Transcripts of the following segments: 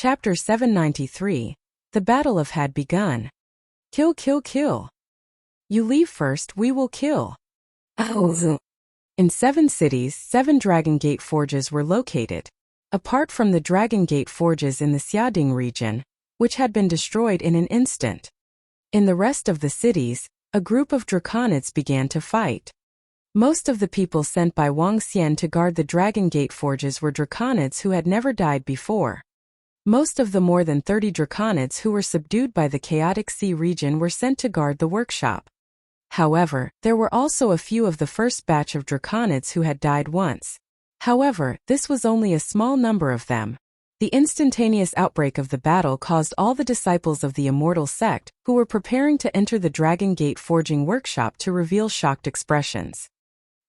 Chapter 793. The battle of had begun. Kill, kill, kill. You leave first, we will kill. In 7 cities, 7 Dragon Gate forges were located. Apart from the Dragon Gate forges in the Xiading region, which had been destroyed in an instant. In the rest of the cities, a group of Draconids began to fight. Most of the people sent by Wang Xian to guard the Dragon Gate forges were Draconids who had never died before. Most of the more than 30 Draconids who were subdued by the Chaotic Sea region were sent to guard the workshop. However, there were also a few of the first batch of Draconids who had died once. However, this was only a small number of them. The instantaneous outbreak of the battle caused all the disciples of the Immortal Sect, who were preparing to enter the Dragon Gate forging workshop, to reveal shocked expressions.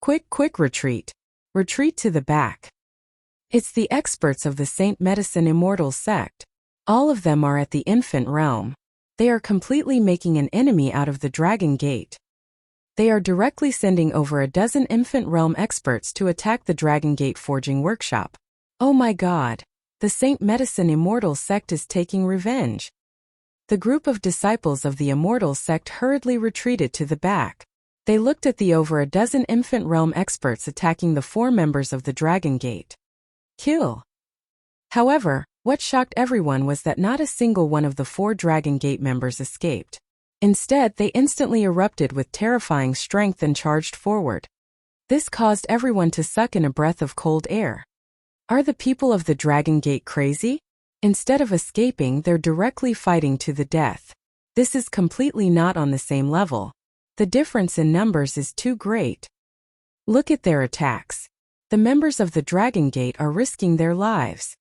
Quick, quick, retreat. Retreat to the back. It's the experts of the Saint Medicine Immortal Sect. All of them are at the infant realm. They are completely making an enemy out of the Dragon Gate. They are directly sending over a dozen infant realm experts to attack the Dragon Gate forging workshop. Oh my god. The Saint Medicine Immortal Sect is taking revenge. The group of disciples of the Immortal Sect hurriedly retreated to the back. They looked at the over a dozen infant realm experts attacking the 4 members of the Dragon Gate. Kill. However, what shocked everyone was that not a single one of the 4 Dragon Gate members escaped. Instead, they instantly erupted with terrifying strength and charged forward. This caused everyone to suck in a breath of cold air. Are the people of the Dragon Gate crazy? Instead of escaping, they're directly fighting to the death. This is completely not on the same level. The difference in numbers is too great. Look at their attacks. The members of the Dragon Gate are risking their lives.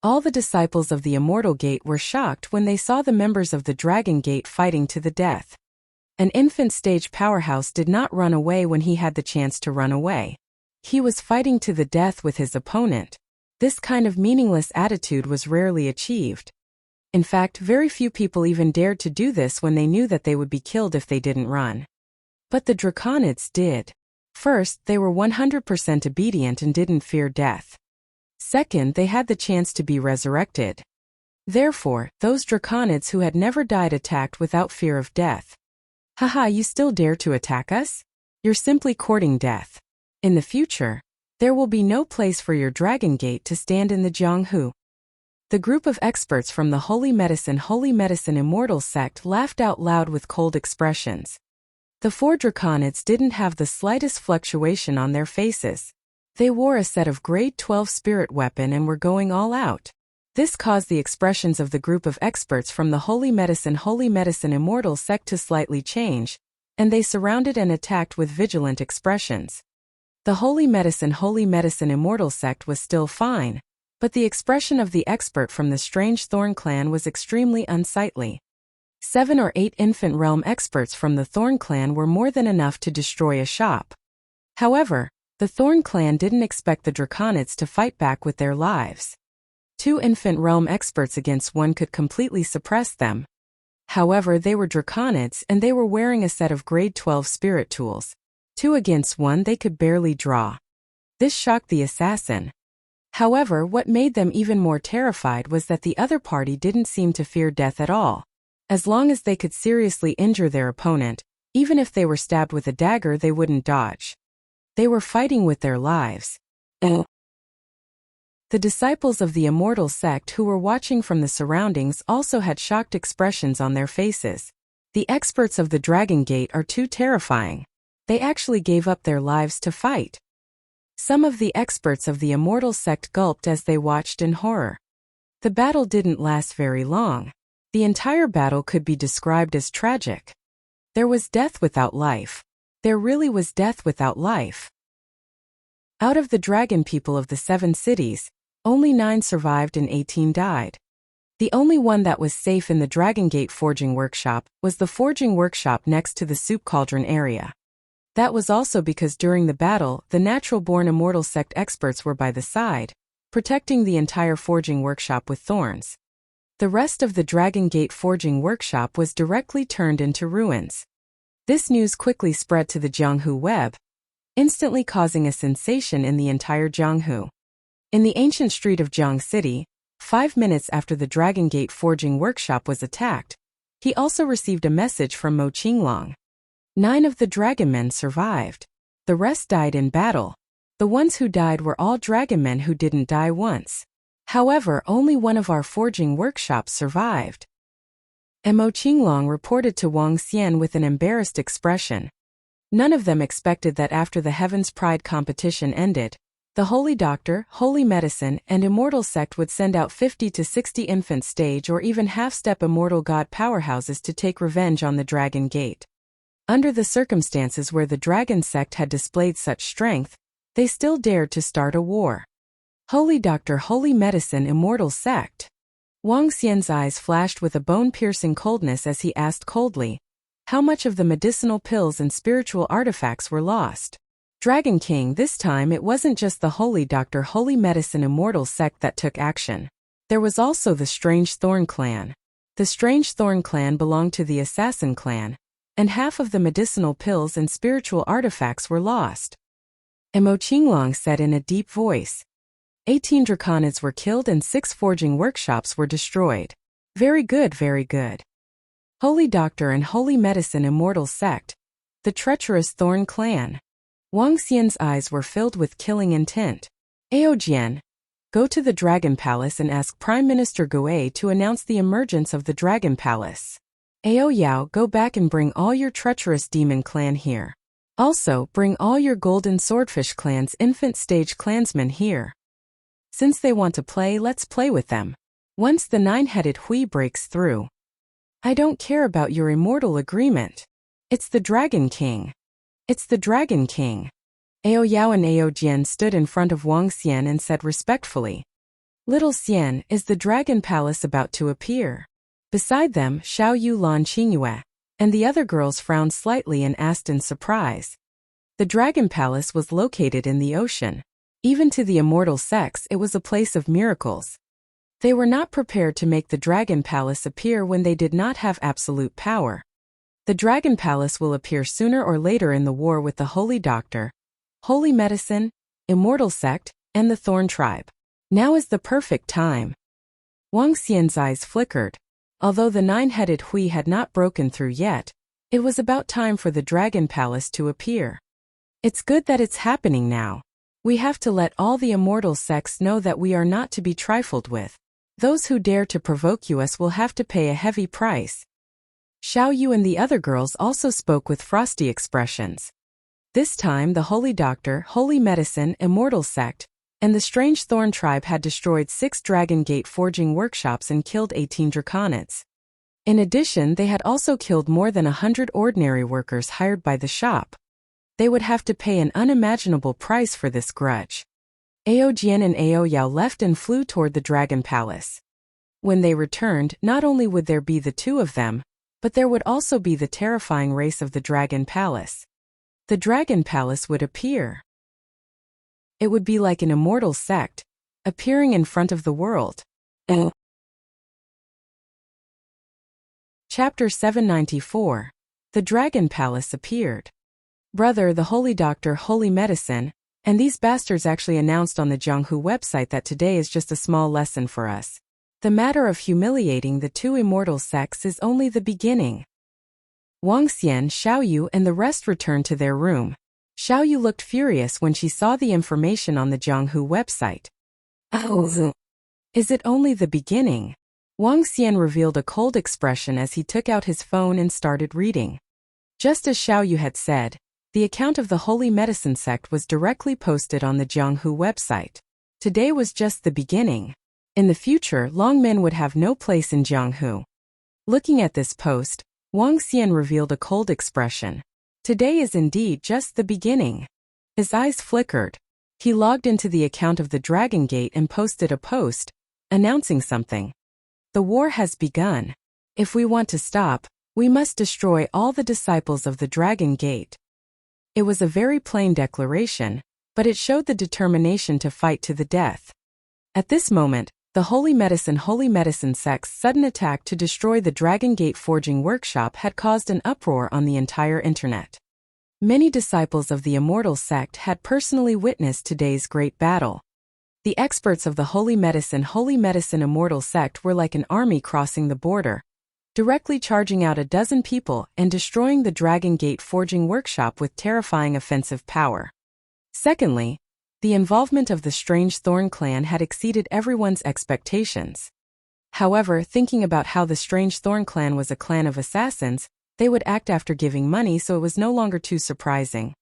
All the disciples of the Immortal Gate were shocked when they saw the members of the Dragon Gate fighting to the death. An infant stage powerhouse did not run away when he had the chance to run away. He was fighting to the death with his opponent. This kind of meaningless attitude was rarely achieved. In fact, very few people even dared to do this when they knew that they would be killed if they didn't run. But the Draconids did. First, they were 100% obedient and didn't fear death. Second, they had the chance to be resurrected. Therefore, those Draconids who had never died attacked without fear of death. Haha, you still dare to attack us? You're simply courting death. In the future, there will be no place for your Dragon Gate to stand in the Jianghu. The group of experts from the Holy Medicine Immortal Sect laughed out loud with cold expressions. The 4 Draconids didn't have the slightest fluctuation on their faces. They wore a set of grade 12 spirit weapon and were going all out. This caused the expressions of the group of experts from the Holy Medicine Immortal Sect to slightly change, and they surrounded and attacked with vigilant expressions. The Holy Medicine Immortal Sect was still fine, but the expression of the expert from the Strange Thorn clan was extremely unsightly. 7 or 8 infant realm experts from the Thorn clan were more than enough to destroy a shop. However, the Thorn clan didn't expect the Draconids to fight back with their lives. 2 infant realm experts against 1 could completely suppress them. However, they were Draconids and they were wearing a set of grade 12 spirit tools. 2 against 1 they could barely draw. This shocked the assassin. However, what made them even more terrified was that the other party didn't seem to fear death at all. As long as they could seriously injure their opponent, even if they were stabbed with a dagger, they wouldn't dodge. They were fighting with their lives. The disciples of the Immortal Sect who were watching from the surroundings also had shocked expressions on their faces. The experts of the Dragon Gate are too terrifying. They actually gave up their lives to fight. Some of the experts of the Immortal Sect gulped as they watched in horror. The battle didn't last very long. The entire battle could be described as tragic. There was death without life. There really was death without life. Out of the dragon people of the 7 cities, only 9 survived and 18 died. The only one that was safe in the Dragon Gate forging workshop was the forging workshop next to the soup cauldron area. That was also because during the battle, the natural-born Immortal Sect experts were by the side, protecting the entire forging workshop with thorns. The rest of the Dragon Gate forging workshop was directly turned into ruins. This news quickly spread to the Jianghu web, instantly causing a sensation in the entire Jianghu. In the ancient street of Jiang City, 5 minutes after the Dragon Gate forging workshop was attacked, he also received a message from Mo Qinglong. 9 of the dragon men survived. The rest died in battle. The ones who died were all dragon men who didn't die once. However, only one of our forging workshops survived. And Mo Qinglong reported to Wang Xian with an embarrassed expression. None of them expected that after the Heaven's Pride competition ended, the Holy Doctor, Holy Medicine, and Immortal Sect would send out 50 to 60 infant stage or even half-step immortal god powerhouses to take revenge on the Dragon Gate. Under the circumstances where the Dragon Sect had displayed such strength, they still dared to start a war. Holy Doctor, Holy Medicine, Immortal Sect. Wang Xian's eyes flashed with a bone-piercing coldness as he asked coldly, how much of the medicinal pills and spiritual artifacts were lost? Dragon King, this time it wasn't just the Holy Doctor, Holy Medicine, Immortal Sect that took action. There was also the Strange Thorn Clan. The Strange Thorn Clan belonged to the Assassin Clan, and half of the medicinal pills and spiritual artifacts were lost. And Mo Qinglong said in a deep voice, 18 draconids were killed and 6 forging workshops were destroyed. Very good, very good. Holy Doctor and Holy Medicine, Immortal Sect. The treacherous Thorn Clan. Wang Xian's eyes were filled with killing intent. Aojian, go to the Dragon Palace and ask Prime Minister Gue to announce the emergence of the Dragon Palace. Ao Yao, go back and bring all your treacherous demon clan here. Also, bring all your golden swordfish clan's infant stage clansmen here. Since they want to play, let's play with them. Once the 9-headed Hui breaks through. I don't care about your immortal agreement. It's the Dragon King. It's the Dragon King. Ao Yao and Ao Jian stood in front of Wang Xian and said respectfully, Little Xian, is the Dragon Palace about to appear? Beside them, Xiao Yu, Lan Qingyue, and the other girls frowned slightly and asked in surprise. The Dragon Palace was located in the ocean. Even to the immortal sects, it was a place of miracles. They were not prepared to make the Dragon Palace appear when they did not have absolute power. The Dragon Palace will appear sooner or later in the war with the Holy Doctor, Holy Medicine, Immortal Sect, and the Thorn Tribe. Now is the perfect time. Wang Xian's eyes flickered. Although the 9-headed Hui had not broken through yet, it was about time for the Dragon Palace to appear. It's good that it's happening now. We have to let all the immortal sects know that we are not to be trifled with. Those who dare to provoke us will have to pay a heavy price. Xiao Yu and the other girls also spoke with frosty expressions. This time the Holy Doctor, Holy Medicine, Immortal Sect, and the Strange Thorn Tribe had destroyed 6 Dragon Gate forging workshops and killed 18 draconids. In addition, they had also killed more than 100 ordinary workers hired by the shop. They would have to pay an unimaginable price for this grudge. Ao Jian and Ao Yao left and flew toward the Dragon Palace. When they returned, not only would there be the 2 of them, but there would also be the terrifying race of the Dragon Palace. The Dragon Palace would appear. It would be like an immortal sect, appearing in front of the world. Chapter 794. The Dragon Palace appeared. Brother, the Holy Doctor, Holy Medicine, and these bastards actually announced on the Jianghu website that today is just a small lesson for us. The matter of humiliating the 2 immortal sects is only the beginning. Wang Xian, Xiao Yu, and the rest returned to their room. Xiao Yu looked furious when she saw the information on the Jianghu website. Is it only the beginning? Wang Xian revealed a cold expression as he took out his phone and started reading. Just as Xiao Yu had said, the account of the Holy Medicine Sect was directly posted on the Jianghu website. Today was just the beginning. In the future, Longmen would have no place in Jianghu. Looking at this post, Wang Xian revealed a cold expression. Today is indeed just the beginning. His eyes flickered. He logged into the account of the Dragon Gate and posted a post, announcing something. The war has begun. If we want to stop, we must destroy all the disciples of the Dragon Gate. It was a very plain declaration, but it showed the determination to fight to the death. At this moment, the Holy Medicine sect's sudden attack to destroy the Dragon Gate forging workshop had caused an uproar on the entire internet. Many disciples of the Immortal Sect had personally witnessed today's great battle. The experts of the Holy Medicine Immortal sect were like an army crossing the border, directly charging out a dozen people and destroying the Dragon Gate forging workshop with terrifying offensive power. Secondly, the involvement of the Strange Thorn clan had exceeded everyone's expectations. However, thinking about how the Strange Thorn clan was a clan of assassins, they would act after giving money, so it was no longer too surprising.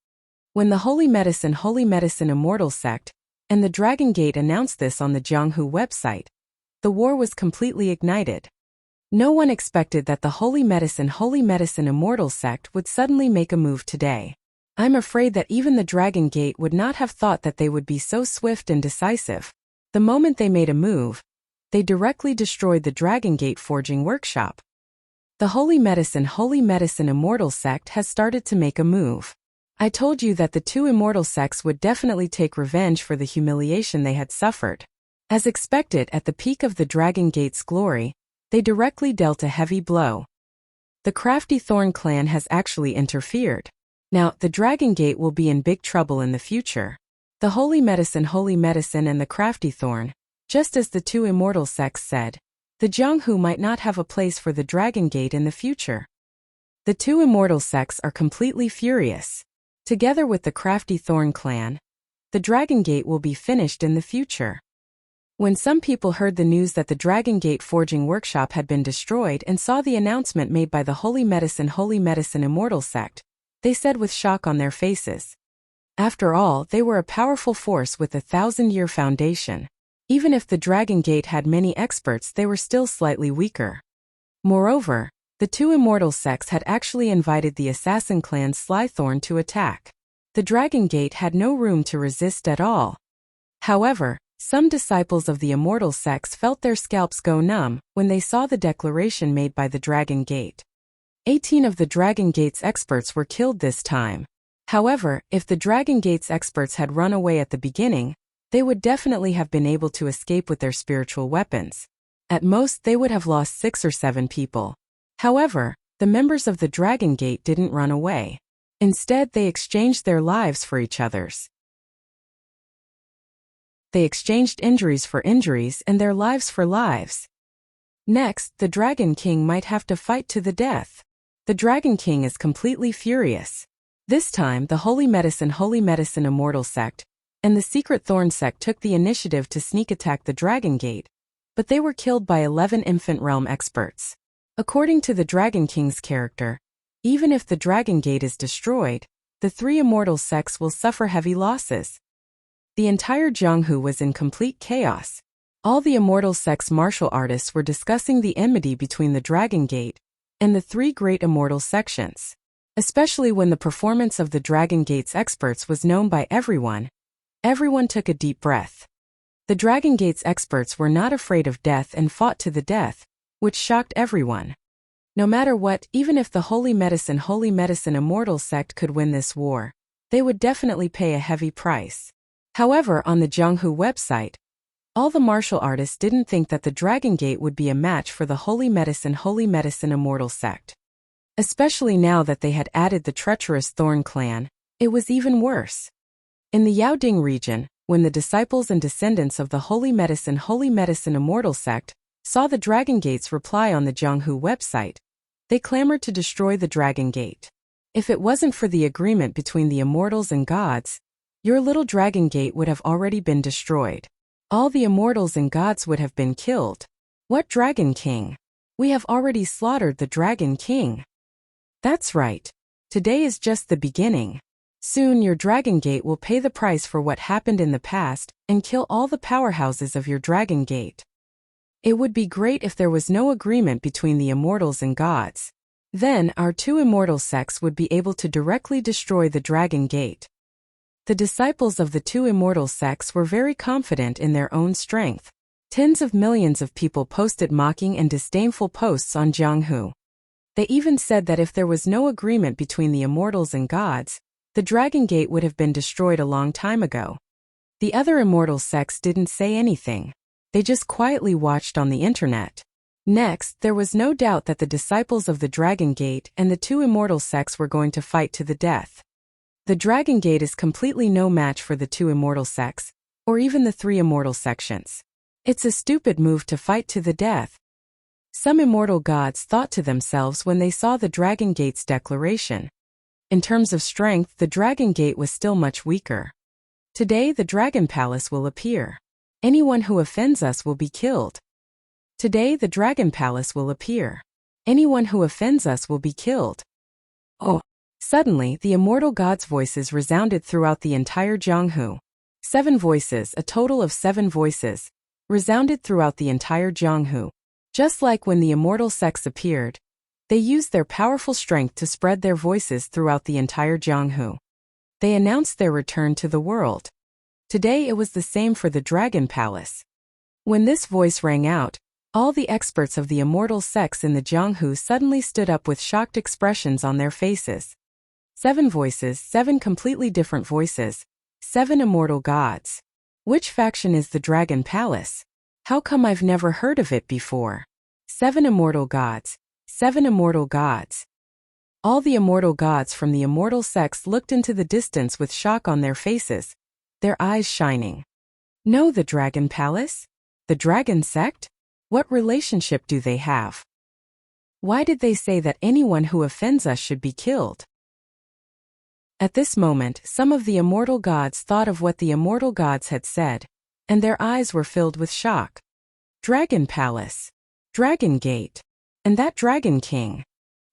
When the Holy Medicine Immortal sect and the Dragon Gate announced this on the Jianghu website, the war was completely ignited. No one expected that the Holy Medicine Immortal sect would suddenly make a move today. I'm afraid that even the Dragon Gate would not have thought that they would be so swift and decisive. The moment they made a move, they directly destroyed the Dragon Gate forging workshop. The Holy Medicine Immortal sect has started to make a move. I told you that the two immortal sects would definitely take revenge for the humiliation they had suffered. As expected, at the peak of the Dragon Gate's glory, they directly dealt a heavy blow. The Crafty Thorn clan has actually interfered. Now, the Dragon Gate will be in big trouble in the future. The Holy Medicine and the Crafty Thorn, just as the two immortal sects said, the Jianghu might not have a place for the Dragon Gate in the future. The two immortal sects are completely furious. Together with the Crafty Thorn clan, the Dragon Gate will be finished in the future. When some people heard the news that the Dragon Gate forging workshop had been destroyed and saw the announcement made by the Holy Medicine Immortal sect, they said with shock on their faces. After all, they were a powerful force with a 1,000-year foundation. Even if the Dragon Gate had many experts, they were still slightly weaker. Moreover, the two immortal sects had actually invited the assassin clan Slythorn to attack. The Dragon Gate had no room to resist at all. However, some disciples of the immortal sects felt their scalps go numb when they saw the declaration made by the Dragon Gate. 18 of the Dragon Gate's experts were killed this time. However, if the Dragon Gate's experts had run away at the beginning, they would definitely have been able to escape with their spiritual weapons. At most, they would have lost 6 or 7 people. However, the members of the Dragon Gate didn't run away. Instead, they exchanged their lives for each other's. They exchanged injuries for injuries and their lives for lives. Next, the Dragon King might have to fight to the death. The Dragon King is completely furious. This time, the Holy Medicine Immortal sect and the Secret Thorn sect took the initiative to sneak attack the Dragon Gate, but they were killed by 11 Infant Realm experts. According to the Dragon King's character, even if the Dragon Gate is destroyed, the 3 immortal sects will suffer heavy losses. The entire Jianghu was in complete chaos. All the immortal sects' martial artists were discussing the enmity between the Dragon Gate and the 3 great immortal sections. Especially when the performance of the Dragon Gate's experts was known by everyone, everyone took a deep breath. The Dragon Gate's experts were not afraid of death and fought to the death, which shocked everyone. No matter what, even if the Holy Medicine Immortal sect could win this war, they would definitely pay a heavy price. However, on the Jianghu website, all the martial artists didn't think that the Dragon Gate would be a match for the Holy Medicine Immortal sect. Especially now that they had added the treacherous Thorn clan, it was even worse. In the Yaoding region, when the disciples and descendants of the Holy Medicine Immortal sect saw the Dragon Gate's reply on the Jianghu website, they clamored to destroy the Dragon Gate. If it wasn't for the agreement between the immortals and gods, your little Dragon Gate would have already been destroyed. All the immortals and gods would have been killed. What Dragon King? We have already slaughtered the Dragon King. That's right. Today is just the beginning. Soon your Dragon Gate will pay the price for what happened in the past and kill all the powerhouses of your Dragon Gate. It would be great if there was no agreement between the immortals and gods. Then our 2 immortal sects would be able to directly destroy the Dragon Gate. The disciples of the 2 immortal sects were very confident in their own strength. Tens of millions of people posted mocking and disdainful posts on Jianghu. They even said that if there was no agreement between the immortals and gods, the Dragon Gate would have been destroyed a long time ago. The other immortal sects didn't say anything. They just quietly watched on the internet. Next, there was no doubt that the disciples of the Dragon Gate and the 2 immortal sects were going to fight to the death. The Dragon Gate is completely no match for the 2 immortal sects, or even the 3 immortal sections. It's a stupid move to fight to the death. Some immortal gods thought to themselves when they saw the Dragon Gate's declaration. In terms of strength, the Dragon Gate was still much weaker. Today the Dragon Palace will appear. Anyone who offends us will be killed. Today the Dragon Palace will appear. Anyone who offends us will be killed. Oh! Suddenly, the immortal gods' voices resounded throughout the entire Jianghu. 7 voices, a total of 7 voices, resounded throughout the entire Jianghu. Just like when the immortal sects appeared, they used their powerful strength to spread their voices throughout the entire Jianghu. They announced their return to the world. Today it was the same for the Dragon Palace. When this voice rang out, all the experts of the immortal sects in the Jianghu suddenly stood up with shocked expressions on their faces. 7 voices, 7 completely different voices, 7 immortal gods. Which faction is the Dragon Palace? How come I've never heard of it before? 7 immortal gods, 7 immortal gods. All the immortal gods from the immortal sects looked into the distance with shock on their faces, their eyes shining. No, the Dragon Palace? The Dragon Sect? What relationship do they have? Why did they say that anyone who offends us should be killed? At this moment, some of the immortal gods thought of what the immortal gods had said, and their eyes were filled with shock. Dragon Palace, Dragon Gate, and that Dragon King.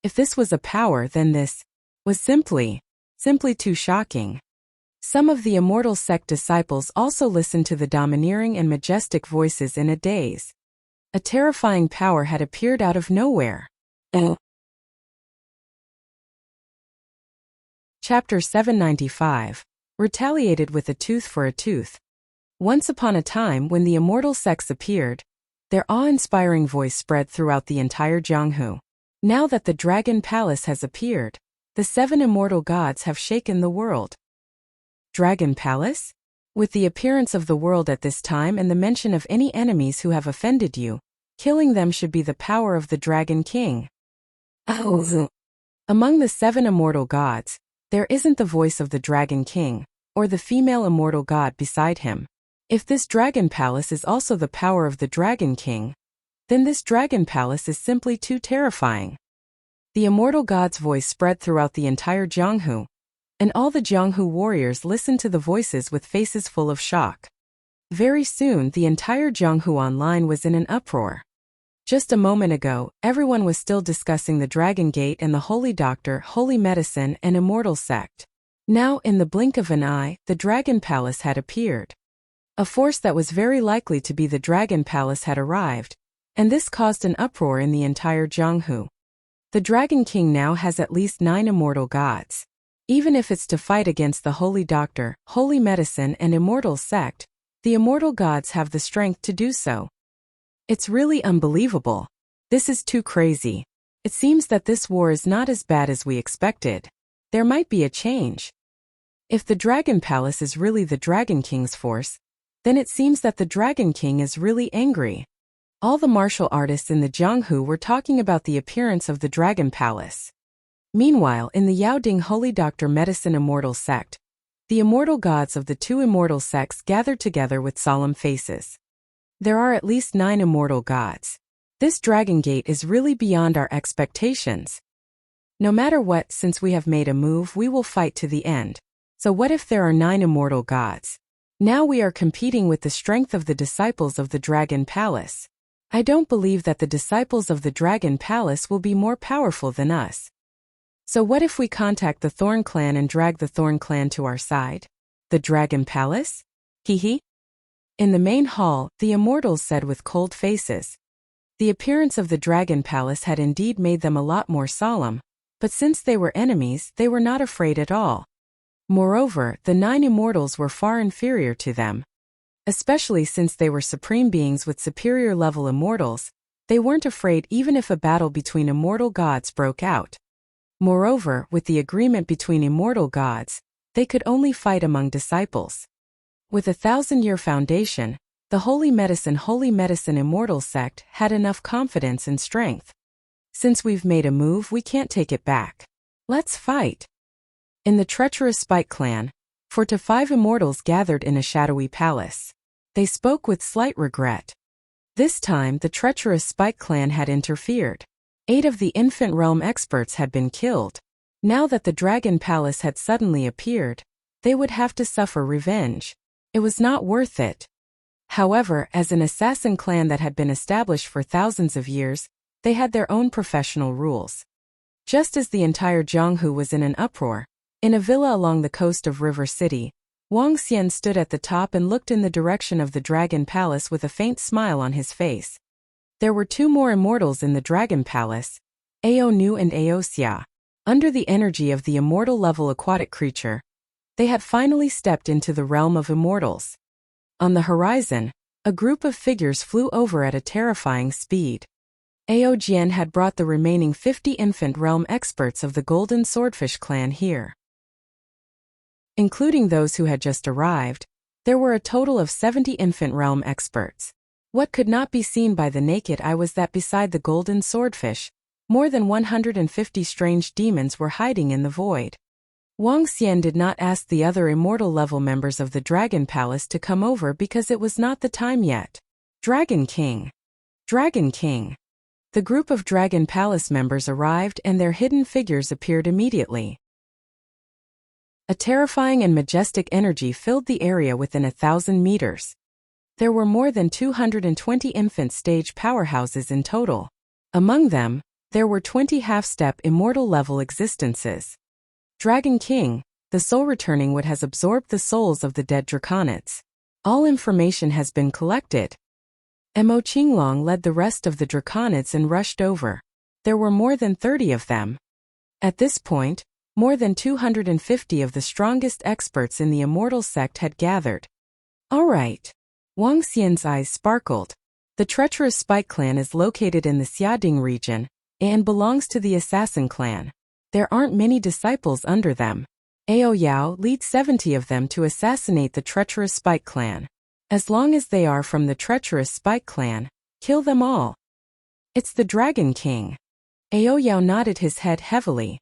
If this was a power, then this was simply too shocking. Some of the immortal sect disciples also listened to the domineering and majestic voices in a daze. A terrifying power had appeared out of nowhere. Chapter 795. Retaliated with a tooth for a tooth. Once upon a time when the immortal sects appeared, their awe-inspiring voice spread throughout the entire Jianghu. Now that the Dragon Palace has appeared, the 7 immortal gods have shaken the world. Dragon Palace? With the appearance of the world at this time and the mention of any enemies who have offended you, killing them should be the power of the Dragon King. Among the 7 immortal gods, there isn't the voice of the Dragon King, or the female immortal god beside him. If this Dragon Palace is also the power of the Dragon King, then this Dragon Palace is simply too terrifying. The immortal god's voice spread throughout the entire Jianghu, and all the Jianghu warriors listened to the voices with faces full of shock. Very soon, the entire Jianghu online was in an uproar. Just a moment ago, everyone was still discussing the Dragon Gate and the Holy Doctor, Holy Medicine, and Immortal Sect. Now, in the blink of an eye, the Dragon Palace had appeared. A force that was very likely to be the Dragon Palace had arrived, and this caused an uproar in the entire Jianghu. The Dragon King now has at least 9 immortal gods. Even if it's to fight against the Holy Doctor, Holy Medicine, and Immortal Sect, the immortal gods have the strength to do so. It's really unbelievable. This is too crazy. It seems that this war is not as bad as we expected. There might be a change. If the Dragon Palace is really the Dragon King's force, then it seems that the Dragon King is really angry. All the martial artists in the Jianghu were talking about the appearance of the Dragon Palace. Meanwhile, in the Yaoding Holy Doctor Medicine Immortal Sect, the immortal gods of the 2 immortal sects gathered together with solemn faces. There are at least 9 immortal gods. This Dragon Gate is really beyond our expectations. No matter what, since we have made a move, we will fight to the end. So what if there are 9 immortal gods? Now we are competing with the strength of the disciples of the Dragon Palace. I don't believe that the disciples of the Dragon Palace will be more powerful than us. So what if we contact the Thorn Clan and drag the Thorn Clan to our side? The Dragon Palace? Hee. In the main hall, the immortals said with cold faces. The appearance of the Dragon Palace had indeed made them a lot more solemn, but since they were enemies, they were not afraid at all. Moreover, the 9 immortals were far inferior to them. Especially since they were supreme beings with superior level immortals, they weren't afraid even if a battle between immortal gods broke out. Moreover, with the agreement between immortal gods, they could only fight among disciples. With a 1,000-year foundation, the Holy Medicine Immortal Sect had enough confidence and strength. Since we've made a move, we can't take it back. Let's fight. In the treacherous Spike Clan, For to 5 immortals gathered in a shadowy palace. They spoke with slight regret. This time the treacherous Spike clan had interfered. 8 of the infant realm experts had been killed. Now that the dragon palace had suddenly appeared, they would have to suffer revenge. It was not worth it. However, as an assassin clan that had been established for thousands of years, they had their own professional rules. Just as the entire Jianghu was in an uproar, in a villa along the coast of River City, Wang Xian stood at the top and looked in the direction of the Dragon Palace with a faint smile on his face. There were 2 more immortals in the Dragon Palace, Ao Nu and Ao Xia. Under the energy of the immortal-level aquatic creature, they had finally stepped into the realm of immortals. On the horizon, a group of figures flew over at a terrifying speed. Ao Jian had brought the remaining 50 infant realm experts of the Golden Swordfish clan here. Including those who had just arrived, there were a total of 70 infant realm experts. What could not be seen by the naked eye was that beside the Golden Swordfish, more than 150 strange demons were hiding in the void. Wang Xian did not ask the other immortal-level members of the Dragon Palace to come over because it was not the time yet. Dragon King! Dragon King! The group of Dragon Palace members arrived and their hidden figures appeared immediately. A terrifying and majestic energy filled the area within 1,000 meters. There were more than 220 infant stage powerhouses in total. Among them, there were 20 half-step immortal-level existences. Dragon King, the soul returning would has absorbed the souls of the dead draconids. All information has been collected. Mo Qinglong led the rest of the draconids and rushed over. There were more than 30 of them. At this point, more than 250 of the strongest experts in the immortal sect had gathered. All right. Wang Xian's eyes sparkled. The treacherous Spike clan is located in the Xiading region and belongs to the Assassin clan. There aren't many disciples under them. Ao Yao leads 70 of them to assassinate the treacherous Spike clan. As long as they are from the treacherous Spike clan, kill them all. It's the Dragon King. Ao Yao nodded his head heavily.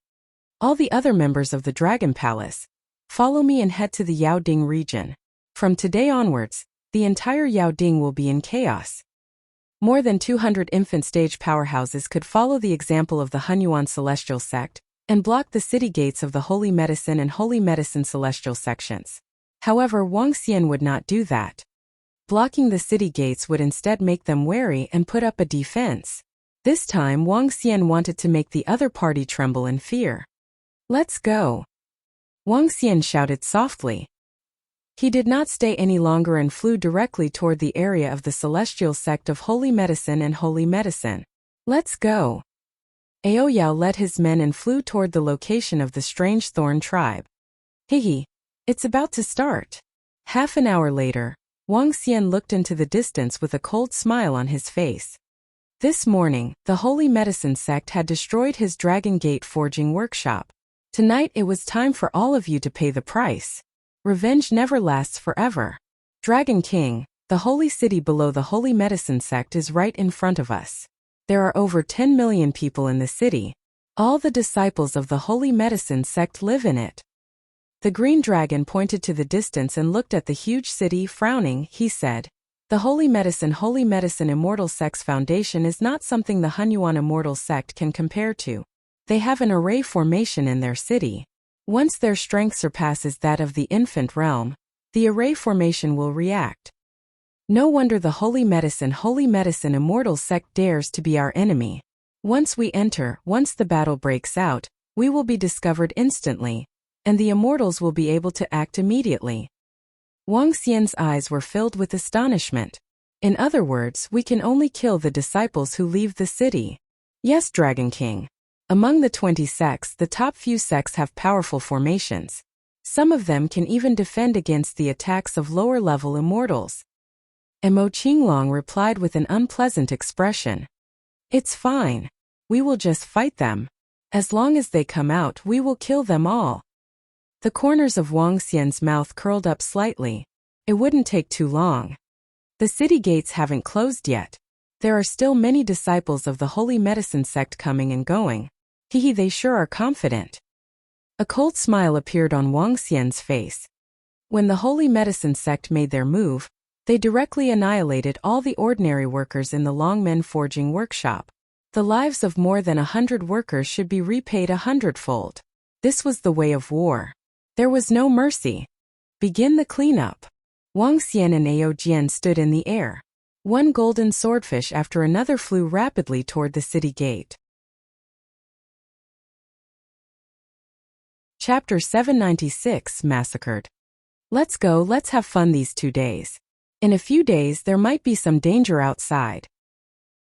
All the other members of the Dragon Palace, follow me and head to the Yaoding region. From today onwards, the entire Yaoding will be in chaos. More than 200 infant stage powerhouses could follow the example of the Hunyuan Celestial Sect and block the city gates of the Holy Medicine and Holy Medicine Celestial sections. However, Wang Xian would not do that. Blocking the city gates would instead make them wary and put up a defense. This time Wang Xian wanted to make the other party tremble in fear. Let's go! Wang Xian shouted softly. He did not stay any longer and flew directly toward the area of the celestial sect of Holy Medicine and Holy Medicine. Let's go! Ao Yao led his men and flew toward the location of the strange thorn tribe. Hehe, it's about to start. Half an hour later, Wang Xian looked into the distance with a cold smile on his face. This morning, the Holy Medicine sect had destroyed his Dragon Gate forging workshop. Tonight it was time for all of you to pay the price. Revenge never lasts forever. Dragon King, the holy city below the Holy Medicine sect is right in front of us. There are over 10 million people in the city. All the disciples of the Holy Medicine sect live in it. The green dragon pointed to the distance and looked at the huge city. Frowning, he said, the Holy Medicine Immortal Sect's foundation is not something the Hunyuan Immortal Sect can compare to. They have an array formation in their city. Once their strength surpasses that of the infant realm, the array formation will react. No wonder the Holy Medicine Immortal Sect dares to be our enemy. Once the battle breaks out, we will be discovered instantly, and the immortals will be able to act immediately. Wang Xian's eyes were filled with astonishment. In other words, we can only kill the disciples who leave the city. Yes, Dragon King. Among the 20 sects, the top few sects have powerful formations. Some of them can even defend against the attacks of lower-level immortals. Mo Qinglong replied with an unpleasant expression. It's fine. We will just fight them. As long as they come out, we will kill them all. The corners of Wang Xian's mouth curled up slightly. It wouldn't take too long. The city gates haven't closed yet. There are still many disciples of the Holy Medicine sect coming and going. Hehe, they sure are confident. A cold smile appeared on Wang Xian's face. When the Holy Medicine sect made their move, they directly annihilated all the ordinary workers in the Longmen forging workshop. The lives of more than 100 workers should be repaid 100-fold. This was the way of war. There was no mercy. Begin the cleanup. Wang Xian and Ao Jian stood in the air. One golden swordfish after another flew rapidly toward the city gate. Chapter 796 Massacred. Let's go, let's have fun these 2 days. In a few days there might be some danger outside.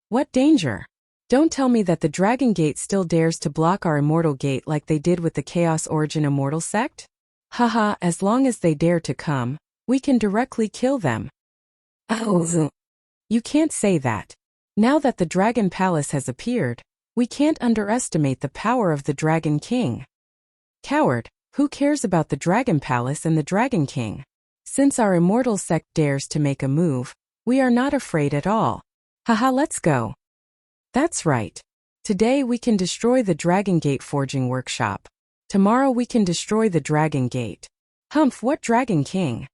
What danger? Don't tell me that the Dragon Gate still dares to block our Immortal Gate like they did with the Chaos Origin Immortal sect? Haha, as long as they dare to come, we can directly kill them. Oh, you can't say that. Now that the Dragon Palace has appeared, we can't underestimate the power of the Dragon King. Coward, who cares about the Dragon Palace and the Dragon King? Since our Immortal sect dares to make a move, we are not afraid at all. Haha, let's go. That's right. Today we can destroy the Dragon Gate forging workshop. Tomorrow we can destroy the Dragon Gate. Humph, what Dragon King?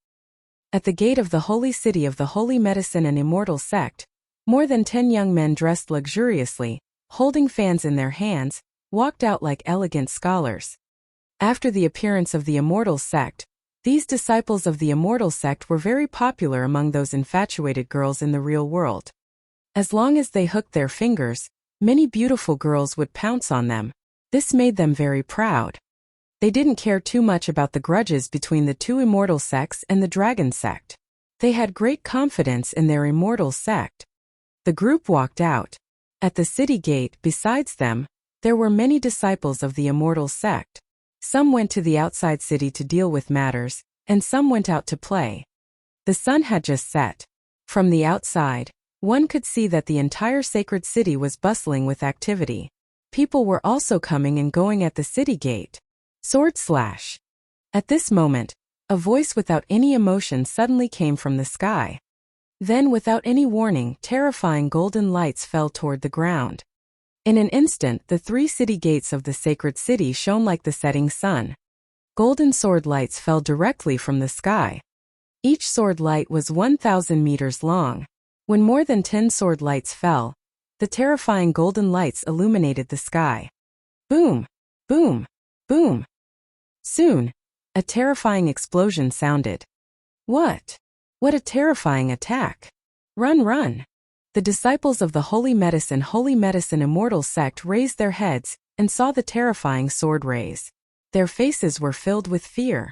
At the gate of the holy city of the Holy Medicine and Immortal sect, more than 10 young men dressed luxuriously, holding fans in their hands, walked out like elegant scholars. After the appearance of the Immortal sect, these disciples of the Immortal sect were very popular among those infatuated girls in the real world. As long as they hooked their fingers, many beautiful girls would pounce on them. This made them very proud. They didn't care too much about the grudges between the two Immortal sects and the Dragon sect. They had great confidence in their Immortal sect. The group walked out. At the city gate, besides them, there were many disciples of the Immortal sect. Some went to the outside city to deal with matters, and some went out to play. The sun had just set. From the outside, one could see that the entire sacred city was bustling with activity. People were also coming and going at the city gate. Sword slash. At this moment, a voice without any emotion suddenly came from the sky. Then, without any warning, terrifying golden lights fell toward the ground. In an instant, the 3 city gates of the sacred city shone like the setting sun. Golden sword lights fell directly from the sky. Each sword light was 1,000 meters long. When more than 10 sword lights fell, the terrifying golden lights illuminated the sky. Boom! Boom! Boom! Soon, a terrifying explosion sounded. What? What a terrifying attack! Run, run! The disciples of the Holy Medicine Immortal sect raised their heads and saw the terrifying sword rays. Their faces were filled with fear.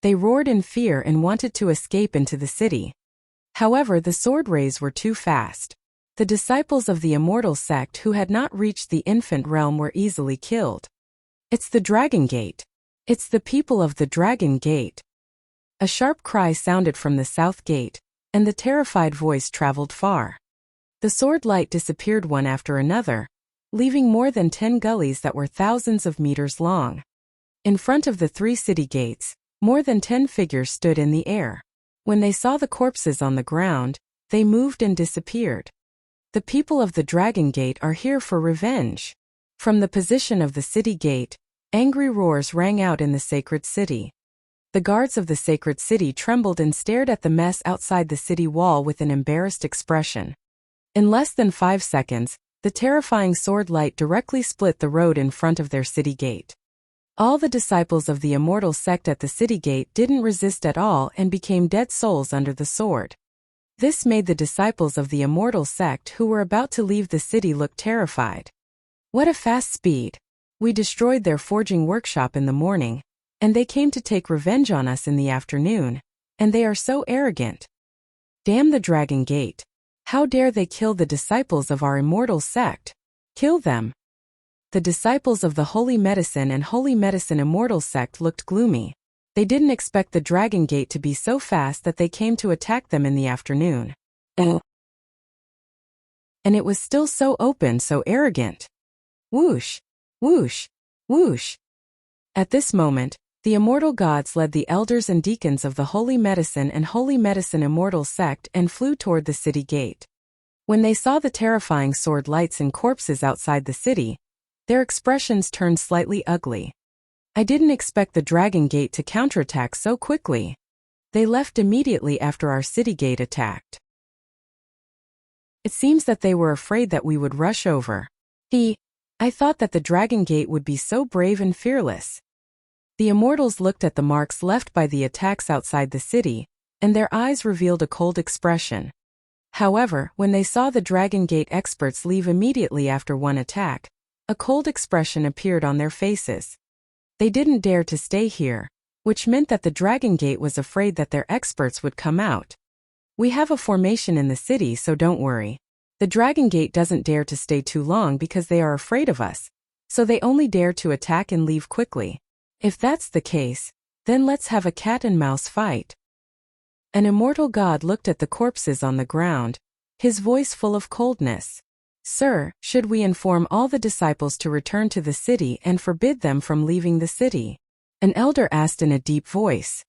They roared in fear and wanted to escape into the city. However, the sword rays were too fast. The disciples of the Immortal sect who had not reached the infant realm were easily killed. It's the Dragon Gate. It's the people of the Dragon Gate. A sharp cry sounded from the south gate, and the terrified voice traveled far. The sword light disappeared one after another, leaving more than 10 gullies that were thousands of meters long. In front of the 3 city gates, more than 10 figures stood in the air. When they saw the corpses on the ground, they moved and disappeared. The people of the Dragon Gate are here for revenge. From the position of the city gate, angry roars rang out in the sacred city. The guards of the sacred city trembled and stared at the mess outside the city wall with an embarrassed expression. In less than 5 seconds, the terrifying sword light directly split the road in front of their city gate. All the disciples of the Immortal sect at the city gate didn't resist at all and became dead souls under the sword. This made the disciples of the Immortal sect who were about to leave the city look terrified. What a fast speed! We destroyed their forging workshop in the morning, and they came to take revenge on us in the afternoon, and they are so arrogant. Damn the Dragon Gate! How dare they kill the disciples of our Immortal sect? Kill them! The disciples of the Holy Medicine and Holy Medicine Immortal sect looked gloomy. They didn't expect the Dragon Gate to be so fast that they came to attack them in the afternoon. And it was still so open, so arrogant. Whoosh! Whoosh! Whoosh! At this moment, the immortal gods led the elders and deacons of the Holy Medicine and Holy Medicine Immortal sect and flew toward the city gate. When they saw the terrifying sword lights and corpses outside the city, their expressions turned slightly ugly. I didn't expect the Dragon Gate to counterattack so quickly. They left immediately after our city gate attacked. It seems that they were afraid that we would rush over. I thought that the Dragon Gate would be so brave and fearless. The immortals looked at the marks left by the attacks outside the city, and their eyes revealed a cold expression. However, when they saw the Dragon Gate experts leave immediately after one attack, a cold expression appeared on their faces. They didn't dare to stay here, which meant that the Dragon Gate was afraid that their experts would come out. We have a formation in the city, so don't worry. The Dragon Gate doesn't dare to stay too long because they are afraid of us, so they only dare to attack and leave quickly. If that's the case, then let's have a cat and mouse fight. An immortal god looked at the corpses on the ground, his voice full of coldness. Sir, should we inform all the disciples to return to the city and forbid them from leaving the city? An elder asked in a deep voice.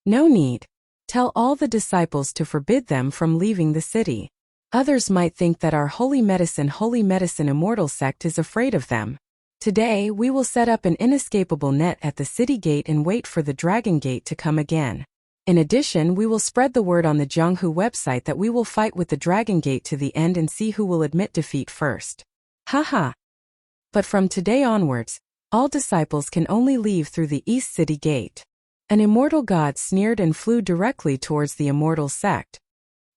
No need. Tell all the disciples to forbid them from leaving the city. Others might think that our holy medicine immortal sect is afraid of them. Today we will set up an inescapable net at the city gate and wait for the Dragon Gate to come again. In addition, we will spread the word on the Jianghu website that we will fight with the Dragon Gate to the end and see who will admit defeat first. Haha. But from today onwards, all disciples can only leave through the East City Gate. An immortal god sneered and flew directly towards the immortal sect.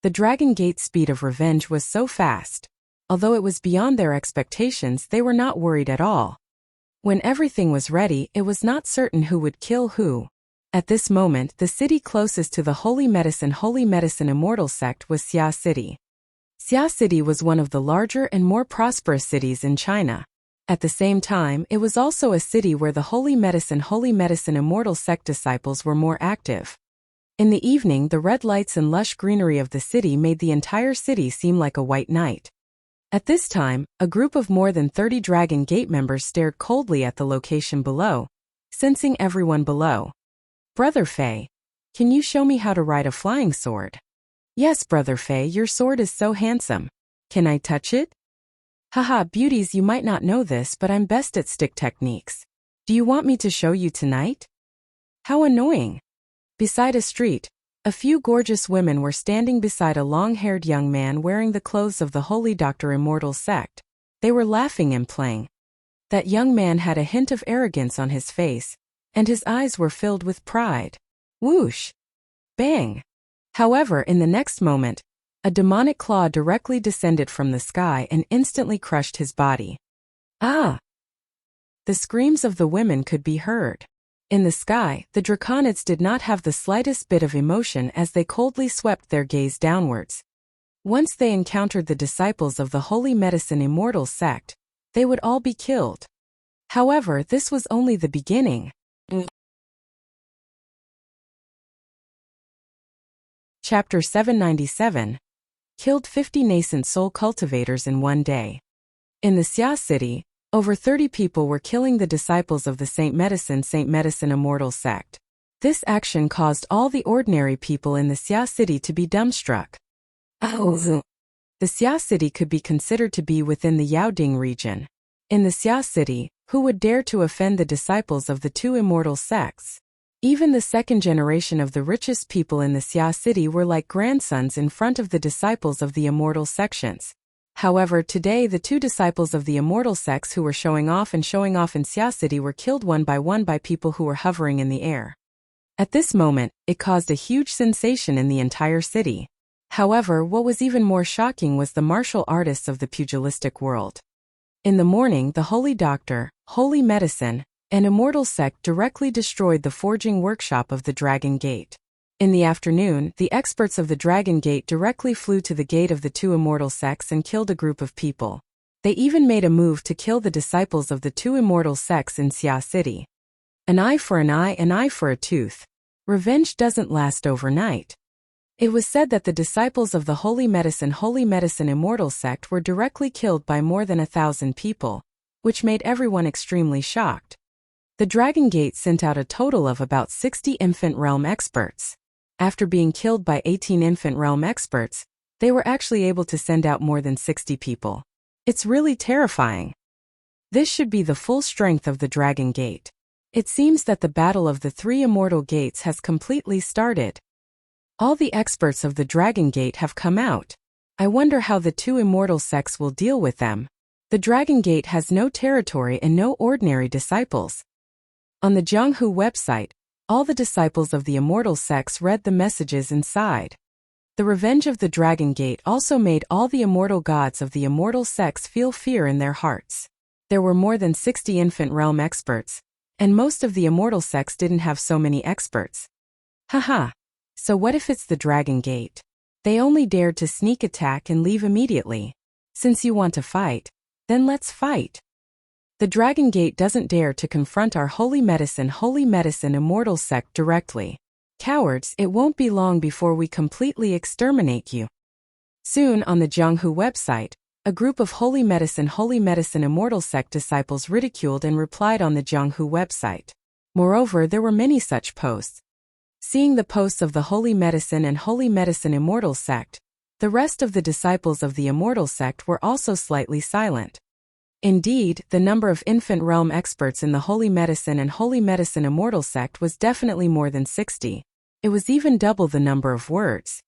The Dragon Gate's speed of revenge was so fast. Although it was beyond their expectations, they were not worried at all. When everything was ready, it was not certain who would kill who. At this moment, the city closest to the holy medicine immortal sect was Xia City. Xia City was one of the larger and more prosperous cities in China. At the same time, it was also a city where the holy medicine immortal sect disciples were more active. In the evening, the red lights and lush greenery of the city made the entire city seem like a white night. At this time, a group of more than 30 Dragon Gate members stared coldly at the location below, sensing everyone below. Brother Fei, can you show me how to ride a flying sword? Yes, Brother Fei, your sword is so handsome. Can I touch it? Haha, beauties, you might not know this, but I'm best at stick techniques. Do you want me to show you tonight? How annoying. Beside a street, a few gorgeous women were standing beside a long-haired young man wearing the clothes of the Holy Doctor Immortal sect. They were laughing and playing. That young man had a hint of arrogance on his face, and his eyes were filled with pride. Whoosh! Bang! However, in the next moment, a demonic claw directly descended from the sky and instantly crushed his body. Ah! The screams of the women could be heard. In the sky, the Draconids did not have the slightest bit of emotion as they coldly swept their gaze downwards. Once they encountered the disciples of the Holy Medicine Immortal sect, they would all be killed. However, this was only the beginning. Chapter 797. Killed 50 nascent soul cultivators in one day. In the Xia City, over 30 people were killing the disciples of the Saint Medicine Immortal sect. This action caused all the ordinary people in the Xia City to be dumbstruck. The Xia City could be considered to be within the Yaoding region. In the Xia City, who would dare to offend the disciples of the two immortal sects? Even the second generation of the richest people in the Xia City were like grandsons in front of the disciples of the immortal sections. However, today the two disciples of the immortal sects who were showing off in Xia City were killed one by people who were hovering in the air. At this moment, it caused a huge sensation in the entire city. However, what was even more shocking was the martial artists of the pugilistic world. In the morning, the Holy Doctor, Holy Medicine, and Immortal sect directly destroyed the forging workshop of the Dragon Gate. In the afternoon, the experts of the Dragon Gate directly flew to the gate of the two immortal sects and killed a group of people. They even made a move to kill the disciples of the two immortal sects in Xia City. An eye for an eye for a tooth. Revenge doesn't last overnight. It was said that the disciples of the Holy Medicine Immortal sect were directly killed by more than 1,000 people, which made everyone extremely shocked. The Dragon Gate sent out a total of about 60 infant realm experts. After being killed by 18 infant realm experts, they were actually able to send out more than 60 people. It's really terrifying. This should be the full strength of the Dragon Gate. It seems that the battle of the three immortal gates has completely started. All the experts of the Dragon Gate have come out. I wonder how the two immortal sects will deal with them. The Dragon Gate has no territory and no ordinary disciples. On the Jianghu website, all the disciples of the immortal sects read the messages inside. The revenge of the Dragon Gate also made all the immortal gods of the immortal sects feel fear in their hearts. There were more than 60 infant realm experts, and most of the immortal sects didn't have so many experts. Haha. So what if it's the Dragon Gate? They only dared to sneak attack and leave immediately. Since you want to fight, then let's fight. The Dragon Gate doesn't dare to confront our Holy Medicine immortal sect directly. Cowards, it won't be long before we completely exterminate you. Soon on the Jianghu website, a group of Holy Medicine immortal sect disciples ridiculed and replied on the Jianghu website. Moreover, there were many such posts. Seeing the posts of the Holy Medicine immortal sect, the rest of the disciples of the immortal sect were also slightly silent. Indeed, the number of infant realm experts in the Holy Medicine immortal sect was definitely more than 60. It was even double the number of words.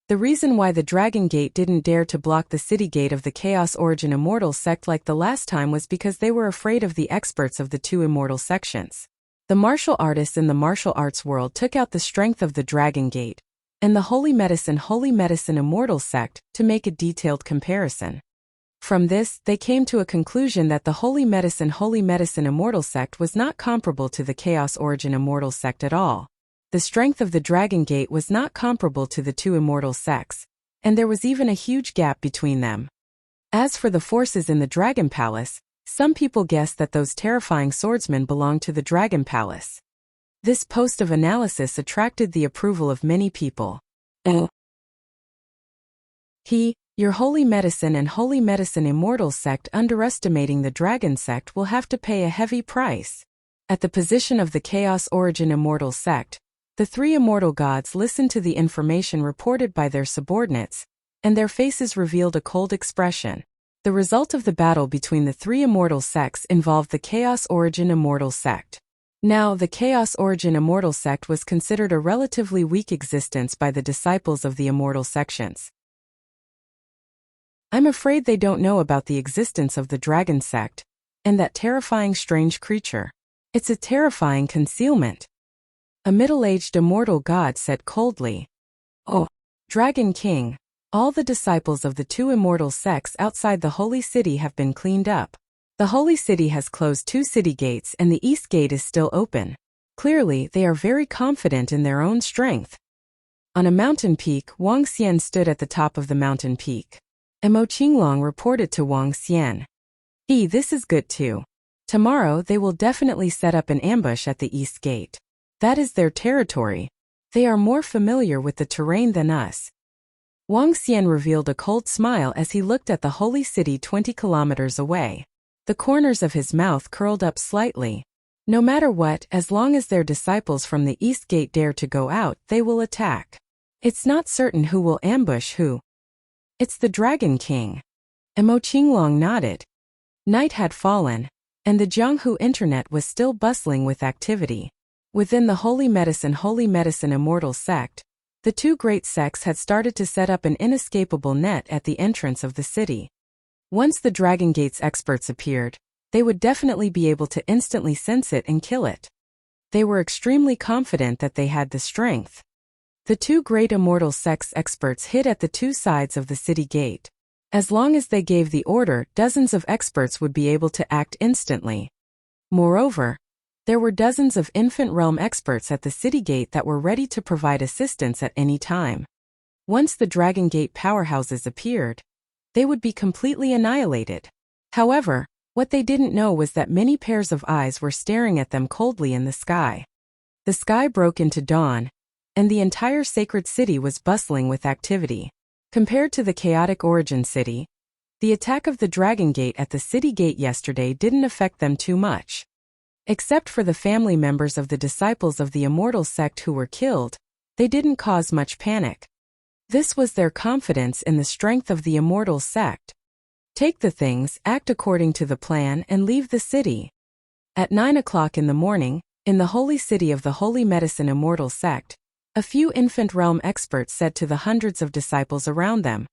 The reason why the Dragon Gate didn't dare to block the city gate of the Chaos Origin immortal sect like the last time was because they were afraid of the experts of the two immortal sections. The martial artists in the martial arts world took out the strength of the Dragon Gate and the Holy Medicine immortal sect to make a detailed comparison. From this, they came to a conclusion that the Holy Medicine immortal sect was not comparable to the Chaos Origin immortal sect at all. The strength of the Dragon Gate was not comparable to the two immortal sects, and there was even a huge gap between them. As for the forces in the Dragon Palace, some people guessed that those terrifying swordsmen belonged to the Dragon Palace. This post of analysis attracted the approval of many people. Your Holy Medicine immortal sect underestimating the Dragon sect will have to pay a heavy price. At the position of the Chaos Origin immortal sect, the three immortal gods listened to the information reported by their subordinates, and their faces revealed a cold expression. The result of the battle between the three immortal sects involved the Chaos Origin immortal sect. Now, the Chaos Origin immortal sect was considered a relatively weak existence by the disciples of the immortal sections. I'm afraid they don't know about the existence of the Dragon sect, and that terrifying strange creature. It's a terrifying concealment. A middle-aged immortal god said coldly. Oh, Dragon King, all the disciples of the two immortal sects outside the Holy City have been cleaned up. The Holy City has closed 2 city gates and the East Gate is still open. Clearly, they are very confident in their own strength. On a mountain peak, Wang Xian stood at the top of the mountain peak. Mo Qinglong reported to Wang Xian. This is good too. Tomorrow they will definitely set up an ambush at the East Gate. That is their territory. They are more familiar with the terrain than us. Wang Xian revealed a cold smile as he looked at the Holy City 20 kilometers away. The corners of his mouth curled up slightly. No matter what, as long as their disciples from the East Gate dare to go out, they will attack. It's not certain who will ambush who. It's the Dragon King. Mo Qinglong nodded. Night had fallen, and the Jianghu internet was still bustling with activity. Within the Holy Medicine immortal sect, the two great sects had started to set up an inescapable net at the entrance of the city. Once the Dragon Gate's experts appeared, they would definitely be able to instantly sense it and kill it. They were extremely confident that they had the strength. The two great immortal sects experts hid at the two sides of the city gate. As long as they gave the order, dozens of experts would be able to act instantly. Moreover, there were dozens of infant realm experts at the city gate that were ready to provide assistance at any time. Once the Dragon Gate powerhouses appeared, they would be completely annihilated. However, what they didn't know was that many pairs of eyes were staring at them coldly in the sky. The sky broke into dawn, and the entire sacred city was bustling with activity. Compared to the chaotic origin city, the attack of the Dragon Gate at the city gate yesterday didn't affect them too much. Except for the family members of the disciples of the immortal sect who were killed, they didn't cause much panic. This was their confidence in the strength of the immortal sect. Take the things, act according to the plan, and leave the city. At 9 o'clock in the morning, in the holy city of the Holy Medicine immortal sect, A few infant realm experts said to the hundreds of disciples around them.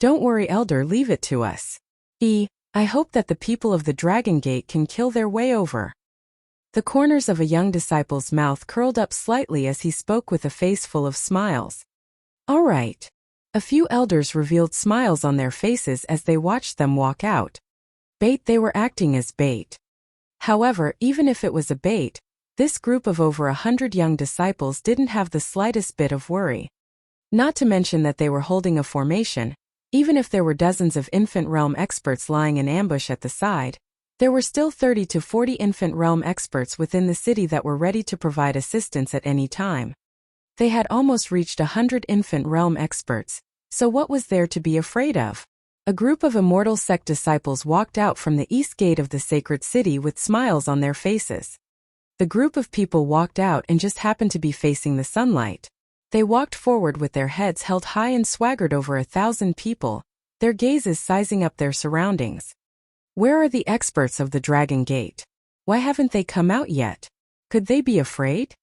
Don't worry, Elder, leave it to us. I hope that the people of the Dragon Gate can kill their way over. The corners of a young disciple's mouth curled up slightly as he spoke with a face full of smiles. All right. A few elders revealed smiles on their faces as they watched them walk out. Bait, they were acting as bait. However, even if it was a bait, this group of over 100 young disciples didn't have the slightest bit of worry. Not to mention that they were holding a formation. Even if there were dozens of infant realm experts lying in ambush at the side, there were still 30 to 40 infant realm experts within the city that were ready to provide assistance at any time. They had almost reached 100 infant realm experts, so what was there to be afraid of? A group of immortal sect disciples walked out from the east gate of the sacred city with smiles on their faces. The group of people walked out and just happened to be facing the sunlight. They walked forward with their heads held high and swaggered over 1,000 people, their gazes sizing up their surroundings. Where are the experts of the Dragon Gate? Why haven't they come out yet? Could they be afraid?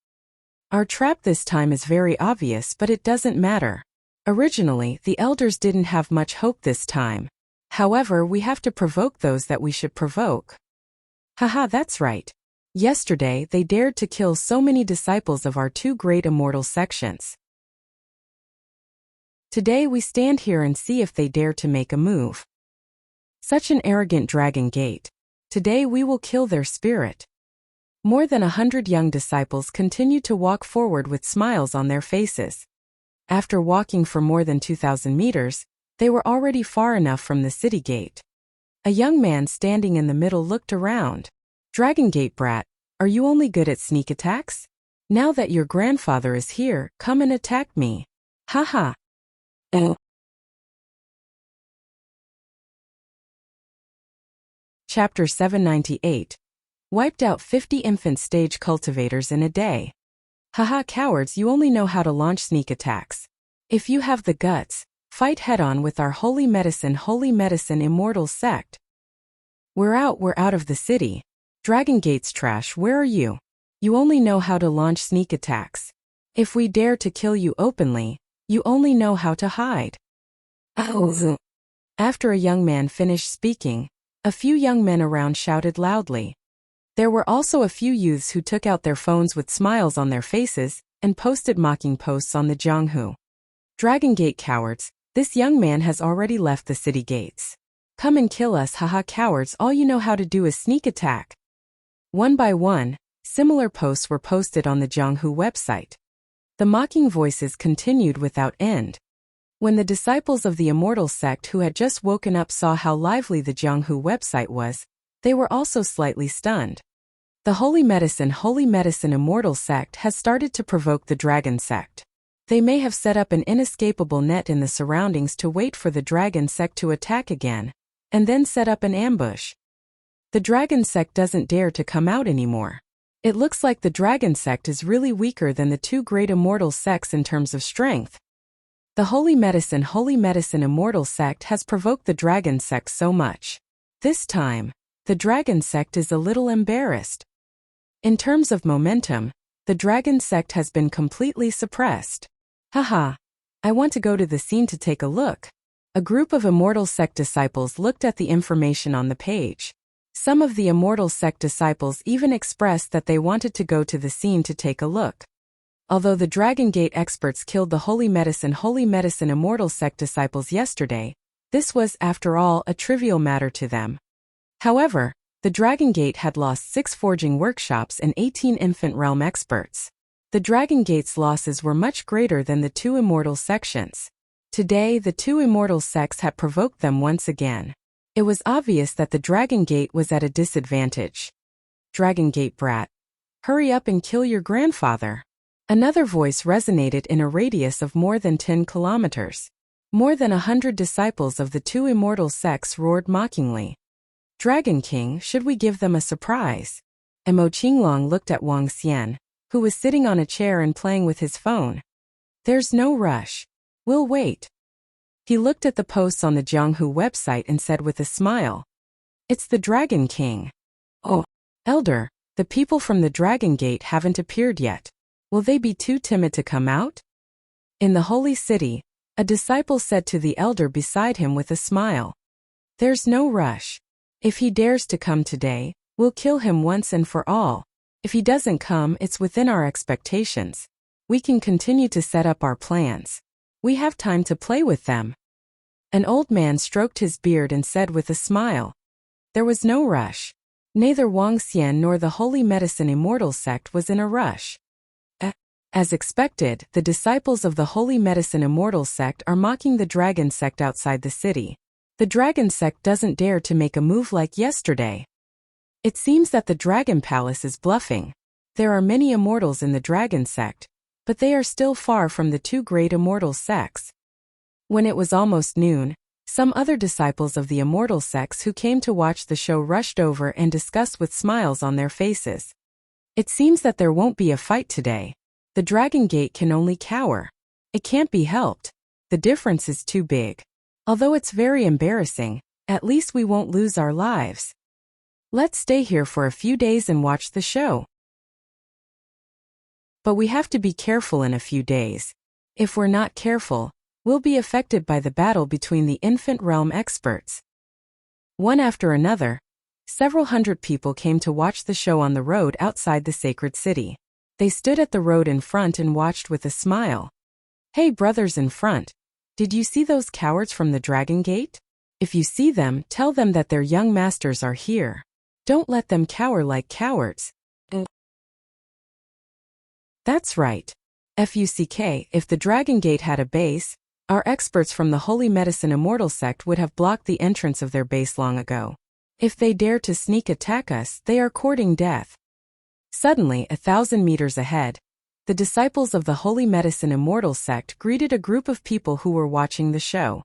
Our trap this time is very obvious, but it doesn't matter. Originally, the elders didn't have much hope this time. However, we have to provoke those that we should provoke. Haha, that's right. Yesterday, they dared to kill so many disciples of our two great immortal sections. Today we stand here and see if they dare to make a move. Such an arrogant Dragon Gate. Today we will kill their spirit. More than 100 young disciples continued to walk forward with smiles on their faces. After walking for more than 2,000 meters, they were already far enough from the city gate. A young man standing in the middle looked around. Dragon Gate brat, are you only good at sneak attacks? Now that your grandfather is here, come and attack me. Haha. Chapter 798. Wiped out 50 infant stage cultivators in a day. Haha, cowards, you only know how to launch sneak attacks. If you have the guts, fight head-on with our holy medicine immortal sect. We're out of the city. Dragon Gate's trash, where are you? You only know how to launch sneak attacks. If we dare to kill you openly, you only know how to hide. After a young man finished speaking, a few young men around shouted loudly. There were also a few youths who took out their phones with smiles on their faces and posted mocking posts on the Jianghu. Dragon Gate cowards, this young man has already left the city gates. Come and kill us, haha, cowards, all you know how to do is sneak attack. One by one, similar posts were posted on the Jianghu website. The mocking voices continued without end. When the disciples of the immortal sect who had just woken up saw how lively the Jianghu website was, they were also slightly stunned. The holy medicine immortal sect has started to provoke the dragon sect. They may have set up an inescapable net in the surroundings to wait for the dragon sect to attack again, and then set up an ambush. The dragon sect doesn't dare to come out anymore. It looks like the dragon sect is really weaker than the two great immortal sects in terms of strength. The holy medicine immortal sect has provoked the dragon sect so much. This time, the dragon sect is a little embarrassed. In terms of momentum, the dragon sect has been completely suppressed. Haha. I want to go to the scene to take a look. A group of immortal sect disciples looked at the information on the page. Some of the immortal sect disciples even expressed that they wanted to go to the scene to take a look. Although the Dragon Gate experts killed the holy medicine immortal sect disciples yesterday, this was, after all, a trivial matter to them. However, the Dragon Gate had lost 6 forging workshops and 18 infant realm experts. The Dragon Gate's losses were much greater than the two immortal sections. Today, the two immortal sects had provoked them once again. It was obvious that the Dragon Gate was at a disadvantage. Dragon Gate brat. Hurry up and kill your grandfather. Another voice resonated in a radius of more than 10 kilometers. More than 100 disciples of the two immortal sects roared mockingly. Dragon King, should we give them a surprise? Mo Qinglong looked at Wang Xian, who was sitting on a chair and playing with his phone. There's no rush. We'll wait. He looked at the posts on the Jianghu website and said with a smile. It's the Dragon King. Oh, Elder, the people from the Dragon Gate haven't appeared yet. Will they be too timid to come out? In the holy city, a disciple said to the elder beside him with a smile, "There's no rush. If he dares to come today, we'll kill him once and for all. If he doesn't come, it's within our expectations. We can continue to set up our plans. We have time to play with them." An old man stroked his beard and said with a smile, "There was no rush. Neither Wuxia nor the Holy Medicine Immortal sect was in a rush." As expected, the disciples of the Holy Medicine Immortal sect are mocking the Dragon sect outside the city. The Dragon sect doesn't dare to make a move like yesterday. It seems that the Dragon Palace is bluffing. There are many immortals in the Dragon sect, but they are still far from the two great immortal sects. When it was almost noon, some other disciples of the immortal sects who came to watch the show rushed over and discussed with smiles on their faces. "It seems that there won't be a fight today. The Dragon Gate can only cower. It can't be helped. The difference is too big. Although it's very embarrassing, at least we won't lose our lives. Let's stay here for a few days and watch the show. But we have to be careful in a few days. If we're not careful, we'll be affected by the battle between the infant realm experts." One after another, several hundred people came to watch the show on the road outside the sacred city. They stood at the road in front and watched with a smile. "Hey brothers in front, did you see those cowards from the Dragon Gate? If you see them, tell them that their young masters are here. Don't let them cower like cowards." That's right. FUCK, if the Dragon Gate had a base, our experts from the Holy Medicine Immortal sect would have blocked the entrance of their base long ago. If they dare to sneak attack us, they are courting death. Suddenly, 1,000 meters ahead, the disciples of the Holy Medicine Immortal sect greeted a group of people who were watching the show.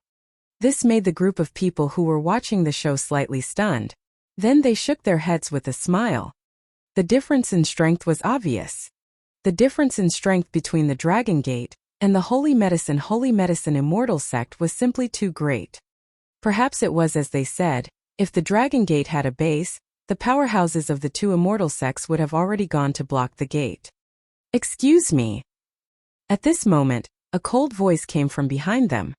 This made the group of people who were watching the show slightly stunned. Then they shook their heads with a smile. The difference in strength was obvious. The difference in strength between the Dragon Gate and the Holy Medicine Immortal sect was simply too great. Perhaps it was as they said, if the Dragon Gate had a base, the powerhouses of the two immortal sects would have already gone to block the gate. "Excuse me." At this moment, a cold voice came from behind them.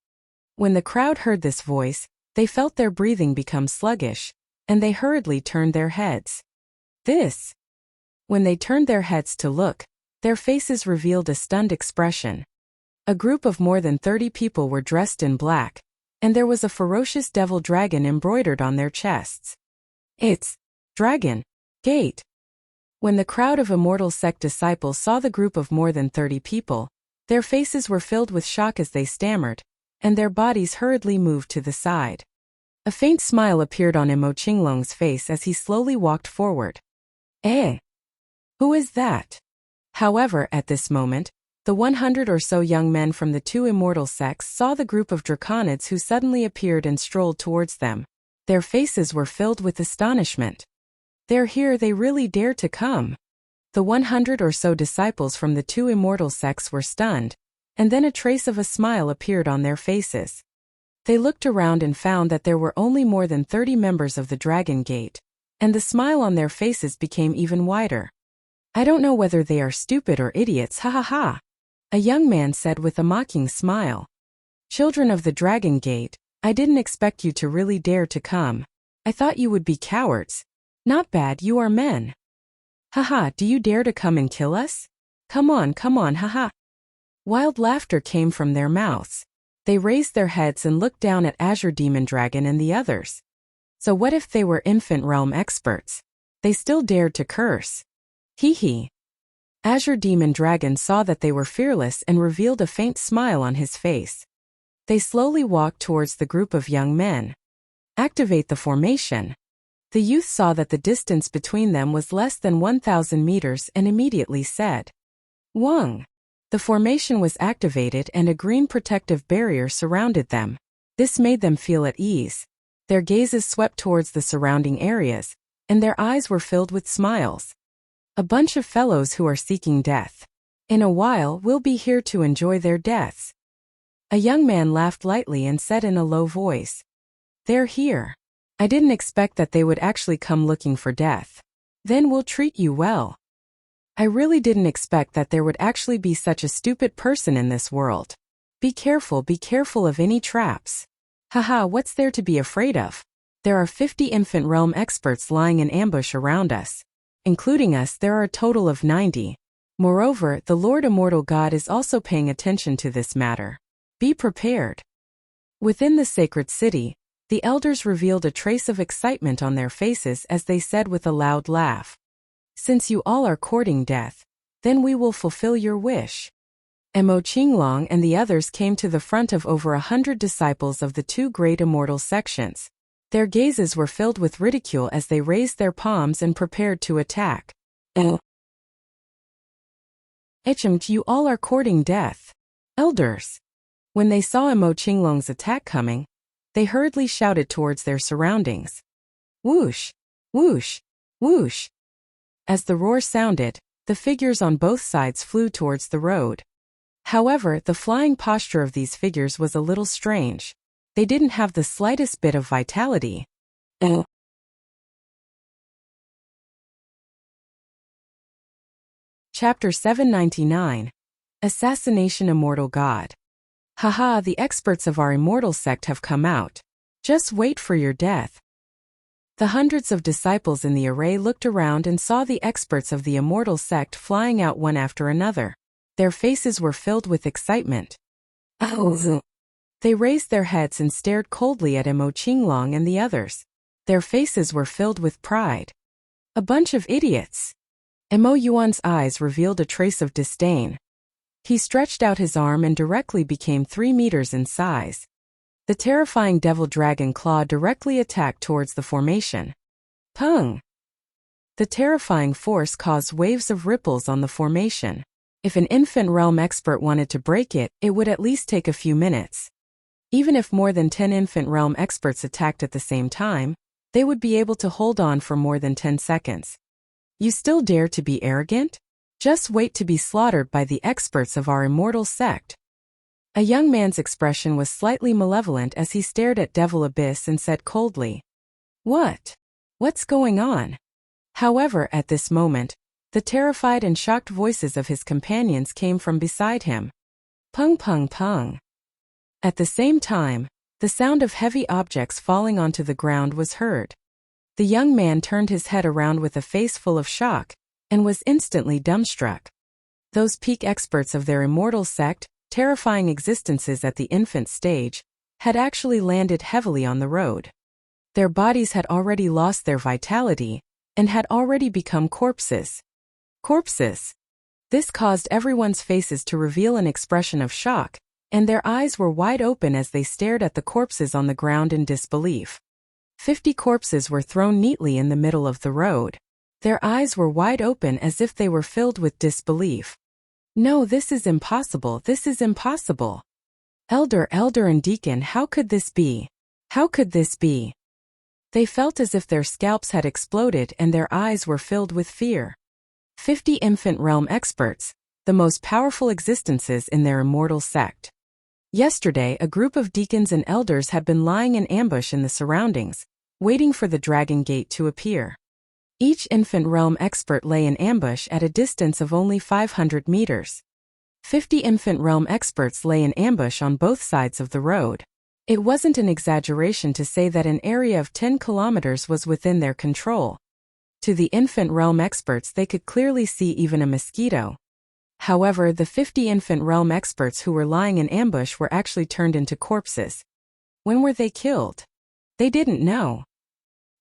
When the crowd heard this voice, they felt their breathing become sluggish, and they hurriedly turned their heads. When they turned their heads to look, their faces revealed a stunned expression. A group of more than 30 people were dressed in black, and there was a ferocious devil dragon embroidered on their chests. "It's Dragon Gate." When the crowd of immortal sect disciples saw the group of more than 30 people, their faces were filled with shock as they stammered, and their bodies hurriedly moved to the side. A faint smile appeared on Imo Qinglong's face as he slowly walked forward. Who is that?" However, at this moment, the 100 or so young men from the two immortal sects saw the group of draconids who suddenly appeared and strolled towards them. Their faces were filled with astonishment. "They're here, they really dare to come." The 100 or so disciples from the two immortal sects were stunned, and then a trace of a smile appeared on their faces. They looked around and found that there were only more than 30 members of the Dragon Gate, and the smile on their faces became even wider. "I don't know whether they are stupid or idiots, ha ha ha," a young man said with a mocking smile. "Children of the Dragon Gate, I didn't expect you to really dare to come. I thought you would be cowards. Not bad, you are men. Haha, do you dare to come and kill us? Come on, haha." Wild laughter came from their mouths. They raised their heads and looked down at Azure Demon Dragon and the others. So what if they were infant realm experts? They still dared to curse. Hee hee. Azure Demon Dragon saw that they were fearless and revealed a faint smile on his face. They slowly walked towards the group of young men. "Activate the formation." The youth saw that the distance between them was less than 1,000 meters and immediately said, "Wang." The formation was activated and a green protective barrier surrounded them. This made them feel at ease. Their gazes swept towards the surrounding areas, and their eyes were filled with smiles. "A bunch of fellows who are seeking death. In a while, we'll be here to enjoy their deaths." A young man laughed lightly and said in a low voice, "They're here. I didn't expect that they would actually come looking for death. Then we'll treat you well." I really didn't expect that there would actually be such a stupid person in this world. Be careful of any traps. Haha, what's there to be afraid of? There are 50 infant realm experts lying in ambush around us. Including us, there are a total of 90. Moreover, the Lord Immortal God is also paying attention to this matter. Be prepared. Within the sacred city, the elders revealed a trace of excitement on their faces as they said with a loud laugh. Since you all are courting death, then we will fulfill your wish. Mo Qinglong and the others came to the front of over 100 disciples of the two great immortal sections. Their gazes were filled with ridicule as they raised their palms and prepared to attack. You all are courting death. Elders. When they saw Mo Qinglong's attack coming, they hurriedly shouted towards their surroundings. Whoosh! Whoosh! Whoosh! As the roar sounded, the figures on both sides flew towards the road. However, the flying posture of these figures was a little strange. They didn't have the slightest bit of vitality. Chapter 799. Assassination Immortal God. Haha, the experts of our immortal sect have come out. Just wait for your death. The hundreds of disciples in the array looked around and saw the experts of the immortal sect flying out one after another. Their faces were filled with excitement. They raised their heads and stared coldly at Mo Qinglong and the others. Their faces were filled with pride. A bunch of idiots. Mo Yuan's eyes revealed a trace of disdain. He stretched out his arm and directly became 3 meters in size. The terrifying devil dragon claw directly attacked towards the formation. Pung! The terrifying force caused waves of ripples on the formation. If an infant realm expert wanted to break it, it would at least take a few minutes. Even if more than 10 infant realm experts attacked at the same time, they would be able to hold on for more than 10 seconds. You still dare to be arrogant? Just wait to be slaughtered by the experts of our immortal sect. A young man's expression was slightly malevolent as he stared at Devil Abyss and said coldly, "What? What's going on?" However, at this moment, the terrified and shocked voices of his companions came from beside him. Pung pung pung. At the same time, the sound of heavy objects falling onto the ground was heard. The young man turned his head around with a face full of shock, and was instantly dumbstruck. Those peak experts of their immortal sect, terrifying existences at the infant stage, had actually landed heavily on the road. Their bodies had already lost their vitality, and had already become corpses. Corpses! This caused everyone's faces to reveal an expression of shock, and their eyes were wide open as they stared at the corpses on the ground in disbelief. 50 corpses were thrown neatly in the middle of the road. Their eyes were wide open as if they were filled with disbelief. No, this is impossible, this is impossible. Elder and Deacon, how could this be? How could this be? They felt as if their scalps had exploded and their eyes were filled with fear. 50 infant realm experts, the most powerful existences in their immortal sect. Yesterday, a group of deacons and elders had been lying in ambush in the surroundings, waiting for the dragon gate to appear. Each infant realm expert lay in ambush at a distance of only 500 meters. 50 infant realm experts lay in ambush on both sides of the road. It wasn't an exaggeration to say that an area of 10 kilometers was within their control. To the infant realm experts, they could clearly see even a mosquito. However, the 50 infant realm experts who were lying in ambush were actually turned into corpses. When were they killed? They didn't know.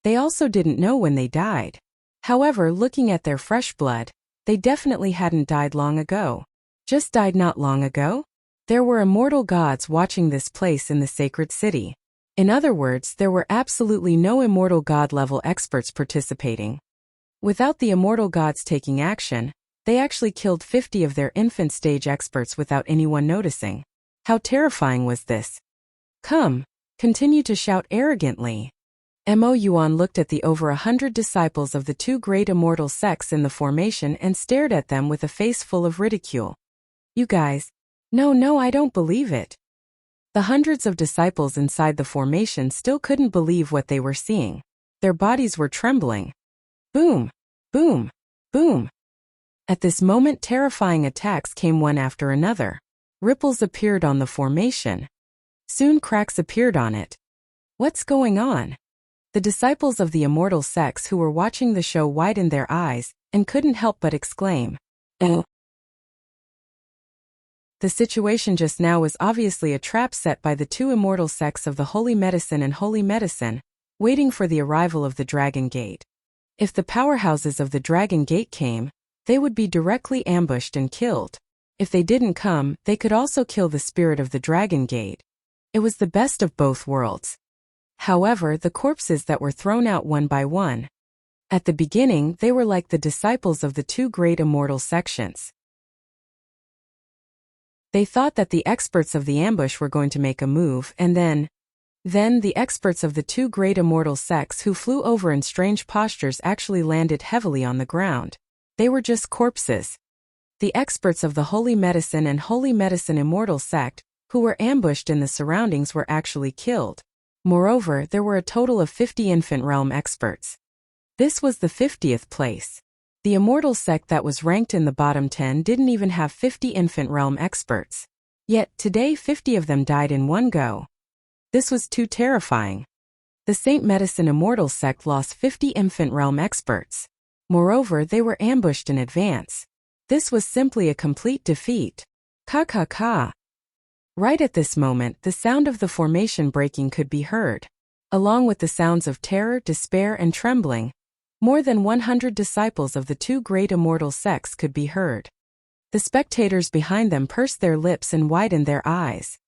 They also didn't know when they died. However, looking at their fresh blood, they definitely hadn't died long ago. Just died not long ago? There were immortal gods watching this place in the sacred city. In other words, there were absolutely no immortal god-level experts participating. Without the immortal gods taking action, they actually killed 50 of their infant stage experts without anyone noticing. How terrifying was this? Come, continue to shout arrogantly. Mo Yuan looked at the over 100 disciples of the two great immortal sects in the formation and stared at them with a face full of ridicule. You guys. No, I don't believe it. The hundreds of disciples inside the formation still couldn't believe what they were seeing. Their bodies were trembling. Boom! Boom! Boom! At this moment, terrifying attacks came one after another. Ripples appeared on the formation. Soon cracks appeared on it. What's going on? The disciples of the immortal sects who were watching the show widened their eyes and couldn't help but exclaim, "Oh." The situation just now was obviously a trap set by the two immortal sects of the Holy Medicine and Holy Medicine, waiting for the arrival of the Dragon Gate. If the powerhouses of the Dragon Gate came, they would be directly ambushed and killed. If they didn't come, they could also kill the spirit of the Dragon Gate. It was the best of both worlds. However, the corpses that were thrown out one by one. At the beginning, they were like the disciples of the two great immortal sections. They thought that the experts of the ambush were going to make a move, and then the experts of the two great immortal sects who flew over in strange postures actually landed heavily on the ground. They were just corpses. The experts of the Holy Medicine and Holy Medicine immortal sect, who were ambushed in the surroundings, were actually killed. Moreover, there were a total of 50 infant realm experts. This was the 50th place. The immortal sect that was ranked in the bottom 10 didn't even have 50 infant realm experts. Yet, today 50 of them died in one go. This was too terrifying. The Saint Medicine immortal sect lost 50 infant realm experts. Moreover, they were ambushed in advance. This was simply a complete defeat. Ka. Right at this moment, the sound of the formation breaking could be heard. Along with the sounds of terror, despair, and trembling, more than 100 disciples of the two great immortal sects could be heard. The spectators behind them pursed their lips and widened their eyes.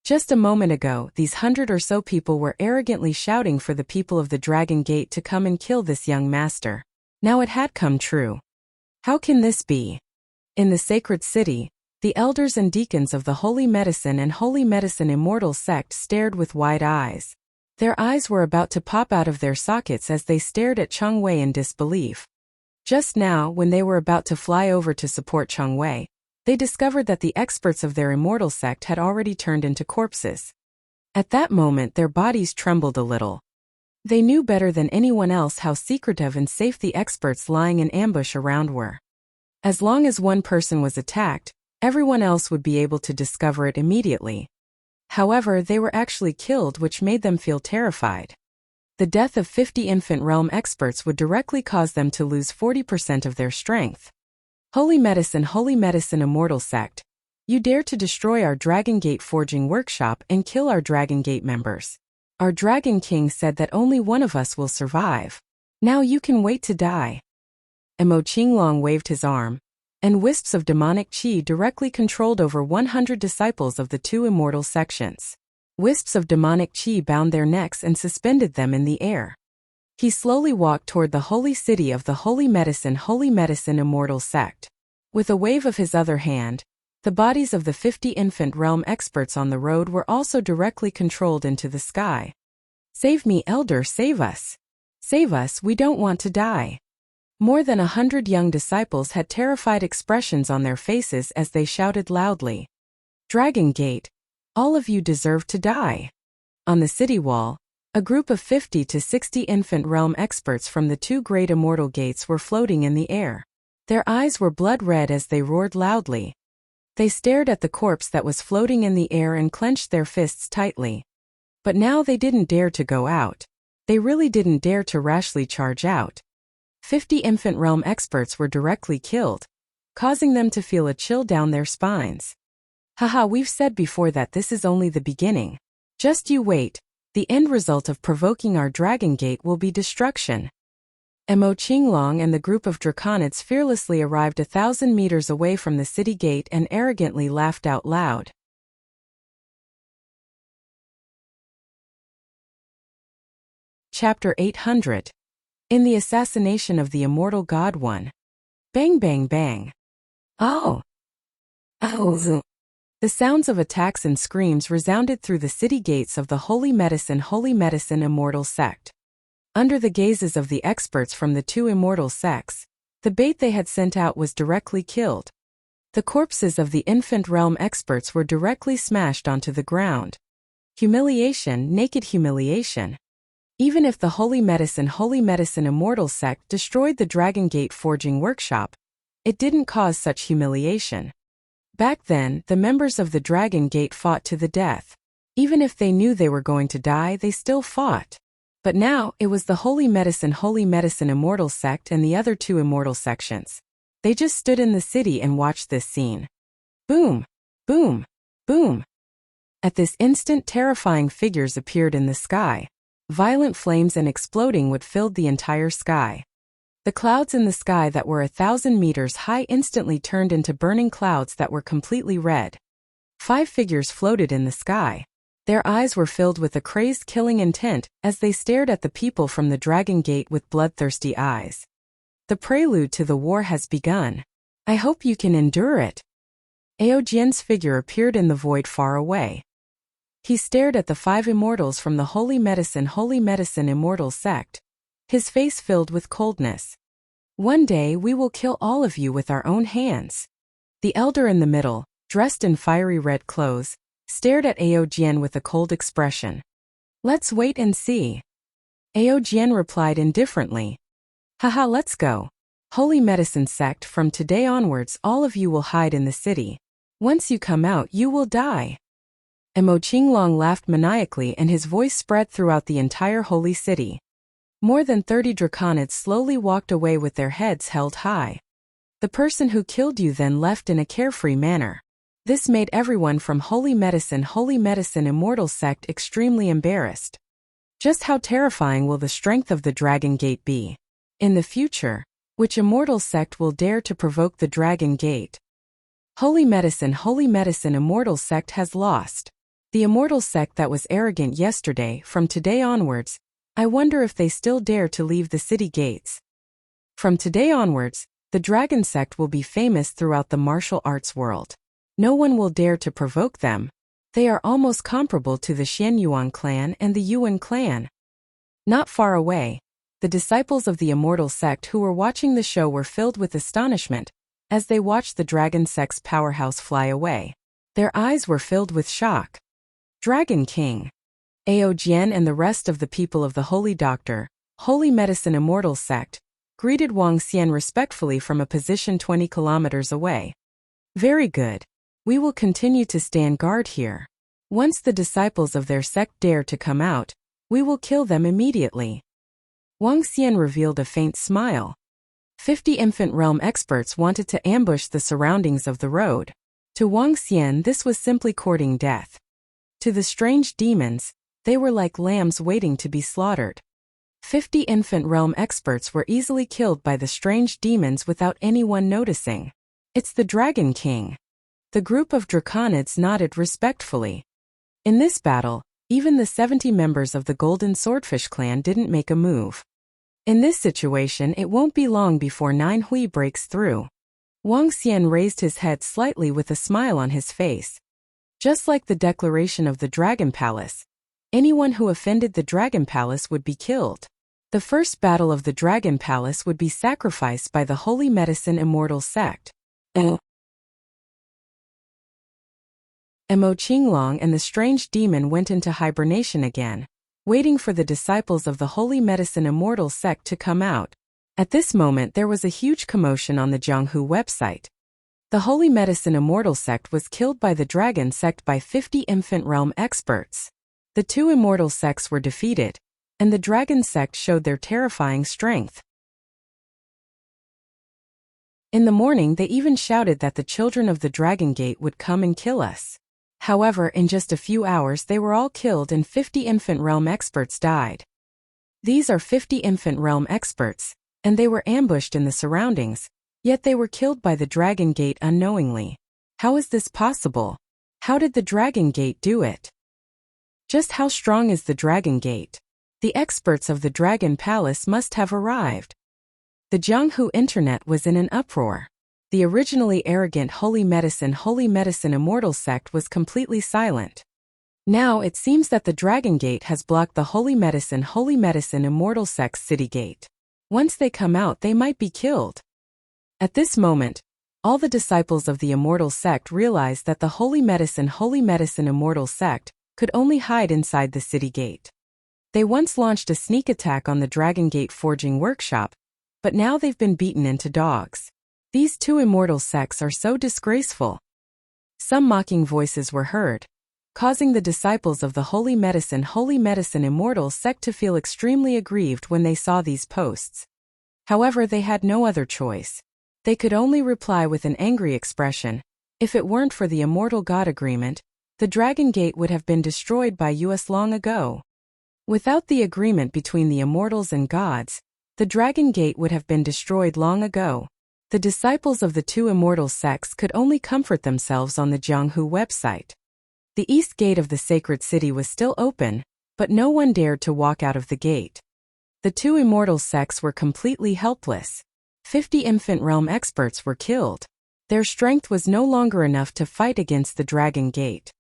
Just a moment ago, these 100 or so people were arrogantly shouting for the people of the Dragon Gate to come and kill this young master. Now it had come true. How can this be? In the sacred city, the elders and deacons of the Holy Medicine and Holy Medicine immortal sect stared with wide eyes. Their eyes were about to pop out of their sockets as they stared at Cheng Wei in disbelief. Just now, when they were about to fly over to support Cheng Wei, they discovered that the experts of their immortal sect had already turned into corpses. At that moment, their bodies trembled a little. They knew better than anyone else how secretive and safe the experts lying in ambush around were. As long as one person was attacked, everyone else would be able to discover it immediately. However, they were actually killed, which made them feel terrified. The death of 50 infant realm experts would directly cause them to lose 40% of their strength. Holy Medicine immortal sect, you dare to destroy our Dragon Gate forging workshop and kill our Dragon Gate members. Our Dragon King said that only one of us will survive. Now you can wait to die. Mo Qinglong waved his arm, and wisps of demonic qi directly controlled over 100 disciples of the two immortal sections. Wisps of demonic qi bound their necks and suspended them in the air. He slowly walked toward the holy city of the Holy Medicine immortal sect. With a wave of his other hand, the bodies of the 50 infant realm experts on the road were also directly controlled into the sky. Save me, Elder, save us. Save us, we don't want to die. More than 100 young disciples had terrified expressions on their faces as they shouted loudly, "Dragon Gate, all of you deserve to die." On the city wall, a group of 50 to 60 infant realm experts from the two great immortal gates were floating in the air. Their eyes were blood red as they roared loudly. They stared at the corpse that was floating in the air and clenched their fists tightly. But now they didn't dare to go out. They really didn't dare to rashly charge out. 50 infant realm experts were directly killed, causing them to feel a chill down their spines. Haha, we've said before that this is only the beginning. Just you wait, the end result of provoking our Dragon Gate will be destruction. Mo Qinglong and the group of draconids fearlessly arrived 1,000 meters away from the city gate and arrogantly laughed out loud. Chapter 800. In the assassination of the immortal God One. Bang bang bang. Oh! Oh! The sounds of attacks and screams resounded through the city gates of the Holy Medicine immortal sect. Under the gazes of the experts from the two immortal sects, the bait they had sent out was directly killed. The corpses of the infant realm experts were directly smashed onto the ground. Humiliation, naked humiliation. Even if the Holy Medicine immortal sect destroyed the Dragon Gate forging workshop, it didn't cause such humiliation. Back then, the members of the Dragon Gate fought to the death. Even if they knew they were going to die, they still fought. But now, it was the Holy Medicine Immortal Sect and the other two immortal sections. They just stood in the city and watched this scene. Boom! Boom! Boom! At this instant, terrifying figures appeared in the sky. Violent flames and exploding wood filled the entire sky. The clouds in the sky that were 1,000 meters high instantly turned into burning clouds that were completely red. 5 figures floated in the sky. Their eyes were filled with a crazed killing intent as they stared at the people from the Dragon Gate with bloodthirsty eyes. The prelude to the war has begun. I hope you can endure it. Aojian's figure appeared in the void far away. He stared at the 5 immortals from the Holy Medicine Immortal Sect, his face filled with coldness. One day we will kill all of you with our own hands. The elder in the middle, dressed in fiery red clothes, stared at Aojian with a cold expression. Let's wait and see. Aojian replied indifferently. Haha, let's go. Holy Medicine Sect, from today onwards all of you will hide in the city. Once you come out you will die. Mo Qinglong laughed maniacally and his voice spread throughout the entire holy city. More than 30 draconids slowly walked away with their heads held high. The person who killed you then left in a carefree manner. This made everyone from Holy Medicine Immortal Sect extremely embarrassed. Just how terrifying will the strength of the Dragon Gate be? In the future, which immortal sect will dare to provoke the Dragon Gate? Holy Medicine Immortal Sect has lost. The immortal sect that was arrogant yesterday, from today onwards, I wonder if they still dare to leave the city gates. From today onwards, the Dragon Sect will be famous throughout the martial arts world. No one will dare to provoke them. They are almost comparable to the Xianyuan clan and the Yuan clan. Not far away, the disciples of the immortal sect who were watching the show were filled with astonishment as they watched the Dragon Sect's powerhouse fly away. Their eyes were filled with shock. Dragon King. Aojian and the rest of the people of the Holy Doctor, Holy Medicine Immortal Sect, greeted Wang Xian respectfully from a position 20 kilometers away. Very good. We will continue to stand guard here. Once the disciples of their sect dare to come out, we will kill them immediately. Wang Xian revealed a faint smile. 50 infant realm experts wanted to ambush the surroundings of the road. To Wang Xian this was simply courting death. To the strange demons, they were like lambs waiting to be slaughtered. 50 infant realm experts were easily killed by the strange demons without anyone noticing. It's the Dragon King. The group of draconids nodded respectfully. In this battle, even the 70 members of the Golden Swordfish clan didn't make a move. In this situation it won't be long before Nine Hui breaks through. Wang Xian raised his head slightly with a smile on his face. Just like the declaration of the Dragon Palace, anyone who offended the Dragon Palace would be killed. The first battle of the Dragon Palace would be sacrificed by the Holy Medicine Immortal Sect. Mo Qinglong and the strange demon went into hibernation again, waiting for the disciples of the Holy Medicine Immortal Sect to come out. At this moment there was a huge commotion on the Jianghu website. The Holy Medicine Immortal Sect was killed by the Dragon Sect by 50 infant realm experts. The two immortal sects were defeated, and the Dragon Sect showed their terrifying strength. In the morning they even shouted that the children of the Dragon Gate would come and kill us. However, in just a few hours they were all killed and 50 infant realm experts died. These are 50 infant realm experts, and they were ambushed in the surroundings, yet they were killed by the Dragon Gate unknowingly. How is this possible? How did the Dragon Gate do it? Just how strong is the Dragon Gate? The experts of the Dragon Palace must have arrived. The Jianghu internet was in an uproar. The originally arrogant Holy Medicine Immortal Sect was completely silent. Now it seems that the Dragon Gate has blocked the Holy Medicine Immortal Sect's city gate. Once they come out they might be killed. At this moment, all the disciples of the Immortal Sect realized that the Holy Medicine Immortal Sect could only hide inside the city gate. They once launched a sneak attack on the Dragon Gate forging workshop, but now they've been beaten into dogs. These two immortal sects are so disgraceful. Some mocking voices were heard, causing the disciples of the Holy Medicine Immortal sect to feel extremely aggrieved when they saw these posts. However, they had no other choice. They could only reply with an angry expression. If it weren't for the Immortal God Agreement, the Dragon Gate would have been destroyed by us long ago. Without the agreement between the immortals and gods, the Dragon Gate would have been destroyed long ago. The disciples of the two immortal sects could only comfort themselves on the Jianghu website. The east gate of the sacred city was still open, but no one dared to walk out of the gate. The two immortal sects were completely helpless. 50 infant realm experts were killed. Their strength was no longer enough to fight against the Dragon Gate.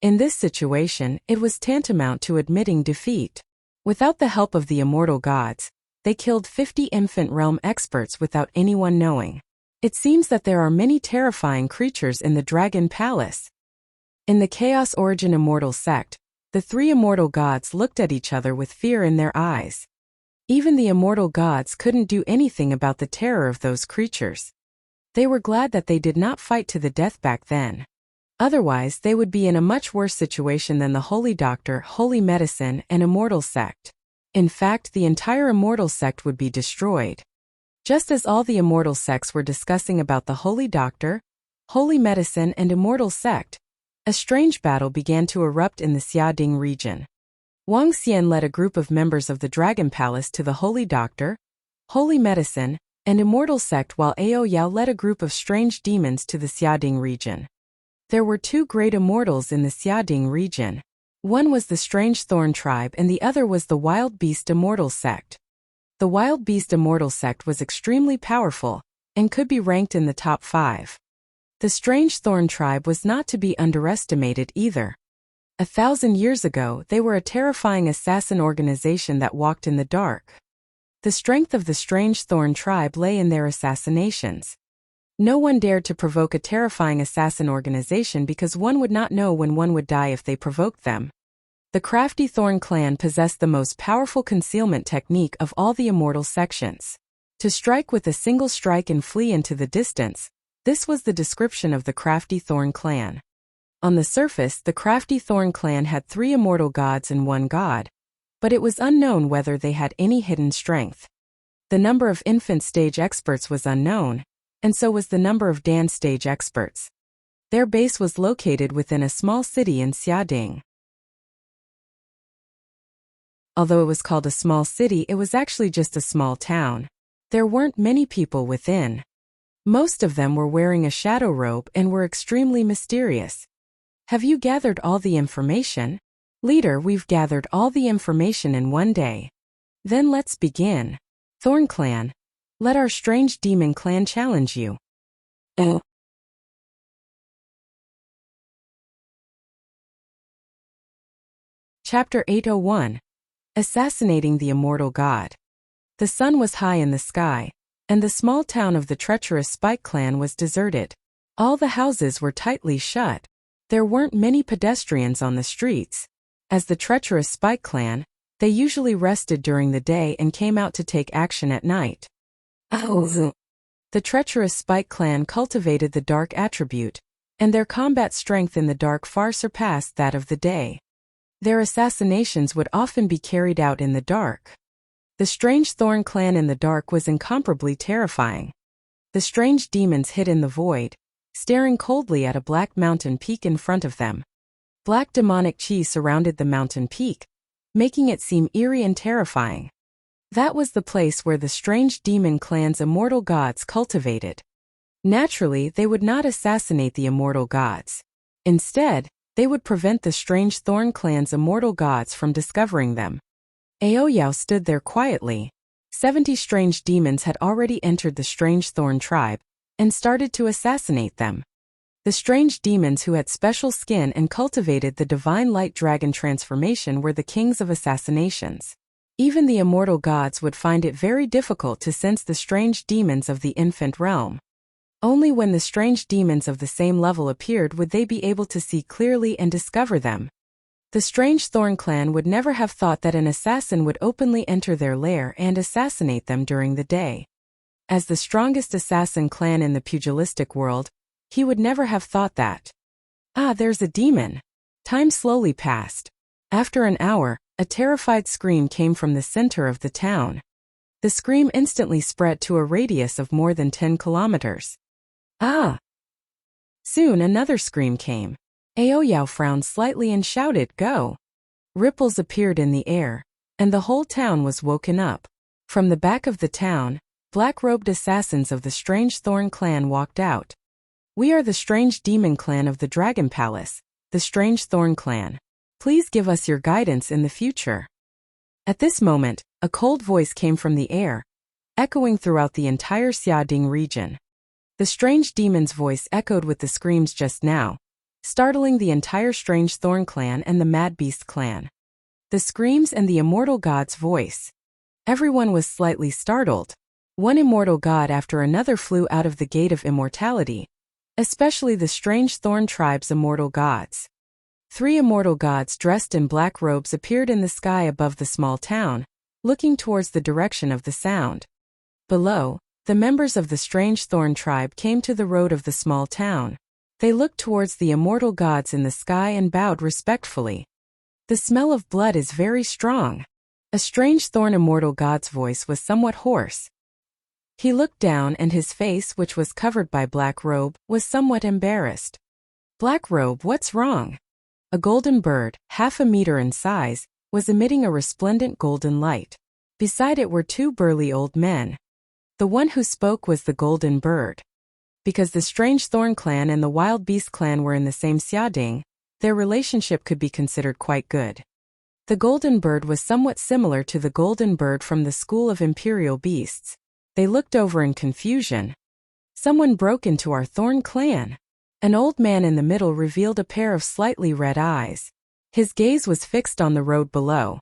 In this situation, it was tantamount to admitting defeat. Without the help of the immortal gods, they killed 50 infant realm experts without anyone knowing. It seems that there are many terrifying creatures in the Dragon Palace. In the Chaos Origin Immortal sect, the three immortal gods looked at each other with fear in their eyes. Even the immortal gods couldn't do anything about the terror of those creatures. They were glad that they did not fight to the death back then. Otherwise, they would be in a much worse situation than the Holy Doctor, Holy Medicine, and Immortal sect. In fact, the entire Immortal sect would be destroyed. Just as all the immortal sects were discussing about the Holy Doctor, Holy Medicine, and Immortal sect, a strange battle began to erupt in the Xiading region. Wang Xian led a group of members of the Dragon Palace to the Holy Doctor, Holy Medicine, and Immortal sect, while Ao Yao led a group of strange demons to the Xiading region. There were two great immortals in the Xiading region. One was the Strange Thorn tribe and the other was the Wild Beast Immortal sect. The Wild Beast Immortal sect was extremely powerful, and could be ranked in the top 5. The Strange Thorn tribe was not to be underestimated either. 1,000 years ago, they were a terrifying assassin organization that walked in the dark. The strength of the Strange Thorn tribe lay in their assassinations. No one dared to provoke a terrifying assassin organization because one would not know when one would die if they provoked them. The Crafty Thorn clan possessed the most powerful concealment technique of all the immortal sections. To strike with a single strike and flee into the distance, this was the description of the Crafty Thorn clan. On the surface, the Crafty Thorn clan had 3 immortal gods and 1 god, but it was unknown whether they had any hidden strength. The number of infant stage experts was unknown, and so was the number of Dan stage experts. Their base was located within a small city in Xiading. Although it was called a small city, it was actually just a small town. There weren't many people within. Most of them were wearing a shadow robe and were extremely mysterious. Have you gathered all the information? Leader, we've gathered all the information in one day. Then let's begin. Thorn Clan, let our strange demon clan challenge you. Chapter 801. Assassinating the Immortal God. The sun was high in the sky, and the small town of the treacherous Spike clan was deserted. All the houses were tightly shut. There weren't many pedestrians on the streets. As the treacherous Spike clan, they usually rested during the day and came out to take action at night. The treacherous Spike clan cultivated the dark attribute, and their combat strength in the dark far surpassed that of the day. Their assassinations would often be carried out in the dark. The strange Thorn clan in the dark was incomparably terrifying. The strange demons hid in the void, staring coldly at a black mountain peak in front of them. Black demonic chi surrounded the mountain peak, making it seem eerie and terrifying. That was the place where the strange demon clan's immortal gods cultivated. Naturally, they would not assassinate the immortal gods. Instead, they would prevent the strange Thorn clan's immortal gods from discovering them. Ao Yao stood there quietly. 70 strange demons had already entered the strange Thorn tribe and started to assassinate them. The strange demons who had special skin and cultivated the divine light dragon transformation were the kings of assassinations. Even the immortal gods would find it very difficult to sense the strange demons of the infant realm. Only when the strange demons of the same level appeared would they be able to see clearly and discover them. The strange Thorn clan would never have thought that an assassin would openly enter their lair and assassinate them during the day. As the strongest assassin clan in the pugilistic world, he would never have thought that. Ah, there's a demon. Time slowly passed. After an hour, a terrified scream came from the center of the town. The scream instantly spread to a radius of more than 10 kilometers. Ah! Soon another scream came. Aoyao frowned slightly and shouted, "Go!" Ripples appeared in the air, and the whole town was woken up. From the back of the town, black-robed assassins of the Strange Thorn clan walked out. "We are the Strange Demon clan of the Dragon Palace, the Strange Thorn clan. Please give us your guidance in the future." At this moment, a cold voice came from the air, echoing throughout the entire Xiading region. The Strange Demon's voice echoed with the screams just now, startling the entire Strange Thorn clan and the Mad Beast clan. The screams and the immortal god's voice. Everyone was slightly startled. One immortal god after another flew out of the gate of immortality, especially the Strange Thorn tribe's immortal gods. 3 immortal gods dressed in black robes appeared in the sky above the small town, looking towards the direction of the sound. Below, the members of the Strange Thorn tribe came to the road of the small town. They looked towards the immortal gods in the sky and bowed respectfully. "The smell of blood is very strong." A Strange Thorn immortal god's voice was somewhat hoarse. He looked down and his face, which was covered by black robe, was somewhat embarrassed. "Black robe, what's wrong?" A golden bird, half a meter in size, was emitting a resplendent golden light. Beside it were 2 burly old men. The one who spoke was the golden bird. Because the Strange Thorn clan and the Wild Beast clan were in the same Xiading, their relationship could be considered quite good. The golden bird was somewhat similar to the golden bird from the school of imperial beasts. They looked over in confusion. "Someone broke into our Thorn clan." An old man in the middle revealed a pair of slightly red eyes. His gaze was fixed on the road below.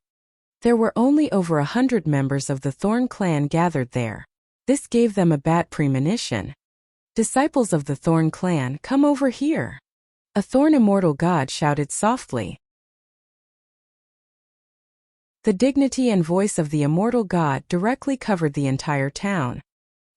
There were only over 100 members of the Thorn clan gathered there. This gave them a bad premonition. "Disciples of the Thorn clan, come over here." A Thorn immortal god shouted softly. The dignity and voice of the immortal god directly covered the entire town.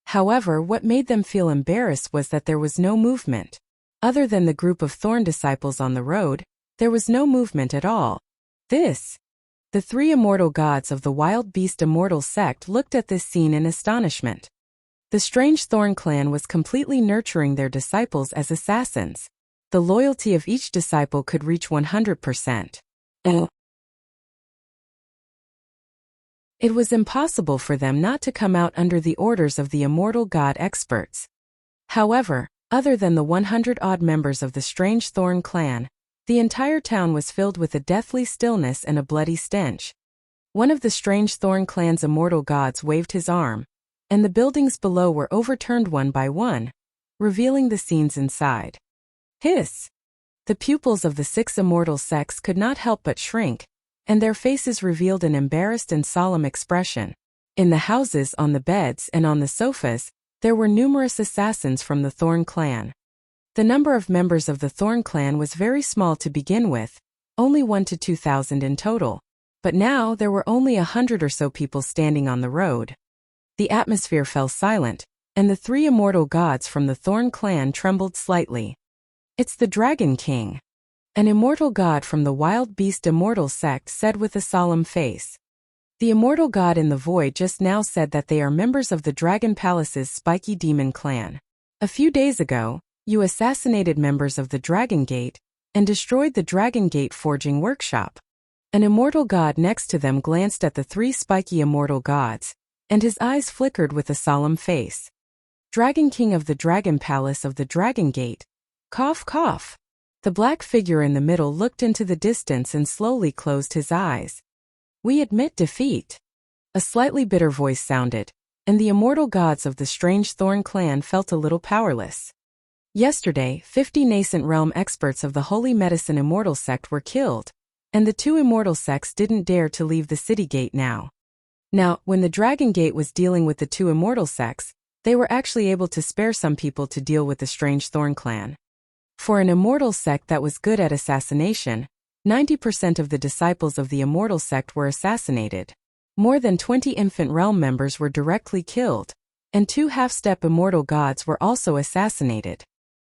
However, what made them feel embarrassed was that there was no movement. Other than the group of Thorn disciples on the road, there was no movement at all. The 3 immortal gods of the Wild Beast immortal sect looked at this scene in astonishment. The Strange Thorn clan was completely nurturing their disciples as assassins. The loyalty of each disciple could reach 100%. It was impossible for them not to come out under the orders of the immortal god experts. However, other than the 100-odd members of the Strange Thorn clan, the entire town was filled with a deathly stillness and a bloody stench. One of the Strange Thorn clan's immortal gods waved his arm, and the buildings below were overturned one by one, revealing the scenes inside. Hiss! The pupils of the 6 immortal sects could not help but shrink, and their faces revealed an embarrassed and solemn expression. In the houses, on the beds, and on the sofas, there were numerous assassins from the Thorn clan. The number of members of the Thorn clan was very small to begin with, only 1 to 2,000 in total, but now there were only 100 or so people standing on the road. The atmosphere fell silent, and the 3 immortal gods from the Thorn clan trembled slightly. "It's the Dragon King." An immortal god from the Wild Beast immortal sect said with a solemn face. The immortal god in the void just now said that they are members of the Dragon Palace's Spiky Demon clan. "A few days ago, you assassinated members of the Dragon Gate and destroyed the Dragon Gate forging workshop." An immortal god next to them glanced at the 3 spiky immortal gods, and his eyes flickered with a solemn face. "Dragon King of the Dragon Palace of the Dragon Gate. Cough, cough." The black figure in the middle looked into the distance and slowly closed his eyes. "We admit defeat." A slightly bitter voice sounded, and the immortal gods of the Strange Thorn clan felt a little powerless. Yesterday, 50 nascent realm experts of the Holy Medicine Immortal sect were killed, and the 2 immortal sects didn't dare to leave the city gate now. Now, when the Dragon Gate was dealing with the 2 immortal sects, they were actually able to spare some people to deal with the Strange Thorn clan. For an immortal sect that was good at assassination, 90% of the disciples of the immortal sect were assassinated. More than 20 infant realm members were directly killed, and 2 half-step immortal gods were also assassinated.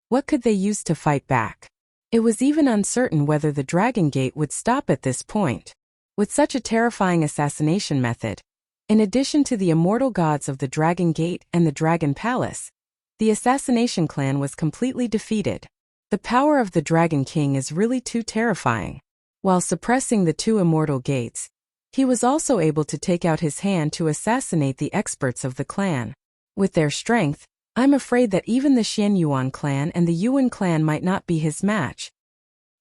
What could they use to fight back? It was even uncertain whether the Dragon Gate would stop at this point. With such a terrifying assassination method, in addition to the immortal gods of the Dragon Gate and the Dragon Palace, the assassination clan was completely defeated. The power of the Dragon King is really too terrifying. While suppressing the 2 immortal gates, he was also able to take out his hand to assassinate the experts of the clan. With their strength, I'm afraid that even the Xianyuan clan and the Yuan clan might not be his match.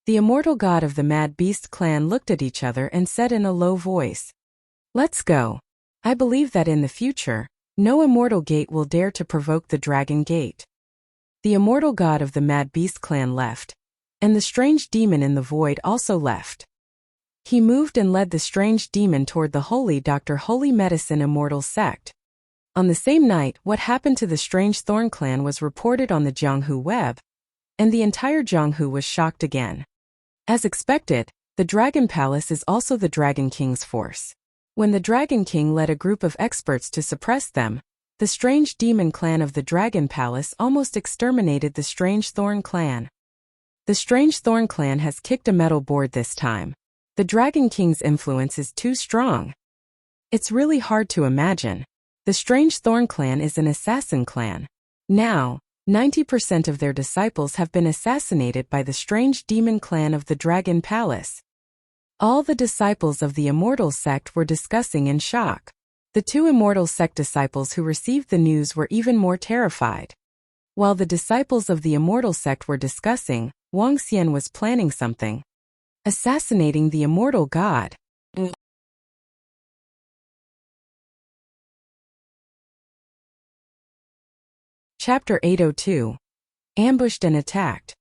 The immortal god of the Mad Beast clan looked at each other and said in a low voice, "Let's go. I believe that in the future, no immortal gate will dare to provoke the Dragon Gate." The immortal god of the Mad Beast clan left, and the strange demon in the void also left. He moved and led the strange demon toward the Holy Dr. Holy Medicine Immortal Sect. On the same night, what happened to the strange Thorn clan was reported on the Jianghu web, and the entire Jianghu was shocked again. As expected, the Dragon Palace is also the Dragon King's force. When the Dragon King led a group of experts to suppress them, the strange demon clan of the Dragon Palace almost exterminated the strange Thorn clan. The strange Thorn clan has kicked a metal board this time. The Dragon King's influence is too strong. It's really hard to imagine. The strange Thorn clan is an assassin clan. Now, 90% of their disciples have been assassinated by the strange demon clan of the Dragon Palace. All the disciples of the Immortal Sect were discussing in shock. The 2 Immortal Sect disciples who received the news were even more terrified. While the disciples of the Immortal Sect were discussing, Wang Xian was planning something. Assassinating the immortal god. Chapter 802. Ambushed and attacked.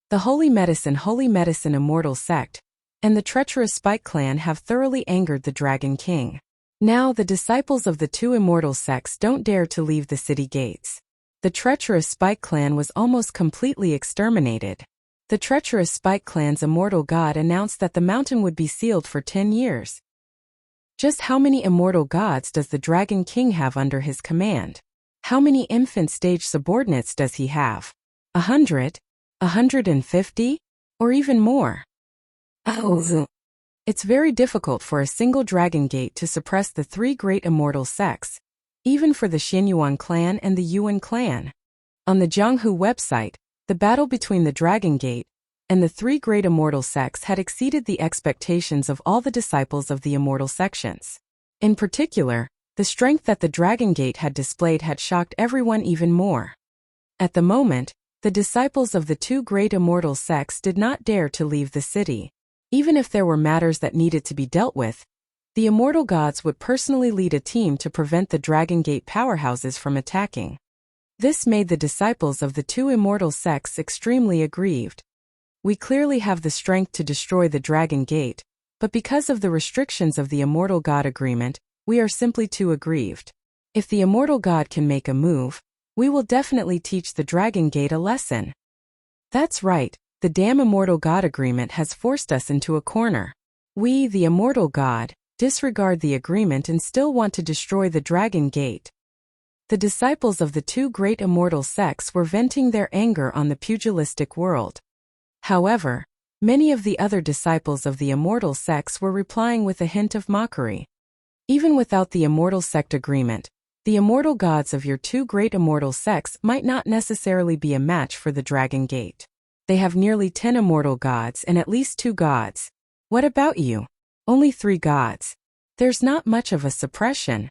The Holy Medicine Immortal Sect and the treacherous Spike clan have thoroughly angered the Dragon King. Now the disciples of the 2 immortal sects don't dare to leave the city gates. The treacherous Spike clan was almost completely exterminated. The treacherous Spike clan's immortal god announced that the mountain would be sealed for 10 years. Just how many immortal gods does the Dragon King have under his command? How many infant stage subordinates does he have? 100? 150? Or even more? It's very difficult for a single Dragon Gate to suppress the 3 great immortal sects, even for the Xianyuan clan and the Yuan clan. On the Jianghu website, the battle between the Dragon Gate and the 3 great immortal sects had exceeded the expectations of all the disciples of the immortal sections. In particular, the strength that the Dragon Gate had displayed had shocked everyone even more. At the moment, the disciples of the 2 great immortal sects did not dare to leave the city. Even if there were matters that needed to be dealt with, the immortal gods would personally lead a team to prevent the Dragon Gate powerhouses from attacking. This made the disciples of the 2 immortal sects extremely aggrieved. We clearly have the strength to destroy the Dragon Gate, but because of the restrictions of the Immortal God Agreement, we are simply too aggrieved. If the Immortal God can make a move, we will definitely teach the Dragon Gate a lesson. That's right, the damn Immortal God Agreement has forced us into a corner. We, the Immortal God, disregard the agreement and still want to destroy the Dragon Gate. The disciples of the 2 great immortal sects were venting their anger on the pugilistic world. However, many of the other disciples of the immortal sects were replying with a hint of mockery. Even without the immortal sect agreement, the immortal gods of your 2 great immortal sects might not necessarily be a match for the Dragon Gate. They have nearly 10 immortal gods and at least 2 gods. What about you? Only 3 gods. There's not much of a suppression.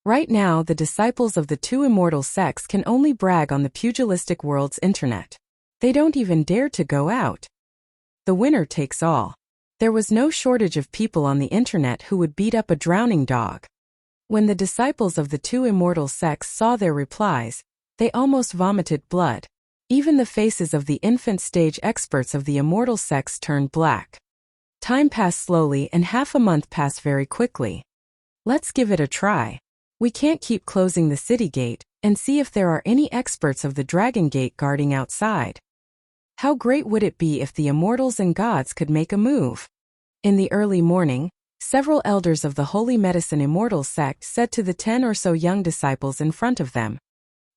Right now, the disciples of the 2 immortal sects can only brag on the pugilistic world's internet. They don't even dare to go out. The winner takes all. There was no shortage of people on the internet who would beat up a drowning dog. When the disciples of the 2 immortal sects saw their replies, they almost vomited blood. Even the faces of the infant stage experts of the immortal sects turned black. Time passed slowly and half a month passed very quickly. Let's give it a try. We can't keep closing the city gate and see if there are any experts of the Dragon Gate guarding outside. How great would it be if the immortals and gods could make a move? In the early morning, Several elders of the Holy Medicine Immortal sect said to the 10 or so young disciples in front of them.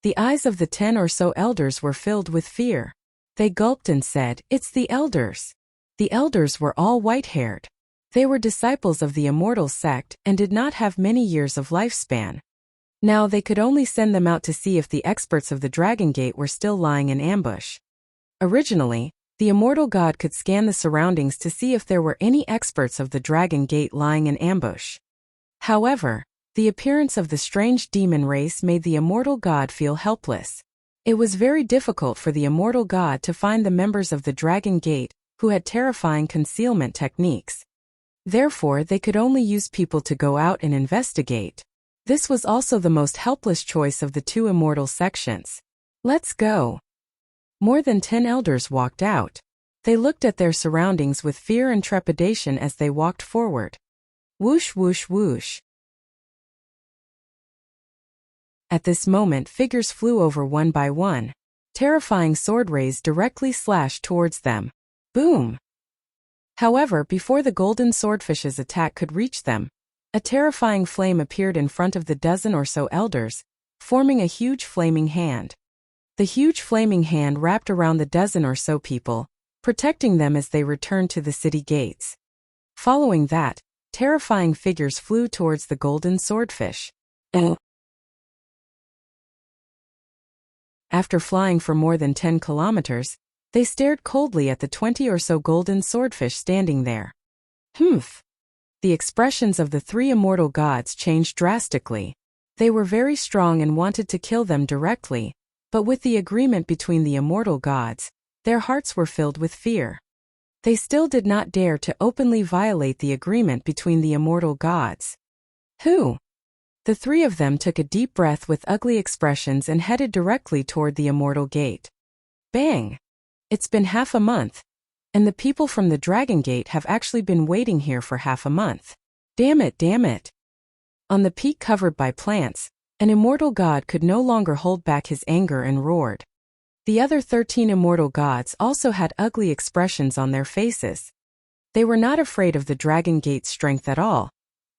The eyes of the 10 or so elders were filled with fear. They gulped and said, "It's the elders." The elders were all white-haired. They were disciples of the Immortal sect and did not have many years of lifespan. Now they could only send them out to see if the experts of the Dragon Gate were still lying in ambush. Originally, the Immortal God could scan the surroundings to see if there were any experts of the Dragon Gate lying in ambush. However, the appearance of the strange demon race made the Immortal God feel helpless. It was very difficult for the Immortal God to find the members of the Dragon Gate who had terrifying concealment techniques. Therefore, they could only use people to go out and investigate. This was also the most helpless choice of the two immortal sections. Let's go. More than 10 elders walked out. They looked at their surroundings with fear and trepidation as they walked forward. Whoosh, whoosh, whoosh. At this moment, figures flew over one by one. Terrifying sword rays directly slashed towards them. Boom! However, before the golden swordfish's attack could reach them, a terrifying flame appeared in front of the dozen or so elders, forming a huge flaming hand. The huge flaming hand wrapped around the dozen or so people, protecting them as they returned to the city gates. Following that, terrifying figures flew towards the golden swordfish. After flying for more than 10 kilometers, they stared coldly at the 20 or so golden swordfish standing there. Humph! The expressions of the three immortal gods changed drastically. They were very strong and wanted to kill them directly, but with the agreement between the immortal gods, their hearts were filled with fear. They still did not dare to openly violate the agreement between the immortal gods. Who? The three of them took a deep breath with ugly expressions and headed directly toward the immortal gate. Bang! It's been half a month. And the people from the Dragon Gate have actually been waiting here for half a month. Damn it, damn it. On the peak covered by plants, an immortal god could no longer hold back his anger and roared. The other 13 immortal gods also had ugly expressions on their faces. They were not afraid of the Dragon Gate's strength at all,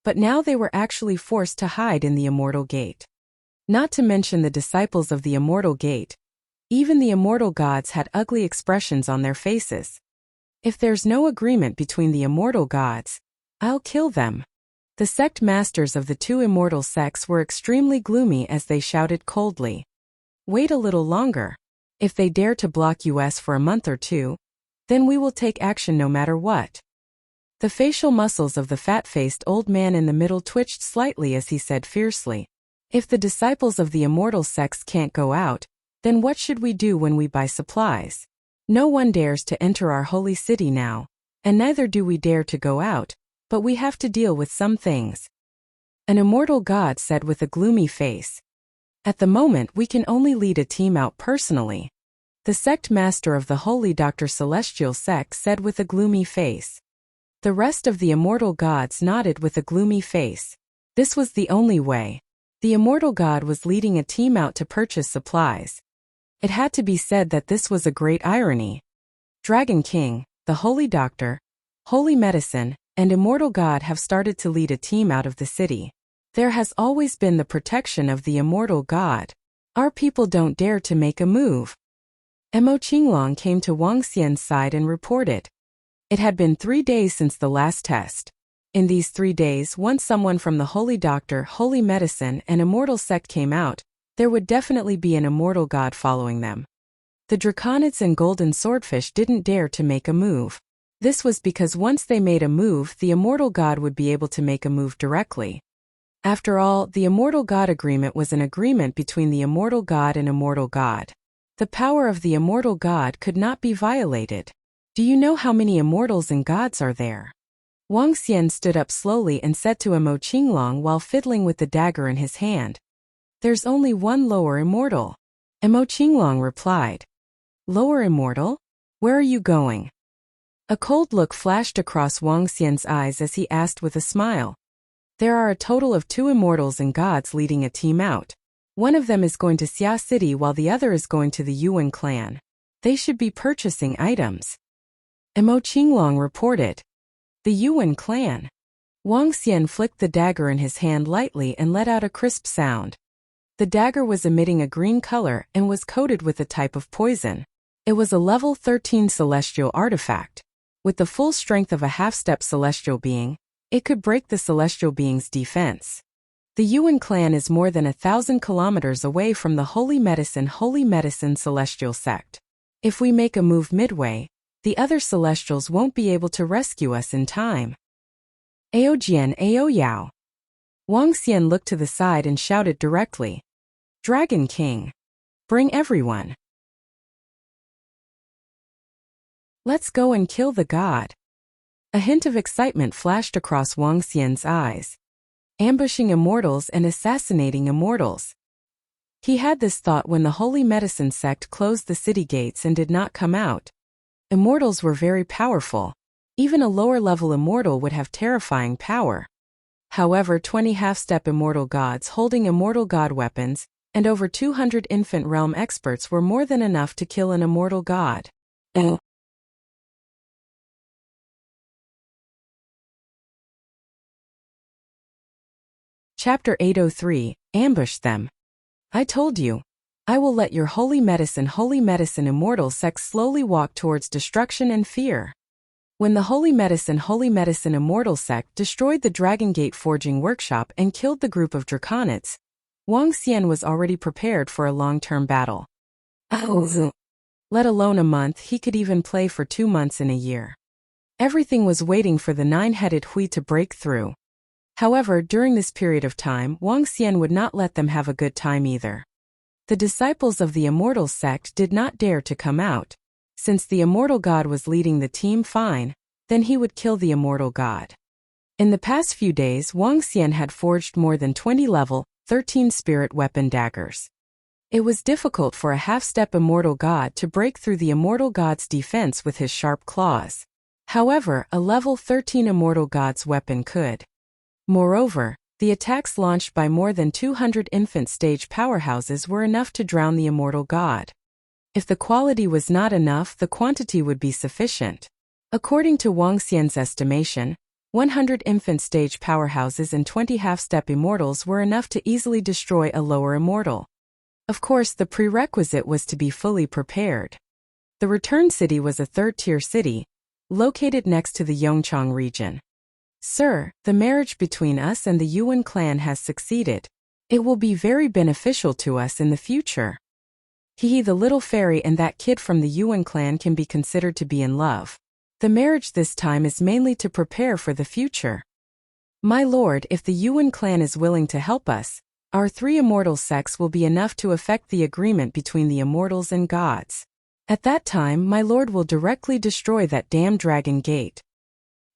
but now they were actually forced to hide in the Immortal Gate. Not to mention the disciples of the Immortal Gate. Even the immortal gods had ugly expressions on their faces. If there's no agreement between the immortal gods, I'll kill them. The sect masters of the two immortal sects were extremely gloomy as they shouted coldly. Wait a little longer. If they dare to block us for a month or two, then we will take action no matter what. The facial muscles of the fat-faced old man in the middle twitched slightly as he said fiercely, "If the disciples of the immortal sects can't go out, then what should we do when we buy supplies? No one dares to enter our holy city now, and neither do we dare to go out, but we have to deal with some things." An immortal god said with a gloomy face. At the moment we can only lead a team out personally. The sect master of the Holy Dr. Celestial sect said with a gloomy face. The rest of the immortal gods nodded with a gloomy face. This was the only way. The immortal god was leading a team out to purchase supplies. It had to be said that this was a great irony. Dragon King, the Holy Doctor, Holy Medicine, and Immortal God have started to lead a team out of the city. There has always been the protection of the Immortal God. Our people don't dare to make a move. Mo Qinglong came to Wang Xian's side and reported. It had been 3 days since the last test. In these 3 days, once someone from the Holy Doctor, Holy Medicine, and Immortal sect came out, there would definitely be an immortal god following them. The Draconids and Golden Swordfish didn't dare to make a move. This was because once they made a move, the immortal god would be able to make a move directly. After all, the immortal god agreement was an agreement between the immortal god and immortal god. The power of the immortal god could not be violated. Do you know how many immortals and gods are there? Wang Xian stood up slowly and said to Mo Qinglong while fiddling with the dagger in his hand. There's only one lower immortal. Mo Qinglong replied. Lower immortal? Where are you going? A cold look flashed across Wang Xian's eyes as he asked with a smile. There are a total of 2 immortals and gods leading a team out. One of them is going to Xia City while the other is going to the Yuan clan. They should be purchasing items. Mo Qinglong reported. The Yuan clan. Wang Xian flicked the dagger in his hand lightly and let out a crisp sound. The dagger was emitting a green color and was coated with a type of poison. It was a level 13 celestial artifact. With the full strength of a half-step celestial being, it could break the celestial being's defense. The Yuan clan is more than 1,000 kilometers away from the Holy Medicine celestial sect. If we make a move midway, the other celestials won't be able to rescue us in time. Ao Jian Ao Yao. Wang Xian looked to the side and shouted directly. Dragon King. Bring everyone. Let's go and kill the god. A hint of excitement flashed across Wang Xian's eyes. Ambushing immortals and assassinating immortals. He had this thought when the Holy Medicine sect closed the city gates and did not come out. Immortals were very powerful. Even a lower-level immortal would have terrifying power. However, 20 half-step immortal gods holding immortal god weapons, and over 200 infant realm experts were more than enough to kill an immortal god. Chapter 803, Ambush Them. I told you. I will let your Holy Medicine immortal sect slowly walk towards destruction and fear. When the Holy Medicine immortal sect destroyed the Dragon Gate forging workshop and killed the group of Draconids, Wang Xian was already prepared for a long-term battle. Let alone a month, he could even play for 2 months in a year. Everything was waiting for the nine-headed Hui to break through. However, during this period of time, Wang Xian would not let them have a good time either. The disciples of the immortal sect did not dare to come out. Since the immortal god was leading the team fine, then he would kill the immortal god. In the past few days, Wang Xian had forged more than 20 level 13 spirit weapon daggers. It was difficult for a half-step immortal god to break through the immortal god's defense with his sharp claws. However, a level 13 immortal god's weapon could. Moreover, the attacks launched by more than 200 infant stage powerhouses were enough to drown the immortal god. If the quality was not enough, the quantity would be sufficient. According to Wang Xian's estimation, 100 infant stage powerhouses and 20 half-step immortals were enough to easily destroy a lower immortal. Of course, the prerequisite was to be fully prepared. The return city was a third-tier city, located next to the Yongchang region. Sir, the marriage between us and the Yuan clan has succeeded. It will be very beneficial to us in the future. The little fairy and that kid from the Yuan clan can be considered to be in love. The marriage this time is mainly to prepare for the future. My lord, if the Yuan clan is willing to help us, our 3 immortal sects will be enough to effect the agreement between the immortals and gods. At that time, my lord will directly destroy that damn Dragon Gate.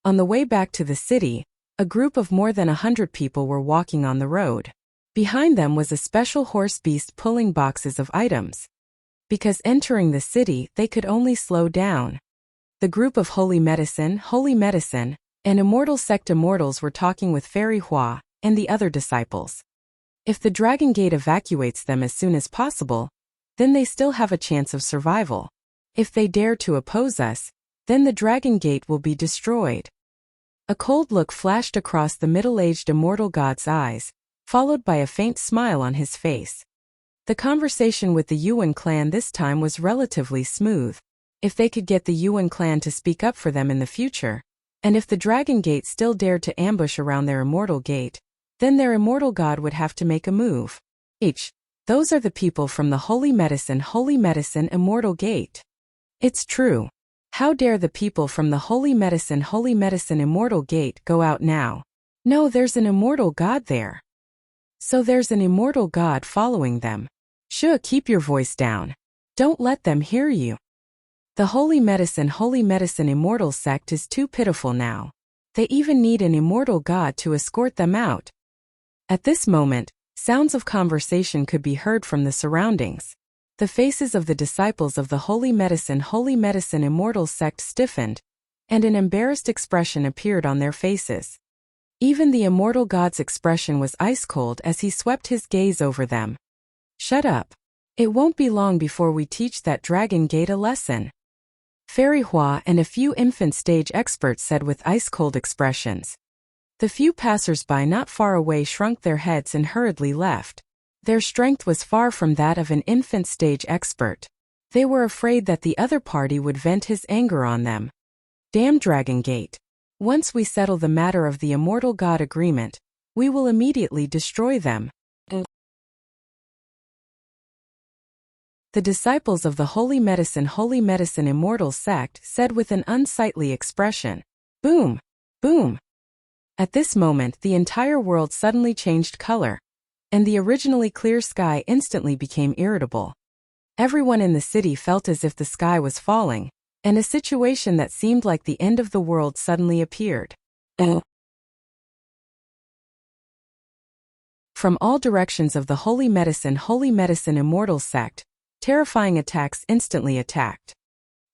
On the way back to the city, a group of more than 100 people were walking on the road. Behind them was a special horse beast pulling boxes of items. Because entering the city, they could only slow down. The group of Holy Medicine, and Immortal Sect immortals were talking with Fairy Hua and the other disciples. If the Dragon Gate evacuates them as soon as possible, then they still have a chance of survival. If they dare to oppose us, then the Dragon Gate will be destroyed. A cold look flashed across the middle-aged immortal god's eyes, followed by a faint smile on his face. The conversation with the Yuan clan this time was relatively smooth. If they could get the Yuan clan to speak up for them in the future, and if the Dragon Gate still dared to ambush around their immortal gate, then their immortal god would have to make a move. Those are the people from the Holy Medicine immortal gate. It's true. How dare the people from the Holy Medicine immortal gate go out now? No, there's an immortal god there. So there's an immortal god following them. Keep your voice down. Don't let them hear you. The Holy Medicine immortal sect is too pitiful now. They even need an immortal god to escort them out. At this moment, sounds of conversation could be heard from the surroundings. The faces of the disciples of the Holy Medicine immortal sect stiffened, and an embarrassed expression appeared on their faces. Even the immortal god's expression was ice-cold as he swept his gaze over them. Shut up. It won't be long before we teach that Dragon Gate a lesson. Fairy Hua and a few infant stage experts said with ice-cold expressions. The few passers-by not far away shrunk their heads and hurriedly left. Their strength was far from that of an infant stage expert. They were afraid that the other party would vent his anger on them. Damn Dragon Gate. Once we settle the matter of the immortal god agreement, we will immediately destroy them. The disciples of the Holy Medicine Immortal sect said with an unsightly expression. Boom! Boom! At this moment the entire world suddenly changed color, and the originally clear sky instantly became irritable. Everyone in the city felt as if the sky was falling, and a situation that seemed like the end of the world suddenly appeared. From all directions of the Holy Medicine Immortal sect, terrifying attacks instantly attacked.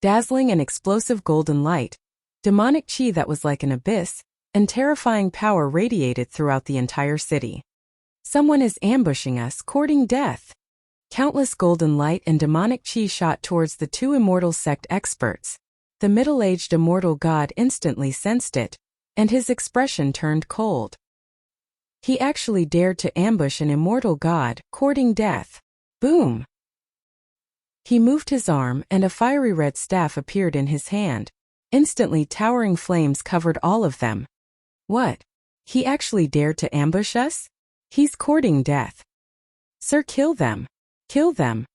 Dazzling and explosive golden light, demonic chi that was like an abyss, and terrifying power radiated throughout the entire city. Someone is ambushing us, courting death. Countless golden light and demonic chi shot towards the two immortal sect experts. The middle-aged immortal god instantly sensed it, and his expression turned cold. He actually dared to ambush an immortal god, courting death. Boom! He moved his arm and a fiery red staff appeared in his hand. Instantly towering flames covered all of them. What? He actually dared to ambush us? He's courting death. Sir, kill them. Kill them.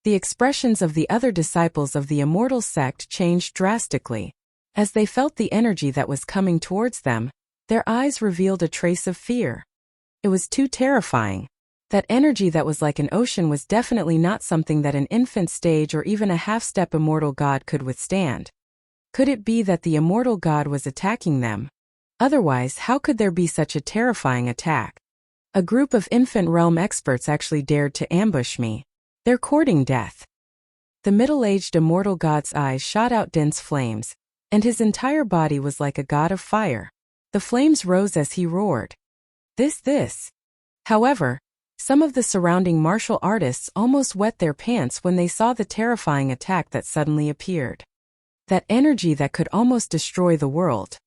The expressions of the other disciples of the immortal sect changed drastically. As they felt the energy that was coming towards them, their eyes revealed a trace of fear. It was too terrifying. That energy that was like an ocean was definitely not something that an infant stage or even a half-step immortal god could withstand. Could it be that the immortal god was attacking them? Otherwise, how could there be such a terrifying attack? A group of infant realm experts actually dared to ambush me. They're courting death. The middle-aged immortal god's eyes shot out dense flames, and his entire body was like a god of fire. The flames rose as he roared. This. However, some of the surrounding martial artists almost wet their pants when they saw the terrifying attack that suddenly appeared. That energy that could almost destroy the world.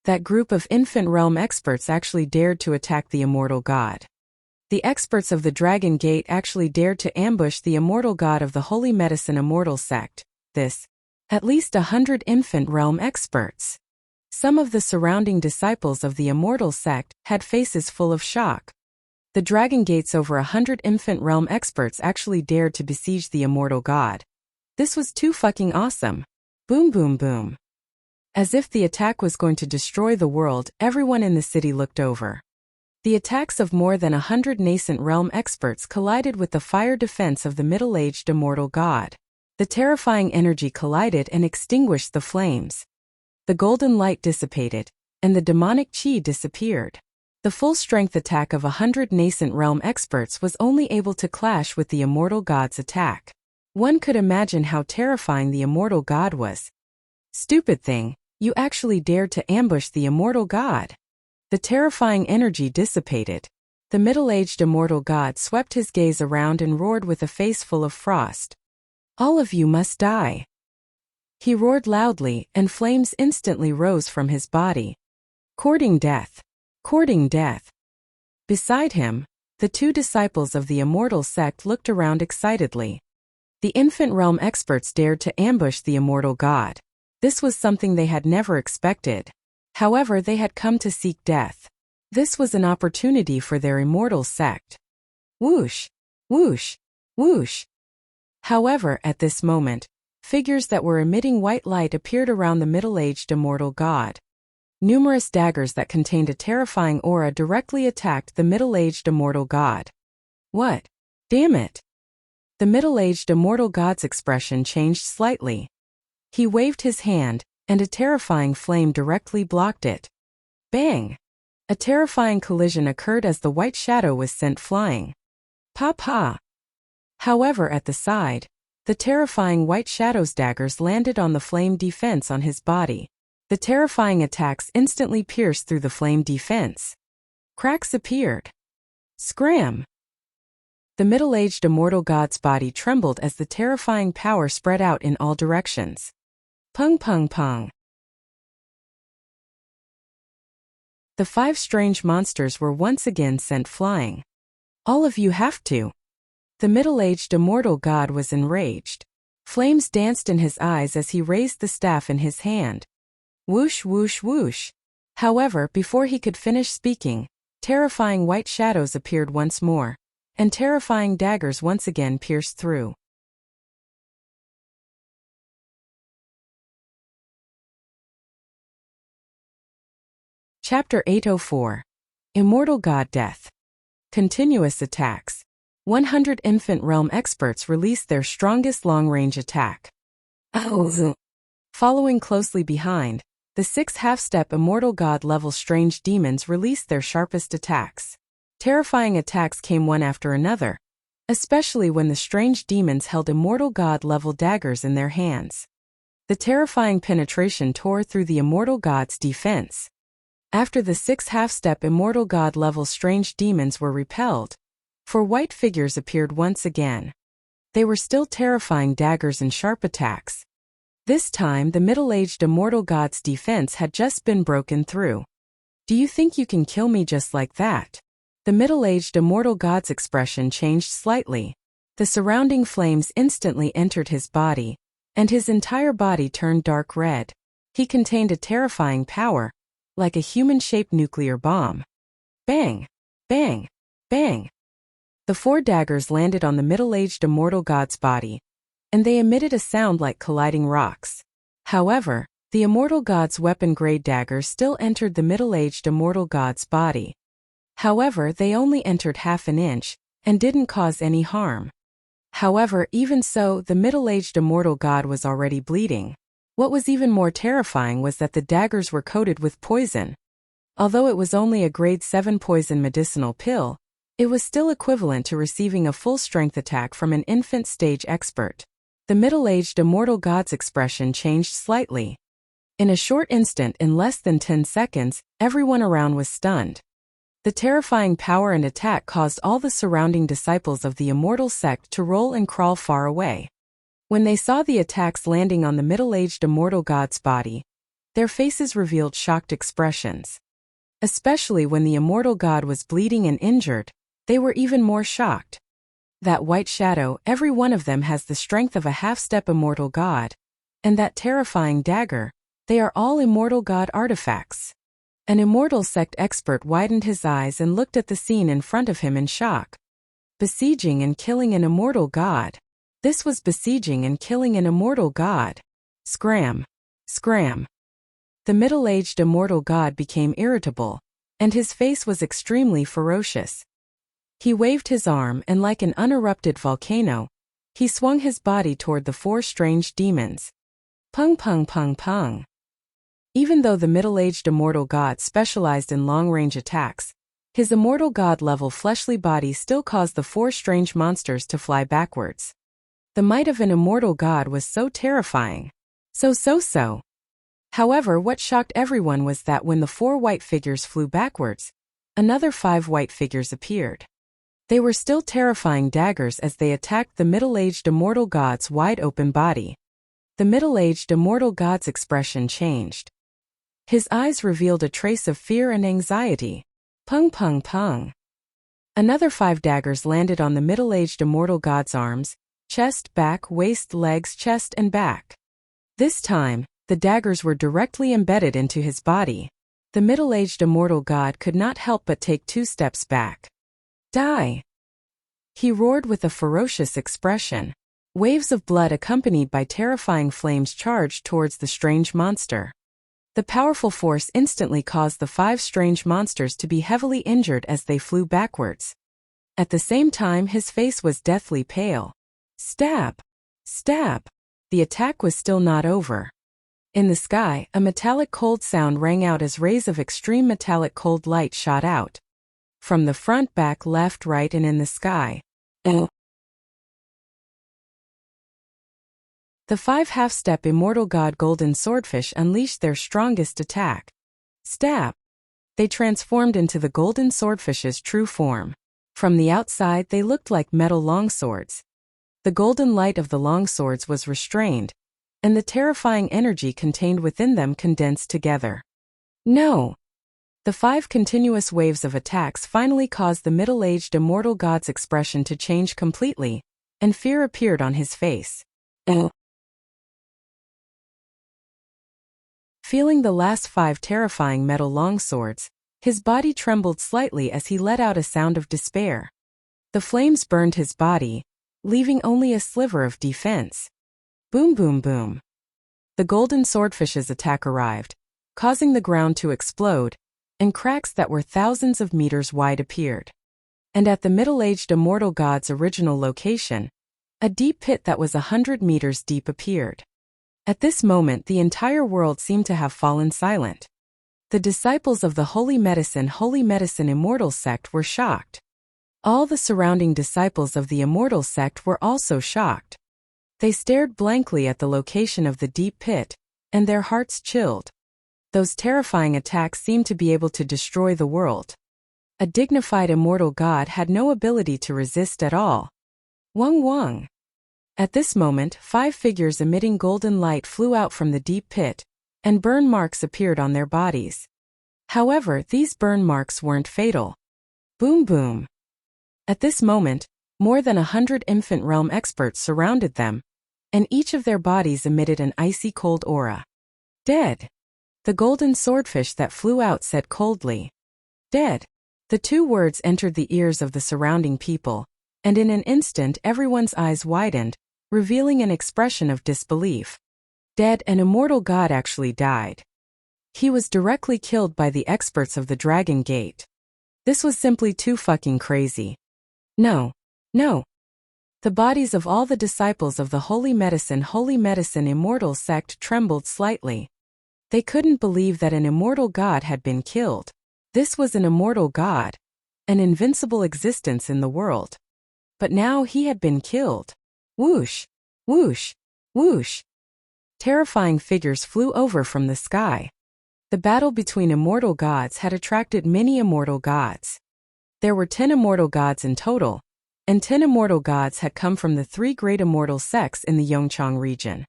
That group of infant realm experts actually dared to attack the immortal god. The experts of the Dragon Gate actually dared to ambush the immortal god of the Holy Medicine Immortal sect. At least 100 infant realm experts. Some of the surrounding disciples of the immortal sect had faces full of shock. The Dragon Gate's over 100 infant realm experts actually dared to besiege the immortal god. This was too fucking awesome. Boom boom boom. As if the attack was going to destroy the world, everyone in the city looked over. The attacks of more than 100 nascent realm experts collided with the fire defense of the middle-aged immortal god. The terrifying energy collided and extinguished the flames. The golden light dissipated, and the demonic chi disappeared. The full-strength attack of 100 nascent realm experts was only able to clash with the immortal god's attack. One could imagine how terrifying the immortal god was. Stupid thing, you actually dared to ambush the immortal god. The terrifying energy dissipated. The middle-aged immortal god swept his gaze around and roared with a face full of frost. All of you must die. He roared loudly, and flames instantly rose from his body. Courting death. Courting death. Beside him, the two disciples of the immortal sect looked around excitedly. The infant realm experts dared to ambush the immortal god. This was something they had never expected. However, they had come to seek death. This was an opportunity for their immortal sect. Whoosh! Whoosh! Whoosh! However, at this moment, figures that were emitting white light appeared around the middle-aged immortal god. Numerous daggers that contained a terrifying aura directly attacked the middle-aged immortal god. What? Damn it! The middle-aged immortal god's expression changed slightly. He waved his hand, and a terrifying flame directly blocked it. Bang! A terrifying collision occurred as the white shadow was sent flying. Pa! However, at the side, the terrifying white shadow's daggers landed on the flame defense on his body. The terrifying attacks instantly pierced through the flame defense. Cracks appeared. Scram! The middle-aged immortal god's body trembled as the terrifying power spread out in all directions. Pung pung pung. The 5 strange monsters were once again sent flying. All of you have to. The middle-aged immortal god was enraged. Flames danced in his eyes as he raised the staff in his hand. Whoosh, whoosh, whoosh. However, before he could finish speaking, terrifying white shadows appeared once more, and terrifying daggers once again pierced through. Chapter 804. Immortal God Death. Continuous attacks. 100 infant realm experts released their strongest long-range attack. Following closely behind, the 6 half-step immortal god level strange demons released their sharpest attacks. Terrifying attacks came one after another, especially when the strange demons held immortal god level daggers in their hands. The terrifying penetration tore through the immortal god's defense. After the 6 half-step immortal god level strange demons were repelled, 4 white figures appeared once again. They were still terrifying daggers and sharp attacks. This time the middle-aged immortal god's defense had just been broken through. Do you think you can kill me just like that? The middle-aged immortal god's expression changed slightly. The surrounding flames instantly entered his body, and his entire body turned dark red. He contained a terrifying power, like a human-shaped nuclear bomb. Bang! Bang! Bang! The 4 daggers landed on the middle-aged immortal god's body, and they emitted a sound like colliding rocks. However, the immortal god's weapon-grade daggers still entered the middle-aged immortal god's body. However, they only entered half an inch, and didn't cause any harm. However, even so, the middle-aged immortal god was already bleeding. What was even more terrifying was that the daggers were coated with poison. Although it was only a grade 7 poison medicinal pill, it was still equivalent to receiving a full-strength attack from an infant stage expert. The middle-aged immortal god's expression changed slightly. In a short instant, in less than 10 seconds, everyone around was stunned. The terrifying power and attack caused all the surrounding disciples of the immortal sect to roll and crawl far away. When they saw the attacks landing on the middle-aged immortal god's body, their faces revealed shocked expressions. Especially when the immortal god was bleeding and injured, they were even more shocked. That white shadow, every one of them has the strength of a half-step immortal god. And that terrifying dagger, they are all immortal god artifacts. An immortal sect expert widened his eyes and looked at the scene in front of him in shock. Besieging and killing an immortal god. This was besieging and killing an immortal god. Scram! Scram! The middle-aged immortal god became irritable, and his face was extremely ferocious. He waved his arm and like an unerupted volcano, he swung his body toward the 4 strange demons. Pung pung pung pung. Even though the middle-aged immortal god specialized in long-range attacks, his immortal god-level fleshly body still caused the 4 strange monsters to fly backwards. The might of an immortal god was so terrifying. So. However, what shocked everyone was that when the 4 white figures flew backwards, another 5 white figures appeared. They were still terrifying daggers as they attacked the middle-aged immortal god's wide-open body. The middle-aged immortal god's expression changed. His eyes revealed a trace of fear and anxiety. Pung pung pung. Another 5 daggers landed on the middle-aged immortal god's arms, chest, back, waist, legs, chest, and back. This time, the daggers were directly embedded into his body. The middle-aged immortal god could not help but take 2 steps back. Die! He roared with a ferocious expression. Waves of blood accompanied by terrifying flames charged towards the strange monster. The powerful force instantly caused the 5 strange monsters to be heavily injured as they flew backwards. At the same time, his face was deathly pale. Stab! Stab! The attack was still not over. In the sky, a metallic cold sound rang out as rays of extreme metallic cold light shot out. From the front, back, left, right, and in the sky. The 5 half-step immortal god golden swordfish unleashed their strongest attack. Stab! They transformed into the golden swordfish's true form. From the outside they looked like metal longswords. The golden light of the longswords was restrained, and the terrifying energy contained within them condensed together. No! The 5 continuous waves of attacks finally caused the middle-aged immortal god's expression to change completely, and fear appeared on his face. Feeling the last 5 terrifying metal longswords, his body trembled slightly as he let out a sound of despair. The flames burned his body, leaving only a sliver of defense. Boom boom boom. The golden swordfish's attack arrived, causing the ground to explode, and cracks that were thousands of meters wide appeared. And at the middle-aged immortal god's original location, a deep pit that was 100 meters deep appeared. At this moment the entire world seemed to have fallen silent. The disciples of the Holy Medicine Immortal sect were shocked. All the surrounding disciples of the Immortal sect were also shocked. They stared blankly at the location of the deep pit, and their hearts chilled. Those terrifying attacks seemed to be able to destroy the world. A dignified immortal god had no ability to resist at all. Wang Wang. At this moment 5 figures emitting golden light flew out from the deep pit, and burn marks appeared on their bodies. However, these burn marks weren't fatal. Boom boom. At this moment, more than 100 infant realm experts surrounded them, and each of their bodies emitted an icy cold aura. Dead. The golden swordfish that flew out said coldly. Dead. The 2 words entered the ears of the surrounding people, and in an instant everyone's eyes widened, revealing an expression of disbelief. Dead, an immortal god actually died. He was directly killed by the experts of the Dragon Gate. This was simply too fucking crazy. No. No. The bodies of all the disciples of the Holy Medicine Immortal sect trembled slightly. They couldn't believe that an immortal god had been killed. This was an immortal god, an invincible existence in the world. But now he had been killed. Whoosh, whoosh, whoosh. Terrifying figures flew over from the sky. The battle between immortal gods had attracted many immortal gods. There were 10 immortal gods in total, and 10 immortal gods had come from the 3 great immortal sects in the Yongchang region.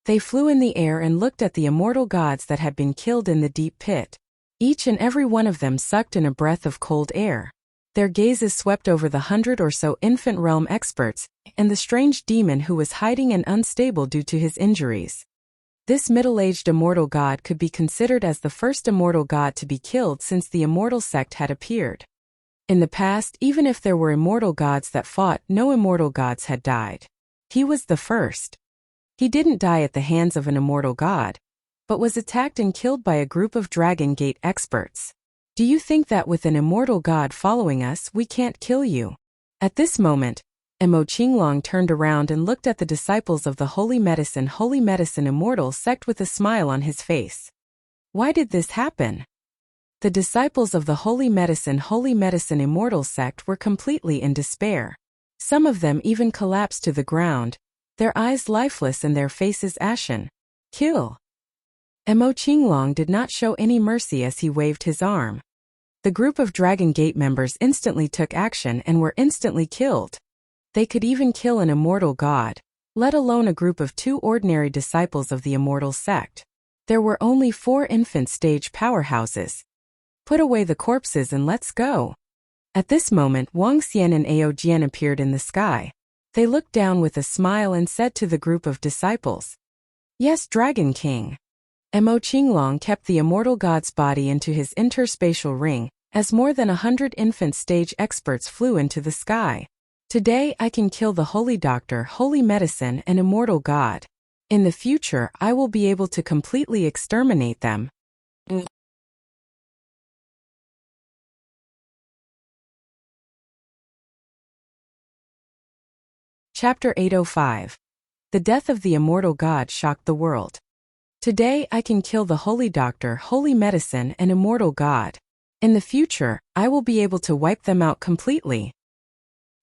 They flew in the air and looked at the immortal gods that had been killed in the deep pit. Each and every one of them sucked in a breath of cold air. Their gazes swept over the 100 or so infant realm experts, and the strange demon who was hiding and unstable due to his injuries. This middle-aged immortal god could be considered as the first immortal god to be killed since the immortal sect had appeared. In the past, even if there were immortal gods that fought, no immortal gods had died. He was the first. He didn't die at the hands of an immortal god, but was attacked and killed by a group of Dragon Gate experts. Do you think that with an immortal god following us we can't kill you? At this moment, Mo Qinglong turned around and looked at the disciples of the Holy Medicine Immortal sect with a smile on his face. Why did this happen? The disciples of the Holy Medicine Immortal sect were completely in despair. Some of them even collapsed to the ground, their eyes lifeless and their faces ashen. Kill. Mo Qinglong did not show any mercy as he waved his arm. The group of Dragon Gate members instantly took action and were instantly killed. They could even kill an immortal god, let alone a group of 2 ordinary disciples of the immortal sect. There were only 4 infant stage powerhouses. Put away the corpses and let's go. At this moment Wang Xian and Ao Jian appeared in the sky. They looked down with a smile and said to the group of disciples, "Yes, Dragon King." Mo Qinglong kept the immortal god's body into his interspatial ring, as more than 100 infant stage experts flew into the sky. Today I can kill the Holy Doctor, Holy Medicine, and Immortal God. In the future I will be able to completely exterminate them. Chapter 805. The death of the Immortal God shocked the world. Today I can kill the Holy Doctor, Holy Medicine, and Immortal God. In the future, I will be able to wipe them out completely.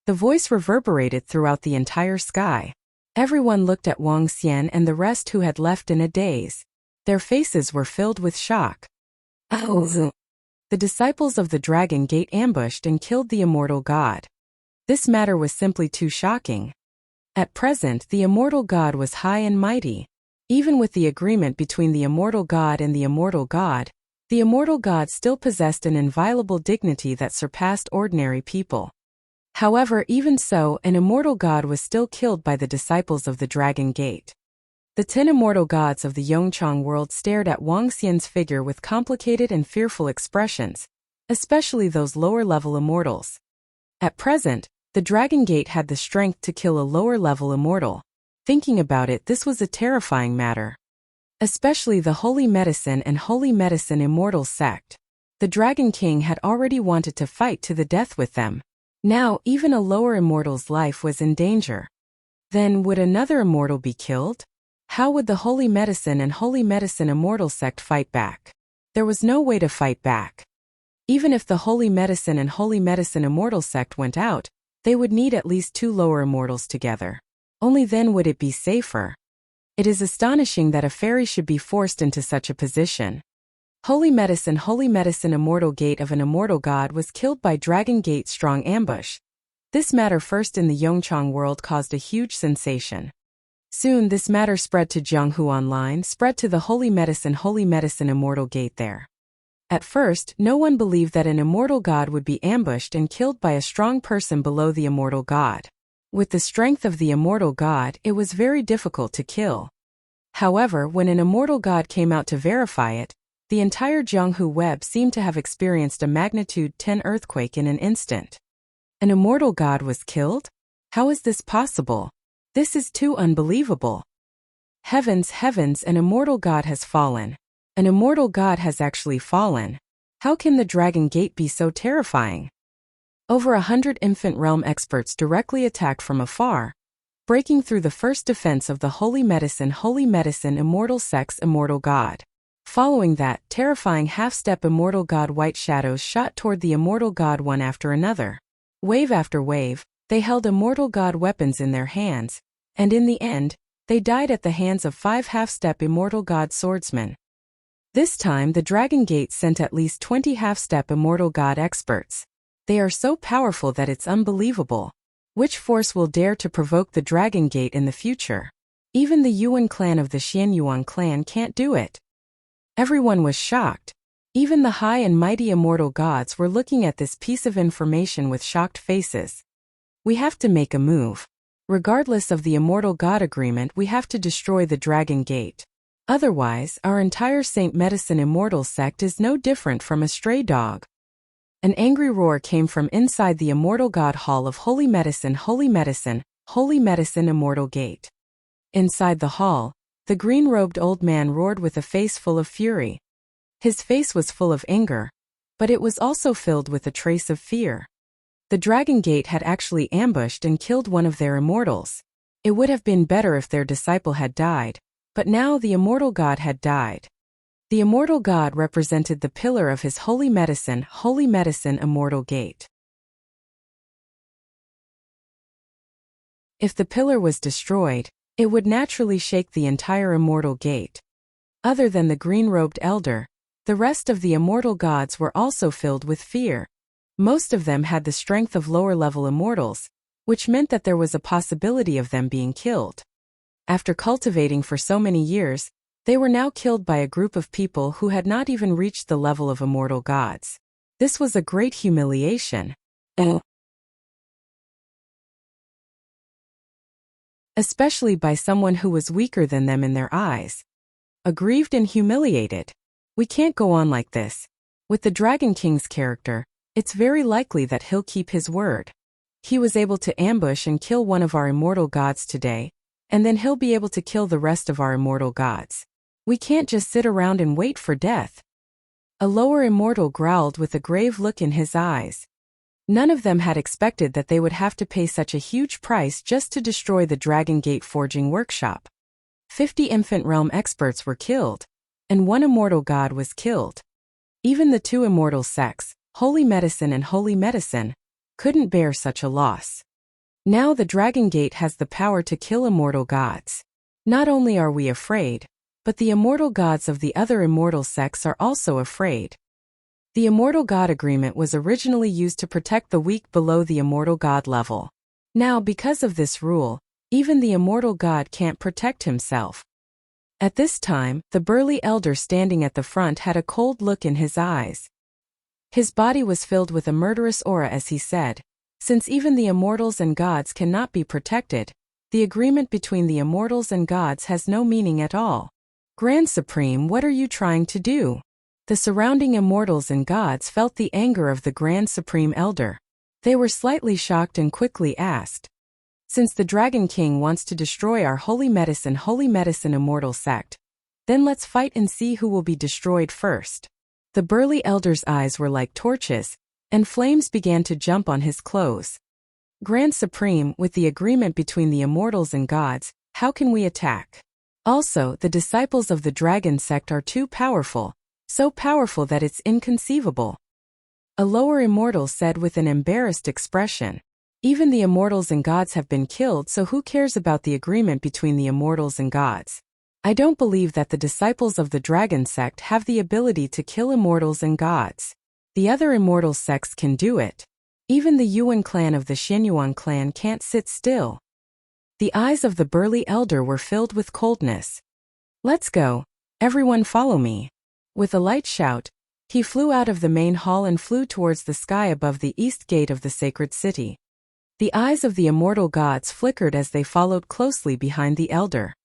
The voice reverberated throughout the entire sky. Everyone looked at Wang Xian and the rest who had left in a daze. Their faces were filled with shock. The disciples of the Dragon Gate ambushed and killed the Immortal God. This matter was simply too shocking. At present, the Immortal God was high and mighty. Even with the agreement between the Immortal God and the Immortal God, The immortal god still possessed an inviolable dignity that surpassed ordinary people. However, even so, an immortal god was still killed by the disciples of the Dragon Gate. The 10 immortal gods of the Yongchang world stared at Wang Xian's figure with complicated and fearful expressions, especially those lower-level immortals. At present, the Dragon Gate had the strength to kill a lower-level immortal. Thinking about it, this was a terrifying matter. Especially the Holy Medicine and Holy Medicine Immortal sect. The Dragon King had already wanted to fight to the death with them. Now, even a lower immortal's life was in danger. Then, would another immortal be killed? How would the Holy Medicine and Holy Medicine Immortal sect fight back? There was no way to fight back. Even if the Holy Medicine and Holy Medicine Immortal sect went out, they would need at least 2 lower immortals together. Only then would it be safer. It is astonishing that a fairy should be forced into such a position. Holy Medicine Immortal Gate of an immortal god was killed by Dragon Gate strong ambush. This matter first in the Yongchang world caused a huge sensation. Soon this matter spread to Jianghu Online, spread to the Holy Medicine Immortal Gate there. At first, no one believed that an immortal god would be ambushed and killed by a strong person below the immortal god. With the strength of the immortal god, it was very difficult to kill. However, when an immortal god came out to verify it, the entire Jianghu web seemed to have experienced a magnitude 10 earthquake in an instant. An immortal god was killed? How is this possible? This is too unbelievable. Heavens, heavens, an immortal god has fallen. An immortal god has actually fallen. How can the Dragon Gate be so terrifying? Over 100 infant realm experts directly attacked from afar, breaking through the first defense of the Holy Medicine Immortal sect's immortal god. Following that, terrifying half-step immortal god white shadows shot toward the immortal god one after another. Wave after wave, they held immortal god weapons in their hands, and in the end, they died at the hands of 5 half-step immortal god swordsmen. This time the Dragon Gate sent at least 20 half-step immortal god experts. They are so powerful that it's unbelievable. Which force will dare to provoke the Dragon Gate in the future? Even the Yuan clan of the Xianyuan clan can't do it. Everyone was shocked. Even the high and mighty immortal gods were looking at this piece of information with shocked faces. We have to make a move. Regardless of the immortal god agreement, we have to destroy the Dragon Gate. Otherwise, our entire Saint Medicine Immortal sect is no different from a stray dog. An angry roar came from inside the immortal god hall of Holy Medicine Immortal Gate. Inside the hall, the green-robed old man roared with a face full of fury. His face was full of anger, but it was also filled with a trace of fear. The Dragon Gate had actually ambushed and killed one of their immortals. It would have been better if their disciple had died, but now the immortal god had died. The immortal god represented the pillar of his Holy Medicine Immortal Gate. If the pillar was destroyed, it would naturally shake the entire immortal gate. Other than the green-robed elder, the rest of the immortal gods were also filled with fear. Most of them had the strength of lower-level immortals, which meant that there was a possibility of them being killed. After cultivating for so many years, they were now killed by a group of people who had not even reached the level of immortal gods. This was a great humiliation. Especially by someone who was weaker than them in their eyes. Aggrieved and humiliated. We can't go on like this. With the Dragon King's character, it's very likely that he'll keep his word. He was able to ambush and kill one of our immortal gods today, and then he'll be able to kill the rest of our immortal gods. We can't just sit around and wait for death. A lower immortal growled with a grave look in his eyes. None of them had expected that they would have to pay such a huge price just to destroy the Dragon Gate forging workshop. 50 infant realm experts were killed, and 1 immortal god was killed. Even the 2 immortal sects, Holy Medicine and Holy Medicine, couldn't bear such a loss. Now the Dragon Gate has the power to kill immortal gods. Not only are we afraid, but the immortal gods of the other immortal sects are also afraid. The immortal god agreement was originally used to protect the weak below the immortal god level. Now, because of this rule, even the immortal god can't protect himself. At this time, the burly elder standing at the front had a cold look in his eyes. His body was filled with a murderous aura as he said, "Since even the immortals and gods cannot be protected, the agreement between the immortals and gods has no meaning at all. Grand Supreme, what are you trying to do?" The surrounding immortals and gods felt the anger of the Grand Supreme Elder. They were slightly shocked and quickly asked, "Since the Dragon King wants to destroy our holy medicine immortal sect, then let's fight and see who will be destroyed first." The burly elder's eyes were like torches, and flames began to jump on his clothes. "Grand Supreme, with the agreement between the immortals and gods, how can we attack? Also, the disciples of the dragon sect are too powerful, so powerful that it's inconceivable." A lower immortal said with an embarrassed expression, "Even the immortals and gods have been killed, so who cares about the agreement between the immortals and gods? I don't believe that the disciples of the dragon sect have the ability to kill immortals and gods. The other immortal sects can do it. Even the Yuan clan of the Xianyuan clan can't sit still." The eyes of the burly elder were filled with coldness. "Let's go. Everyone follow me." With a light shout, he flew out of the main hall and flew towards the sky above the east gate of the sacred city. The eyes of the immortal gods flickered as they followed closely behind the elder.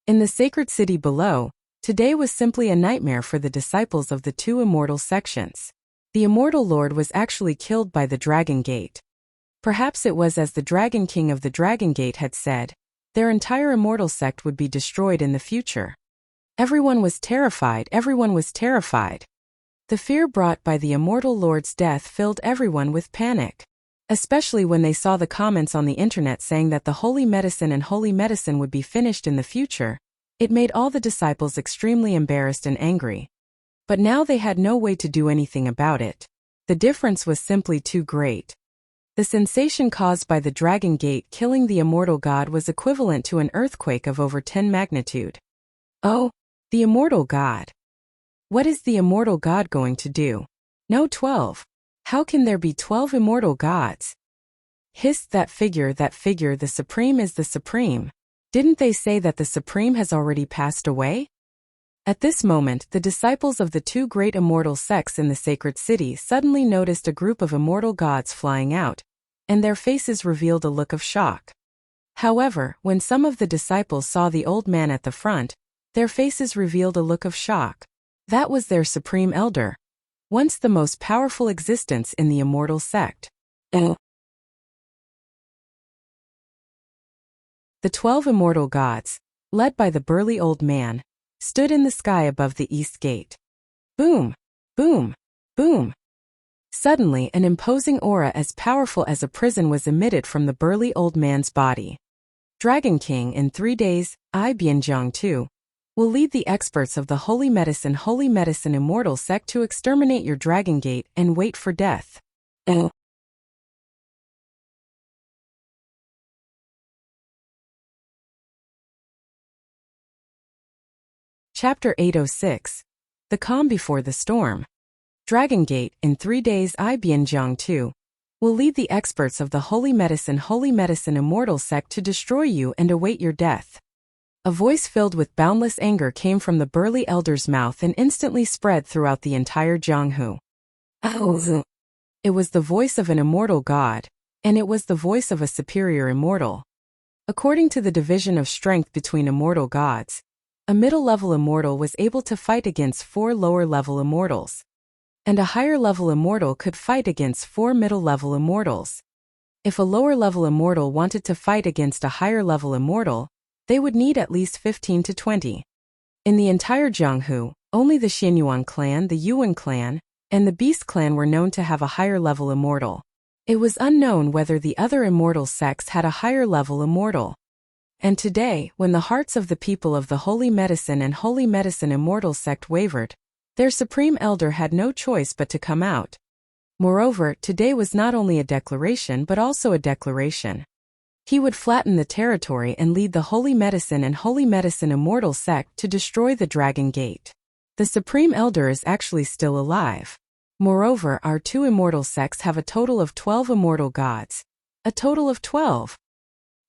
In the sacred city below, today was simply a nightmare for the disciples of the two immortal sections. The immortal lord was actually killed by the Dragon Gate. Perhaps it was as the Dragon King of the Dragon Gate had said, their entire immortal sect would be destroyed in the future. Everyone was terrified. The fear brought by the immortal lord's death filled everyone with panic. Especially when they saw the comments on the internet saying that the holy medicine would be finished in the future, it made all the disciples extremely embarrassed and angry. But now they had no way to do anything about it. The difference was simply too great. The sensation caused by the Dragon Gate killing the immortal god was equivalent to an earthquake of over 10 magnitude. Oh, the immortal god. What is the immortal god going to do? No, 12. How can there be 12 immortal gods? Hissed that figure, the Supreme is the Supreme. Didn't they say that the Supreme has already passed away? At this moment, the disciples of the two great immortal sects in the sacred city suddenly noticed a group of immortal gods flying out, and their faces revealed a look of shock. However, when some of the disciples saw the old man at the front, their faces revealed a look of shock. That was their supreme elder, once the most powerful existence in the immortal sect. The 12 immortal gods, led by the burly old man, stood in the sky above the east gate. Boom! Boom! Boom! Suddenly, an imposing aura as powerful as a prison was emitted from the burly old man's body. Dragon King, in 3 days, I Bianjiang too, will lead the experts of the Holy Medicine Immortal Sect to exterminate your Dragon Gate and wait for death. Chapter 806. The Calm Before the Storm. Dragon Gate, in 3 days I Bianjiang too, will lead the experts of the Holy Medicine Immortal Sect to destroy you and await your death. A voice filled with boundless anger came from the burly elder's mouth and instantly spread throughout the entire Jianghu. It was the voice of an immortal god, and it was the voice of a superior immortal. According to the division of strength between immortal gods, a middle-level immortal was able to fight against 4 lower-level immortals, and a higher-level immortal could fight against 4 middle-level immortals. If a lower-level immortal wanted to fight against a higher-level immortal, they would need at least 15 to 20. In the entire Jianghu, only the Xianyuan clan, the Yuan clan, and the Beast clan were known to have a higher-level immortal. It was unknown whether the other immortal sects had a higher-level immortal. And today, when the hearts of the people of the Holy Medicine Immortal Sect wavered, their supreme elder had no choice but to come out. Moreover, today was not only a declaration but also a declaration. He would flatten the territory and lead the Holy Medicine Immortal Sect to destroy the Dragon Gate. The supreme elder is actually still alive. Moreover, our 2 immortal sects have a total of 12 immortal gods. A total of 12.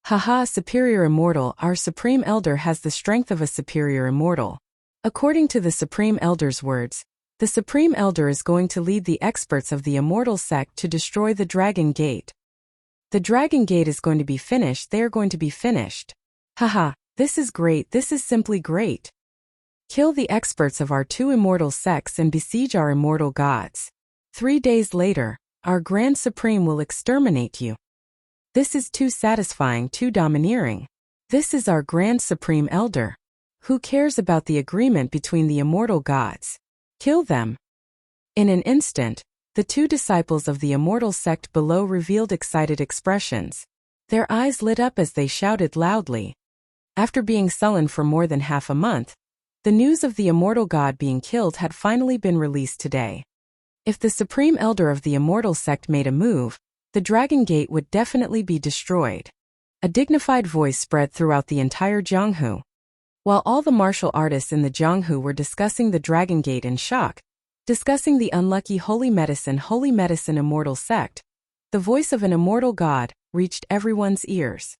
Haha, superior immortal. Our supreme elder has the strength of a superior immortal. According to the supreme elder's words, the supreme elder is going to lead the experts of the immortal sect to destroy the Dragon Gate. The Dragon Gate is going to be finished. They are going to be finished. Haha, this is great. This is simply great. Kill the experts of our two immortal sects and besiege our immortal gods. 3 days later, our Grand Supreme will exterminate you. This is too satisfying, too domineering. This is our Grand Supreme Elder. Who cares about the agreement between the immortal gods? Kill them. In an instant, the two disciples of the immortal sect below revealed excited expressions. Their eyes lit up as they shouted loudly. After being sullen for more than half a month, the news of the immortal god being killed had finally been released today. If the supreme elder of the immortal sect made a move, the Dragon Gate would definitely be destroyed. A dignified voice spread throughout the entire Jianghu. While all the martial artists in the Jianghu were discussing the Dragon Gate in shock, discussing the unlucky holy medicine immortal sect, the voice of an immortal god reached everyone's ears.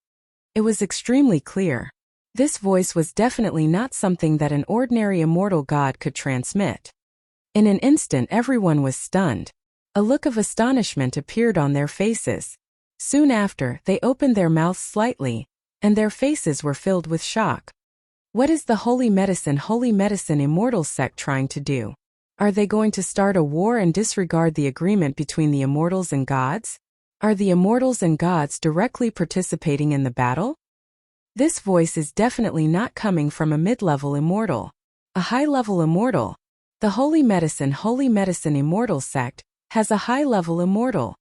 It was extremely clear. This voice was definitely not something that an ordinary immortal god could transmit. In an instant, everyone was stunned. A look of astonishment appeared on their faces. Soon after, they opened their mouths slightly, and their faces were filled with shock. What is the holy medicine immortal sect trying to do? Are they going to start a war and disregard the agreement between the immortals and gods? Are the immortals and gods directly participating in the battle? This voice is definitely not coming from a mid-level immortal. A high-level immortal. The holy medicine immortal sect has a high-level immortal.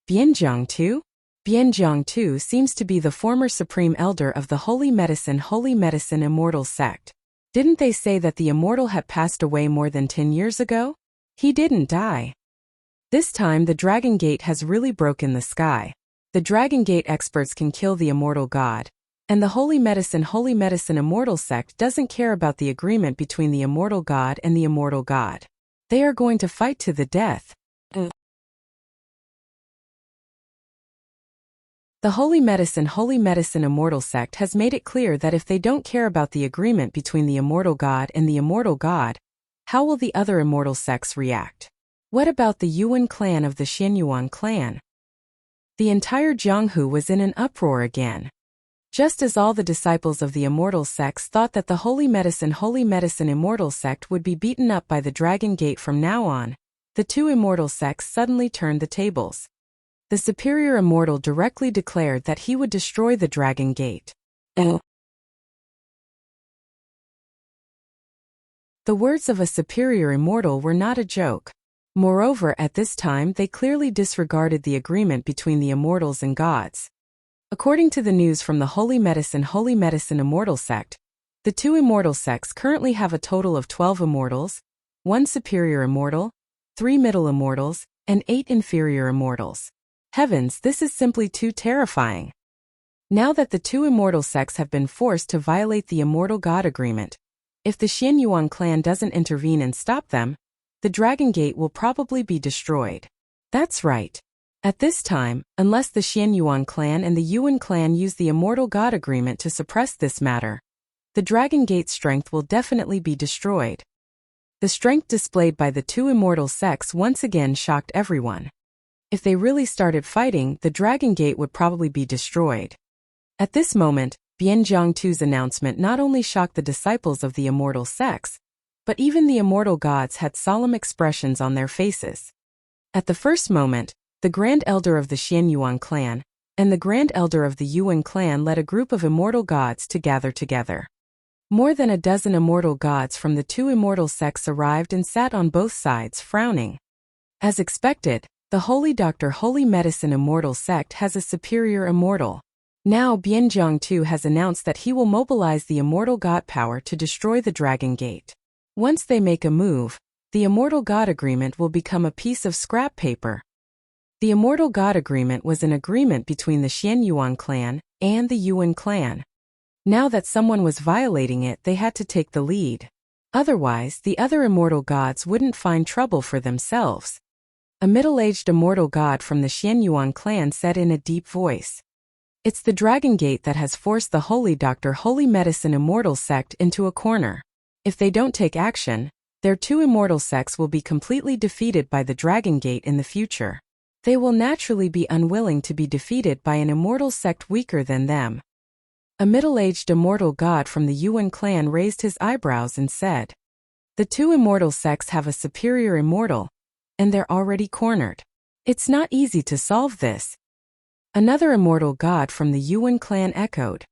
Bianzhong Tu? Bianzhong Tu seems to be the former supreme elder of the holy medicine immortal sect. Didn't they say that the immortal had passed away more than 10 years ago? He didn't die. This time the Dragon Gate has really broken the sky. The Dragon Gate experts can kill the immortal god. And the holy medicine immortal sect doesn't care about the agreement between the immortal god and the immortal god. They are going to fight to the death. The holy medicine immortal sect has made it clear that if they don't care about the agreement between the immortal god and the immortal god, how will the other immortal sects react? What about the Yuan clan of the Xianyuan clan? The entire Jianghu was in an uproar again. Just as all the disciples of the immortal sects thought that the holy medicine immortal sect would be beaten up by the Dragon Gate from now on, the two immortal sects suddenly turned the tables. The superior immortal directly declared that he would destroy the Dragon Gate. The words of a superior immortal were not a joke. Moreover, at this time they clearly disregarded the agreement between the immortals and gods. According to the news from the holy medicine immortal sect, the two immortal sects currently have a total of 12 immortals, 1 superior immortal, 3 middle immortals, and 8 inferior immortals. Heavens, this is simply too terrifying. Now that the two immortal sects have been forced to violate the immortal god agreement, if the Xianyuan clan doesn't intervene and stop them, the Dragon Gate will probably be destroyed. That's right. At this time, unless the Xianyuan clan and the Yuan clan use the immortal god agreement to suppress this matter, the Dragon Gate's strength will definitely be destroyed. The strength displayed by the two immortal sects once again shocked everyone. If they really started fighting, the Dragon Gate would probably be destroyed. At this moment, Bianzhong Tu's announcement not only shocked the disciples of the immortal sects, but even the immortal gods had solemn expressions on their faces. At the first moment, the Grand Elder of the Xianyuan clan and the Grand Elder of the Yuan clan led a group of immortal gods to gather together. More than a dozen immortal gods from the two immortal sects arrived and sat on both sides, frowning. As expected, the holy medicine immortal sect has a superior immortal. Now Bianzhong Tu has announced that he will mobilize the immortal god power to destroy the Dragon Gate. Once they make a move, the immortal god agreement will become a piece of scrap paper. The immortal god agreement was an agreement between the Xianyuan clan and the Yuan clan. Now that someone was violating it, they had to take the lead. Otherwise, the other immortal gods wouldn't find trouble for themselves. A middle-aged immortal god from the Xianyuan clan said in a deep voice. It's the Dragon Gate that has forced the Holy Doctor Holy Medicine Immortal sect into a corner. If they don't take action, their two immortal sects will be completely defeated by the Dragon Gate in the future. They will naturally be unwilling to be defeated by an immortal sect weaker than them. A middle-aged immortal god from the Yuan clan raised his eyebrows and said, "The two immortal sects have a superior immortal, and they're already cornered. It's not easy to solve this." Another immortal god from the Yuan clan echoed,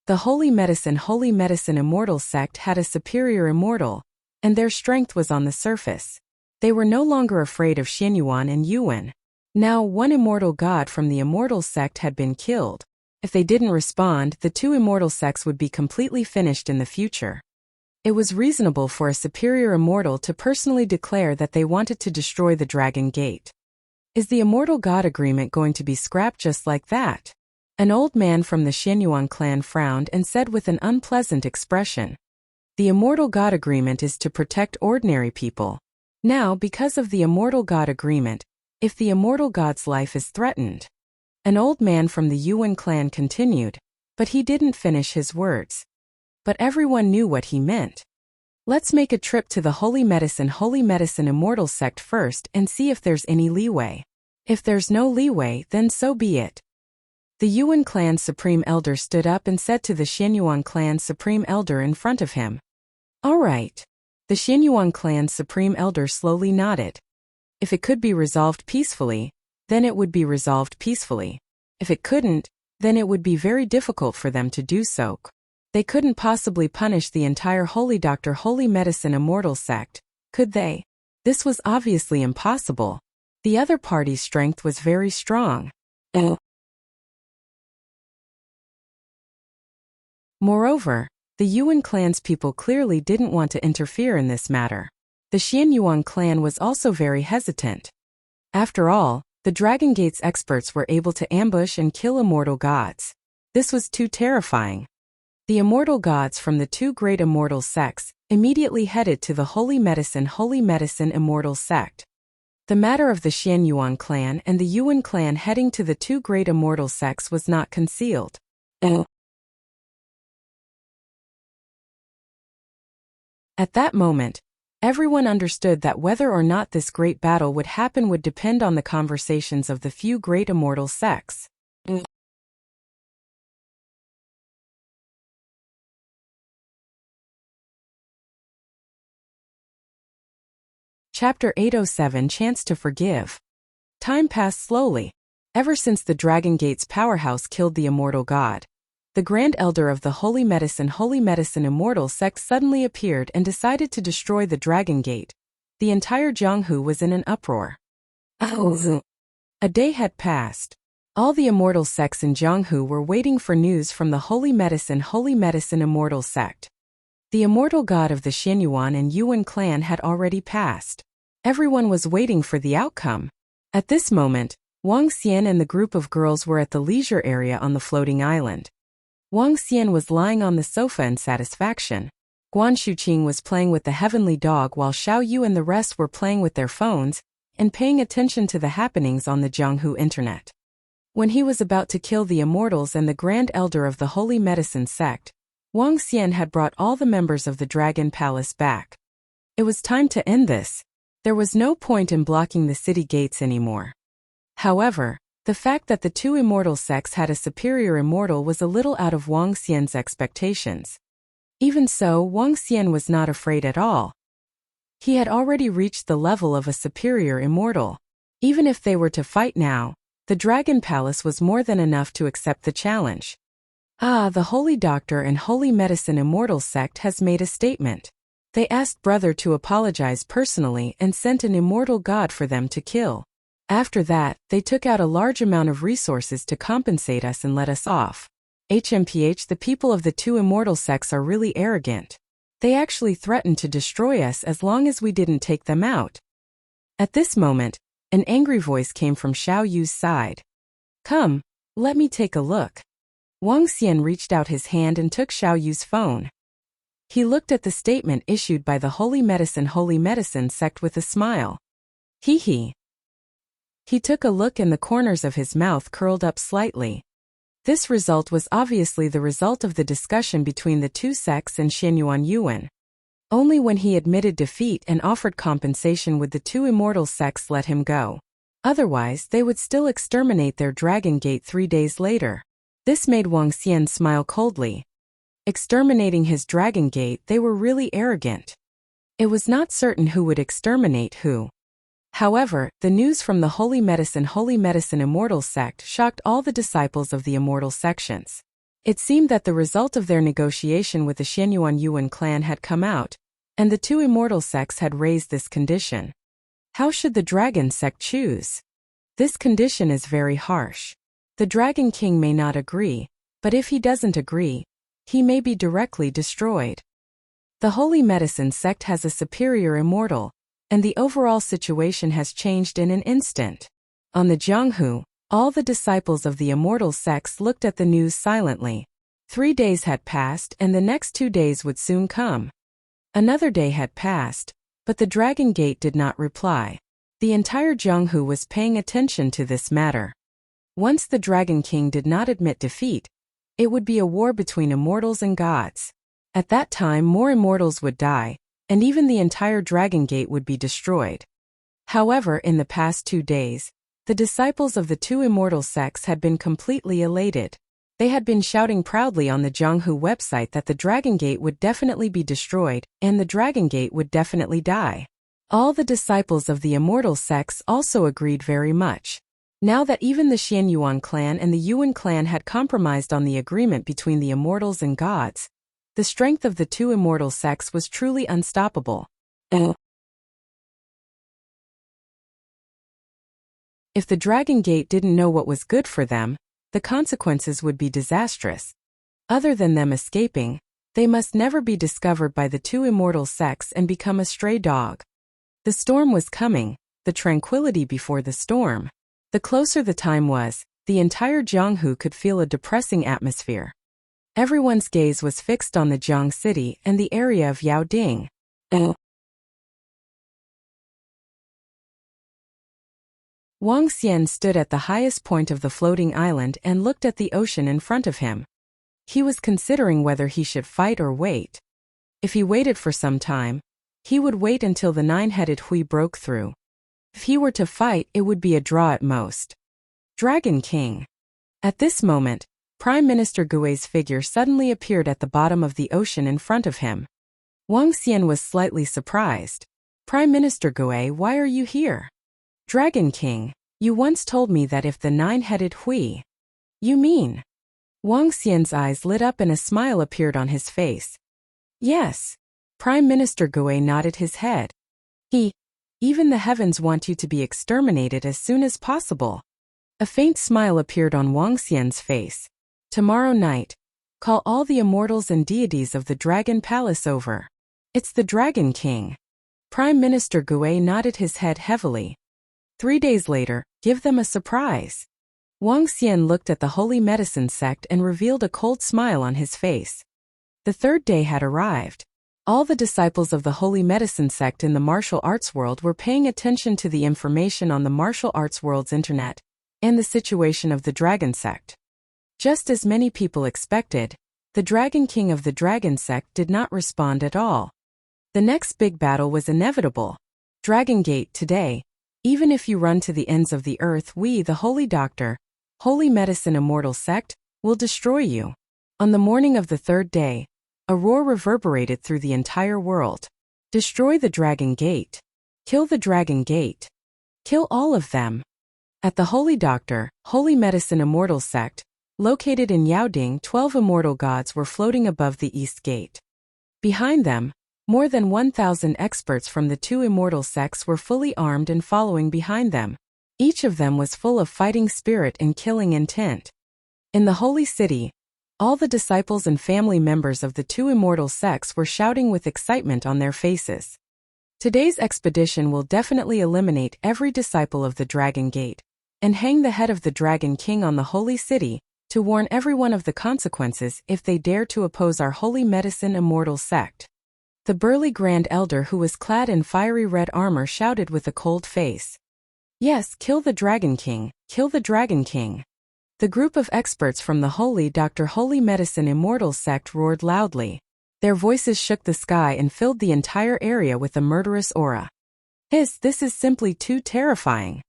"The Holy Medicine Immortal sect had a superior immortal, and their strength was on the surface. They were no longer afraid of Xianyuan and Yuan. Now one immortal god from the immortal sect had been killed. If they didn't respond, the two immortal sects would be completely finished in the future. It was reasonable for a superior immortal to personally declare that they wanted to destroy the Dragon Gate. Is the immortal god agreement going to be scrapped just like that?" An old man from the Xianyuan clan frowned and said with an unpleasant expression, "The immortal god agreement is to protect ordinary people. Now, because of the immortal god agreement, if the immortal god's life is threatened..." An old man from the Yuan clan continued, but he didn't finish his words. But everyone knew what he meant. "Let's make a trip to the Holy Medicine Immortal sect first and see if there's any leeway. If there's no leeway, then so be it." The Yuan clan supreme elder stood up and said to the Xianyuan clan supreme elder in front of him, "All right." The Xianyuan clan supreme elder slowly nodded. If it could be resolved peacefully, then it would be resolved peacefully. If it couldn't, then it would be very difficult for them to do so. They couldn't possibly punish the entire Holy Doctor Holy Medicine Immortal sect, could they? This was obviously impossible. The other party's strength was very strong. Moreover, the Yuan clan's people clearly didn't want to interfere in this matter. The Xianyuan clan was also very hesitant. After all, the Dragon Gate's experts were able to ambush and kill immortal gods. This was too terrifying. The immortal gods from the two great immortal sects immediately headed to the Holy Medicine Immortal sect. The matter of the Xianyuan clan and the Yuan clan heading to the two great immortal sects was not concealed. At that moment, everyone understood that whether or not this great battle would happen would depend on the conversations of the few great immortal sects. Chapter 807 Chance to Forgive. Time passed slowly. Ever since the Dragon Gate's powerhouse killed the immortal god, the Grand Elder of the Holy Medicine Immortal sect suddenly appeared and decided to destroy the Dragon Gate. The entire Jianghu was in an uproar. A day had passed. All the immortal sects in Jianghu were waiting for news from the Holy Medicine Immortal sect. The immortal god of the Xianyuan and Yuan clan had already passed. Everyone was waiting for the outcome. At this moment, Wang Xian and the group of girls were at the leisure area on the floating island. Wang Xian was lying on the sofa in satisfaction. Guan Shuqing was playing with the heavenly dog while Xiao Yu and the rest were playing with their phones and paying attention to the happenings on the Jianghu internet. When he was about to kill the immortals and the Grand Elder of the Holy Medicine sect, Wang Xian had brought all the members of the Dragon Palace back. It was time to end this. There was no point in blocking the city gates anymore. However, the fact that the two immortal sects had a superior immortal was a little out of Wang Xian's expectations. Even so, Wang Xian was not afraid at all. He had already reached the level of a superior immortal. Even if they were to fight now, the Dragon Palace was more than enough to accept the challenge. The Holy Doctor and Holy Medicine Immortal sect has made a statement. They asked Brother to apologize personally and sent an immortal god for them to kill. After that, they took out a large amount of resources to compensate us and let us off. HMPH, the people of the two immortal sects are really arrogant. They actually threatened to destroy us as long as we didn't take them out. At this moment, an angry voice came from Xiao Yu's side. "Come, let me take a look." Wang Xian reached out his hand and took Xiao Yu's phone. He looked at the statement issued by the Holy Medicine sect with a smile. Hee. He took a look and the corners of his mouth curled up slightly. This result was obviously the result of the discussion between the two sects and Xianyuan Yuan. Only when he admitted defeat and offered compensation would the two immortal sects let him go. Otherwise, they would still exterminate their Dragon Gate 3 days later. This made Wang Xian smile coldly. Exterminating his Dragon Gate, they were really arrogant. It was not certain who would exterminate who. However, the news from the Holy Medicine Immortal sect shocked all the disciples of the immortal sections. It seemed that the result of their negotiation with the Xianyuan Yuan clan had come out, and the two immortal sects had raised this condition. How should the Dragon sect choose? This condition is very harsh. The Dragon King may not agree, but if he doesn't agree, he may be directly destroyed. The Holy Medicine sect has a superior immortal, and the overall situation has changed in an instant. On the Jianghu, all the disciples of the immortal sects looked at the news silently. 3 days had passed and the next 2 days would soon come. Another day had passed, but the Dragon Gate did not reply. The entire Jianghu was paying attention to this matter. Once the Dragon King did not admit defeat, it would be a war between immortals and gods. At that time more immortals would die, and even the entire Dragon Gate would be destroyed. However, in the past 2 days, the disciples of the two immortal sects had been completely elated. They had been shouting proudly on the Jianghu website that the Dragon Gate would definitely be destroyed, and the Dragon Gate would definitely die. All the disciples of the immortal sects also agreed very much. Now that even the Xianyuan clan and the Yuan clan had compromised on the agreement between the immortals and gods, the strength of the two immortal sects was truly unstoppable. If the Dragon Gate didn't know what was good for them, the consequences would be disastrous. Other than them escaping, they must never be discovered by the two immortal sects and become a stray dog. The storm was coming, the tranquility before the storm. The closer the time was, the entire Jianghu could feel a depressing atmosphere. Everyone's gaze was fixed on the Jiang city and the area of Yaoding. Wang Xian stood at the highest point of the floating island and looked at the ocean in front of him. He was considering whether he should fight or wait. If he waited for some time, he would wait until the nine-headed Hui broke through. If he were to fight, it would be a draw at most. Dragon King. At this moment, Prime Minister Gui's figure suddenly appeared at the bottom of the ocean in front of him. Wang Xian was slightly surprised. Prime Minister Gui, why are you here? Dragon King, you once told me that if the nine-headed Hui. You mean? Wang Xian's eyes lit up and a smile appeared on his face. Yes. Prime Minister Gui nodded his head. Even the heavens want you to be exterminated as soon as possible. A faint smile appeared on Wang Xian's face. Tomorrow night, call all the immortals and deities of the Dragon Palace over. It's the Dragon King. Prime Minister Gui nodded his head heavily. 3 days later, give them a surprise. Wang Xian looked at the Holy Medicine sect and revealed a cold smile on his face. The 3rd day had arrived. All the disciples of the Holy Medicine sect in the martial arts world were paying attention to the information on the martial arts world's internet and the situation of the Dragon sect. Just as many people expected, the Dragon King of the Dragon sect did not respond at all. The next big battle was inevitable. Dragon Gate today. Even if you run to the ends of the earth, we, the Holy Doctor, Holy Medicine Immortal sect, will destroy you. On the morning of the 3rd day, a roar reverberated through the entire world. Destroy the Dragon Gate. Kill the Dragon Gate. Kill all of them. At the Holy Doctor, Holy Medicine Immortal sect, located in Yaoding, 12 immortal gods were floating above the East Gate. Behind them, more than 1,000 experts from the two immortal sects were fully armed and following behind them. Each of them was full of fighting spirit and killing intent. In the holy city, all the disciples and family members of the two immortal sects were shouting with excitement on their faces. Today's expedition will definitely eliminate every disciple of the Dragon Gate and hang the head of the Dragon King on the holy city to warn everyone of the consequences if they dare to oppose our Holy Medicine Immortal sect. The burly Grand Elder who was clad in fiery red armor shouted with a cold face. Yes, kill the Dragon King, kill the Dragon King. The group of experts from the Holy Medicine Immortal sect roared loudly. Their voices shook the sky and filled the entire area with a murderous aura. This is simply too terrifying.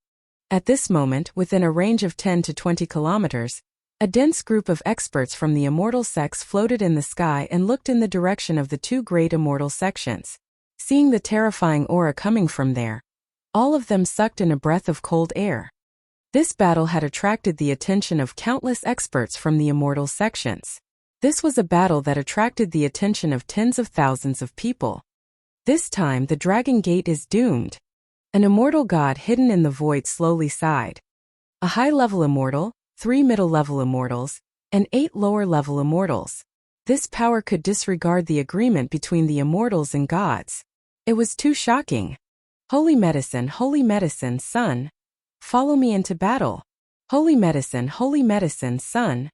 At this moment, within a range of 10 to 20 kilometers, a dense group of experts from the immortal sects floated in the sky and looked in the direction of the two great immortal sections. Seeing the terrifying aura coming from there, all of them sucked in a breath of cold air. This battle had attracted the attention of countless experts from the immortal sections. This was a battle that attracted the attention of tens of thousands of people. This time the Dragon Gate is doomed. An immortal god hidden in the void slowly sighed. A high-level immortal, 3 middle-level immortals, and 8 lower-level immortals. This power could disregard the agreement between the immortals and gods. It was too shocking. Holy medicine, son. Follow me into battle. Holy medicine, son.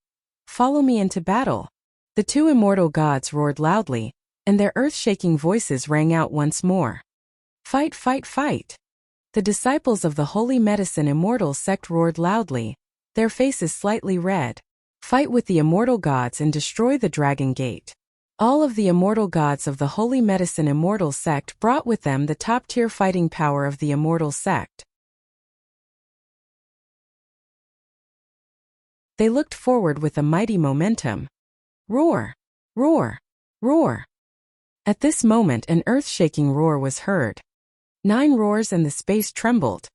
Follow me into battle. The two immortal gods roared loudly, and their earth-shaking voices rang out once more. Fight, fight, fight. The disciples of the Holy Medicine Immortal sect roared loudly, their faces slightly red. Fight with the immortal gods and destroy the Dragon Gate. All of the immortal gods of the Holy Medicine Immortal sect brought with them the top-tier fighting power of the immortal sect. They looked forward with a mighty momentum. Roar! Roar! Roar! At this moment an earth-shaking roar was heard. 9 roars and the space trembled.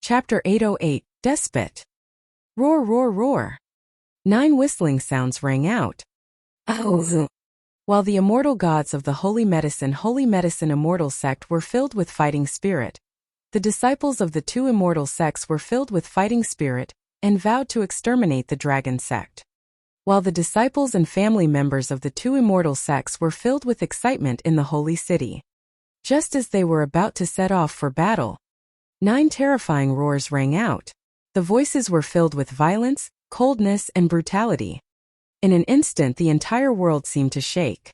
Chapter 808, Despot. Roar, roar, roar. 9 whistling sounds rang out. While the immortal gods of the Holy Medicine Immortal sect were filled with fighting spirit, the disciples of the two immortal sects were filled with fighting spirit and vowed to exterminate the dragon sect. While the disciples and family members of the two immortal sects were filled with excitement in the holy city. Just as they were about to set off for battle, 9 terrifying roars rang out. The voices were filled with violence, coldness, and brutality. In an instant the entire world seemed to shake.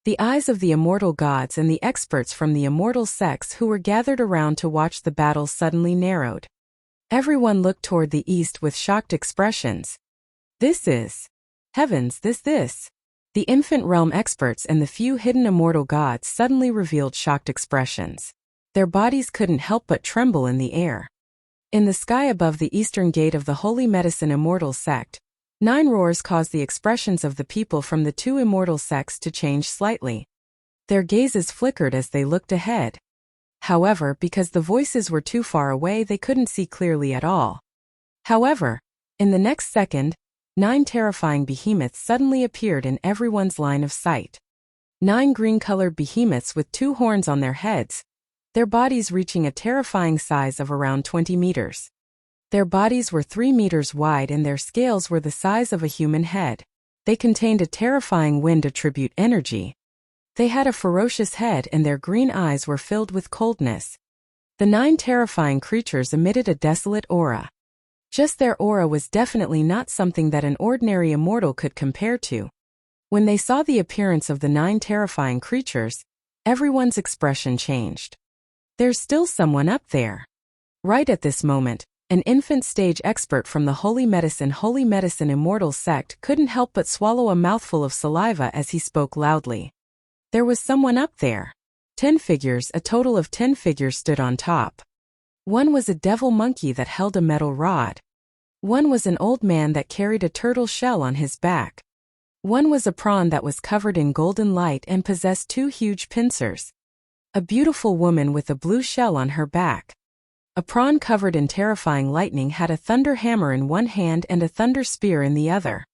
The eyes of the immortal gods and the experts from the immortal sects who were gathered around to watch the battle suddenly narrowed. Everyone looked toward the east with shocked expressions. This is... Heavens, this. The infant realm experts and the few hidden immortal gods suddenly revealed shocked expressions. Their bodies couldn't help but tremble in the air. In the sky above the eastern gate of the Holy Medicine Immortal sect, 9 roars caused the expressions of the people from the two immortal sects to change slightly. Their gazes flickered as they looked ahead. However, because the voices were too far away, they couldn't see clearly at all. However, in the next second, 9 terrifying behemoths suddenly appeared in everyone's line of sight. 9 green-colored behemoths with 2 horns on their heads, their bodies reaching a terrifying size of around 20 meters. Their bodies were 3 meters wide and their scales were the size of a human head. They contained a terrifying wind attribute energy. They had a ferocious head and their green eyes were filled with coldness. The 9 terrifying creatures emitted a desolate aura. Just their aura was definitely not something that an ordinary immortal could compare to. When they saw the appearance of the 9 terrifying creatures, everyone's expression changed. There's still someone up there. Right at this moment, an infant stage expert from the Holy Medicine Immortal sect couldn't help but swallow a mouthful of saliva as he spoke loudly. There was someone up there. 10 figures, a total of 10 figures stood on top. One was a devil monkey that held a metal rod. One was an old man that carried a turtle shell on his back. One was a prawn that was covered in golden light and possessed 2 huge pincers. A beautiful woman with a blue shell on her back. A prawn covered in terrifying lightning had a thunder hammer in one hand and a thunder spear in the other.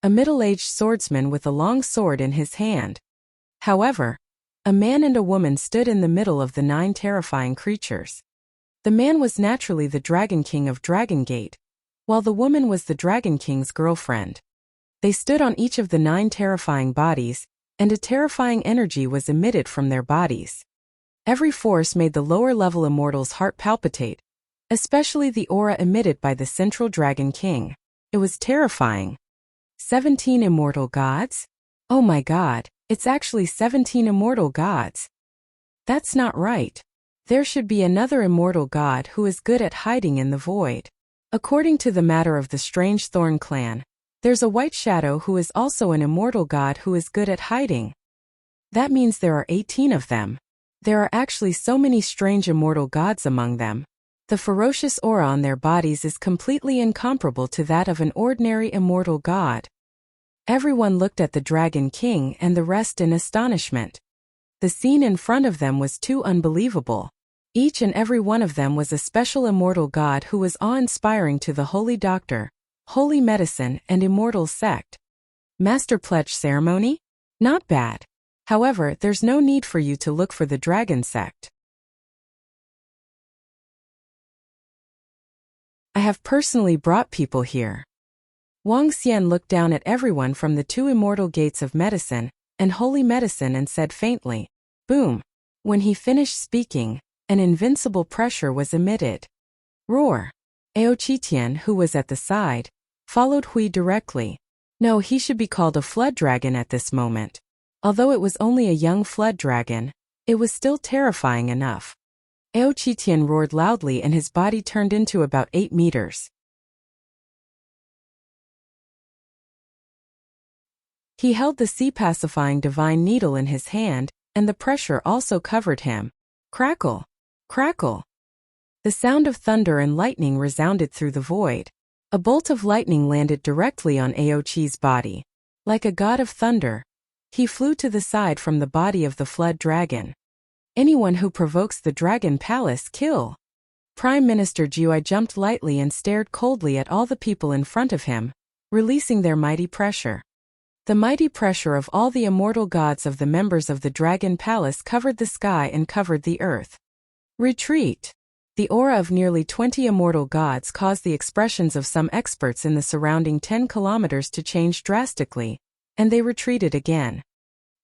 A middle-aged swordsman with a long sword in his hand. However, a man and a woman stood in the middle of the 9 terrifying creatures. The man was naturally the Dragon King of Dragon Gate, while the woman was the Dragon King's girlfriend. They stood on each of the 9 terrifying bodies, and a terrifying energy was emitted from their bodies. Every force made the lower-level immortals' heart palpitate, especially the aura emitted by the central Dragon King. It was terrifying. 17 immortal gods? Oh my god, It's actually 17 immortal gods. That's not right. There should be another immortal god who is good at hiding in the void. According to the matter of the strange thorn clan, there's a white shadow who is also an immortal god who is good at hiding. That means there are 18 of them. There are actually so many strange immortal gods among them. The ferocious aura on their bodies is completely incomparable to that of an ordinary immortal god. Everyone looked at the Dragon King and the rest in astonishment. The scene in front of them was too unbelievable. Each and every one of them was a special immortal god who was awe-inspiring to the Holy Doctor, Holy Medicine, and Immortal Sect. Master Pledge Ceremony? Not bad. However, there's no need for you to look for the Dragon Sect. I have personally brought people here. Wang Xian looked down at everyone from the two immortal gates of medicine and holy medicine and said faintly, boom. When he finished speaking, an invincible pressure was emitted. Roar. Aoqitian, who was at the side, followed Hui directly. No, he should be called a flood dragon at this moment. Although it was only a young flood dragon, it was still terrifying enough. Aoqitian roared loudly and his body turned into about 8 meters. He held the sea-pacifying divine needle in his hand, and the pressure also covered him. Crackle! Crackle! The sound of thunder and lightning resounded through the void. A bolt of lightning landed directly on Aoqi's body. Like a god of thunder, he flew to the side from the body of the flood dragon. Anyone who provokes the Dragon Palace, kill! Prime Minister Jiui jumped lightly and stared coldly at all the people in front of him, releasing their mighty pressure. The mighty pressure of all the immortal gods of the members of the Dragon Palace covered the sky and covered the earth. Retreat! The aura of nearly 20 immortal gods caused the expressions of some experts in the surrounding 10 kilometers to change drastically, and they retreated again.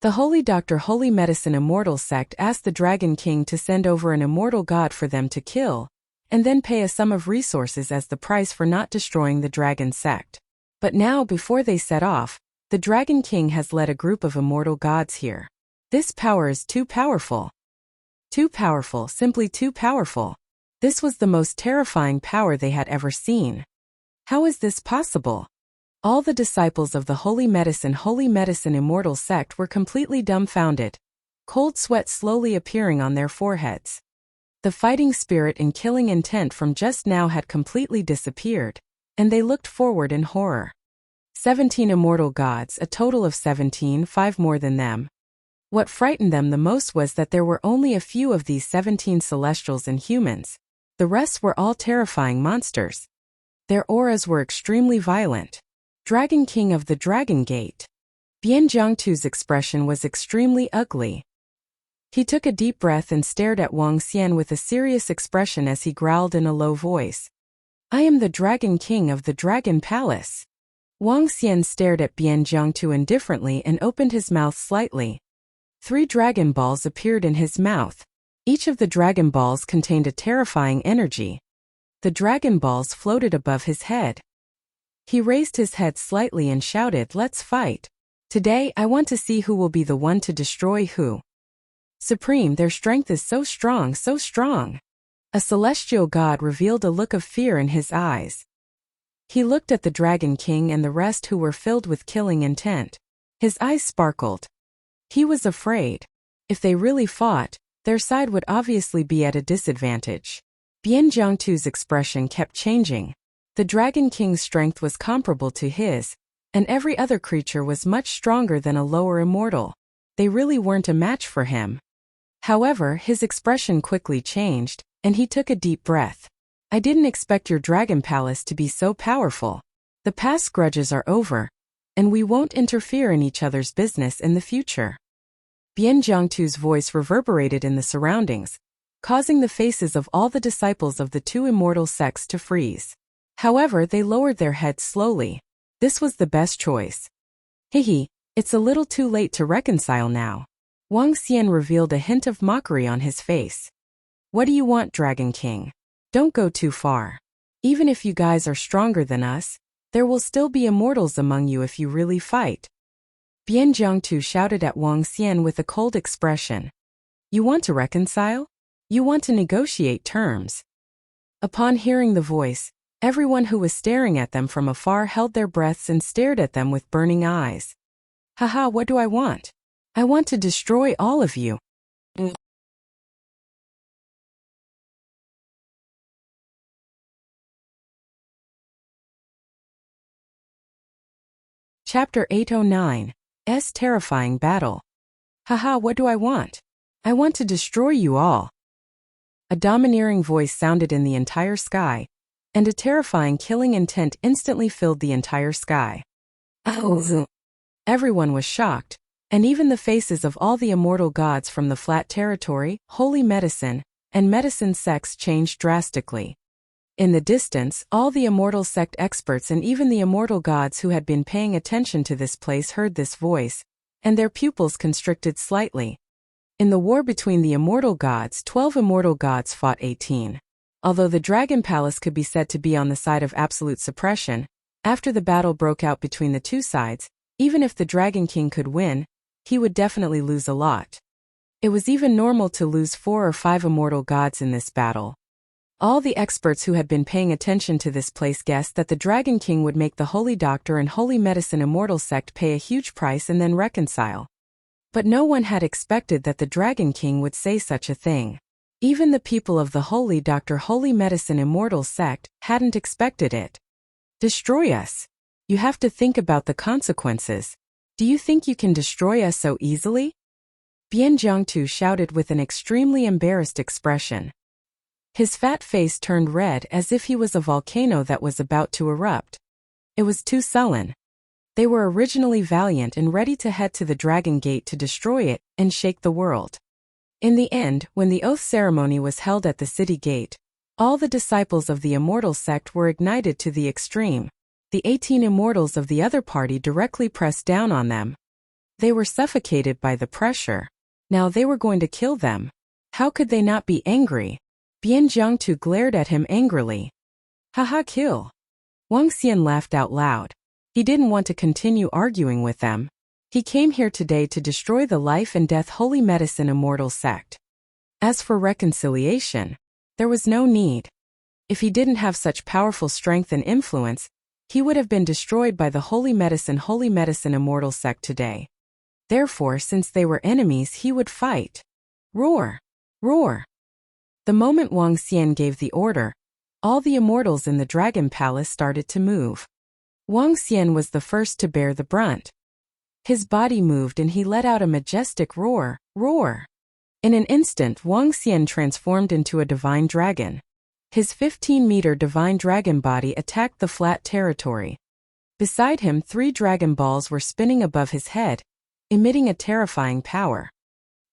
The Holy Doctor Holy Medicine Immortal Sect asked the Dragon King to send over an immortal god for them to kill, and then pay a sum of resources as the price for not destroying the Dragon Sect. But now, before they set off, the Dragon King has led a group of immortal gods here. This power is too powerful. Too powerful, simply too powerful. This was the most terrifying power they had ever seen. How is this possible? All the disciples of the Holy Medicine Immortal Sect were completely dumbfounded, cold sweat slowly appearing on their foreheads. The fighting spirit and killing intent from just now had completely disappeared, and they looked forward in horror. 17 immortal gods, a total of 17, 5 more than them. What frightened them the most was that there were only a few of these 17 celestials and humans. The rest were all terrifying monsters. Their auras were extremely violent. Dragon King of the Dragon Gate. Bian Jiangtu's expression was extremely ugly. He took a deep breath and stared at Wang Xian with a serious expression as he growled in a low voice. I am the Dragon King of the Dragon Palace. Wang Xian stared at Bian Jiangtu indifferently and opened his mouth slightly. 3 dragon balls appeared in his mouth. Each of the dragon balls contained a terrifying energy. The dragon balls floated above his head. He raised his head slightly and shouted, "Let's fight. Today I want to see who will be the one to destroy who." Supreme, their strength is so strong, so strong. A celestial god revealed a look of fear in his eyes. He looked at the Dragon King and the rest who were filled with killing intent. His eyes sparkled. He was afraid. If they really fought, their side would obviously be at a disadvantage. Bian Jiangtu's expression kept changing. The Dragon King's strength was comparable to his, and every other creature was much stronger than a lower immortal. They really weren't a match for him. However, his expression quickly changed, and he took a deep breath. I didn't expect your Dragon Palace to be so powerful. The past grudges are over, and we won't interfere in each other's business in the future. Bian Jiangtu's voice reverberated in the surroundings, causing the faces of all the disciples of the 2 immortal sects to freeze. However, they lowered their heads slowly. This was the best choice. Hehe, it's a little too late to reconcile now. Wang Xian revealed a hint of mockery on his face. What do you want, Dragon King? Don't go too far. Even if you guys are stronger than us, there will still be immortals among you if you really fight. Bian Jiangtu shouted at Wang Xian with a cold expression. You want to reconcile? You want to negotiate terms? Upon hearing the voice, everyone who was staring at them from afar held their breaths and stared at them with burning eyes. Haha, what do I want? I want to destroy all of you. Chapter 809. S. Terrifying Battle. Haha, what do I want? I want to destroy you all. A domineering voice sounded in the entire sky, and a terrifying killing intent instantly filled the entire sky. Everyone was shocked, and even the faces of all the immortal gods from the flat territory, holy medicine, and medicine sects changed drastically. In the distance, all the immortal sect experts and even the immortal gods who had been paying attention to this place heard this voice, and their pupils constricted slightly. In the war between the immortal gods, 12 immortal gods fought 18. Although the Dragon Palace could be said to be on the side of absolute suppression, after the battle broke out between the two sides, even if the Dragon King could win, he would definitely lose a lot. It was even normal to lose 4 or 5 immortal gods in this battle. All the experts who had been paying attention to this place guessed that the Dragon King would make the Holy Doctor and Holy Medicine Immortal sect pay a huge price and then reconcile. But no one had expected that the Dragon King would say such a thing. Even the people of the Holy Doctor Holy Medicine Immortal sect hadn't expected it. Destroy us. You have to think about the consequences. Do you think you can destroy us so easily? Bian Jiangtu shouted with an extremely embarrassed expression. His fat face turned red as if he was a volcano that was about to erupt. It was too sullen. They were originally valiant and ready to head to the Dragon Gate to destroy it and shake the world. In the end, when the oath ceremony was held at the city gate, all the disciples of the immortal sect were ignited to the extreme. The 18 immortals of the other party directly pressed down on them. They were suffocated by the pressure. Now they were going to kill them. How could they not be angry? Bian Jiangtu glared at him angrily. Haha, kill. Wang Xian laughed out loud. He didn't want to continue arguing with them. He came here today to destroy the life and death Holy Medicine Immortal sect. As for reconciliation, there was no need. If he didn't have such powerful strength and influence, he would have been destroyed by the Holy Medicine Immortal sect today. Therefore, since they were enemies, he would fight. Roar! Roar! The moment Wang Xian gave the order, all the immortals in the Dragon Palace started to move. Wang Xian was the first to bear the brunt. His body moved and he let out a majestic roar, roar. In an instant, Wang Xian transformed into a divine dragon. His 15-meter divine dragon body attacked the flat territory. Beside him, 3 dragon balls were spinning above his head, emitting a terrifying power.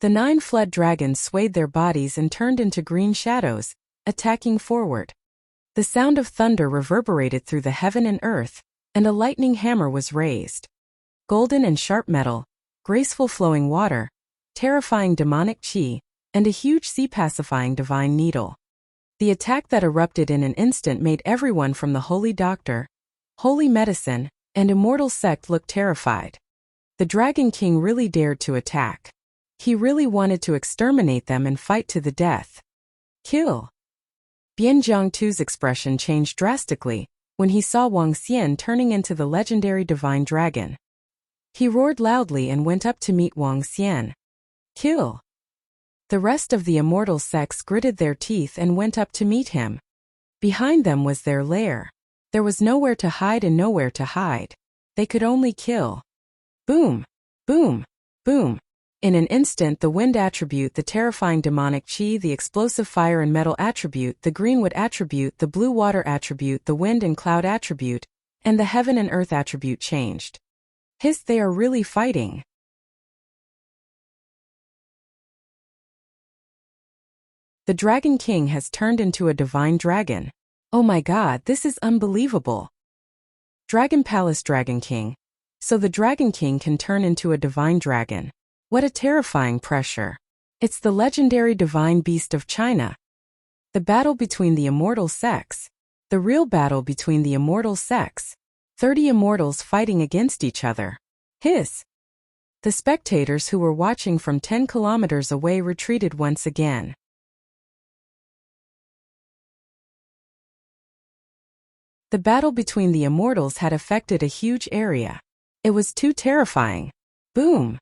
The 9 fled dragons swayed their bodies and turned into green shadows, attacking forward. The sound of thunder reverberated through the heaven and earth, and a lightning hammer was raised. Golden and sharp metal, graceful flowing water, terrifying demonic chi, and a huge sea-pacifying divine needle. The attack that erupted in an instant made everyone from the Holy Doctor, Holy Medicine, and Immortal sect look terrified. The Dragon King really dared to attack. He really wanted to exterminate them and fight to the death. Kill! Bian Jiangtu's expression changed drastically when he saw Wang Xian turning into the legendary divine dragon. He roared loudly and went up to meet Wang Xian. Kill! The rest of the immortal sects gritted their teeth and went up to meet him. Behind them was their lair. There was nowhere to hide and nowhere to hide. They could only kill. Boom! Boom! Boom! In an instant, the wind attribute, the terrifying demonic chi, the explosive fire and metal attribute, the green wood attribute, the blue water attribute, the wind and cloud attribute, and the heaven and earth attribute changed. They are really fighting. The Dragon King has turned into a divine dragon. Oh my god, this is unbelievable. Dragon Palace Dragon King. So the Dragon King can turn into a divine dragon. What a terrifying pressure. It's the legendary divine beast of China. The battle between the immortal sects. The real battle between the immortal sects. 30 immortals fighting against each other. Hiss. The spectators who were watching from 10 kilometers away retreated once again. The battle between the immortals had affected a huge area. It was too terrifying. Boom!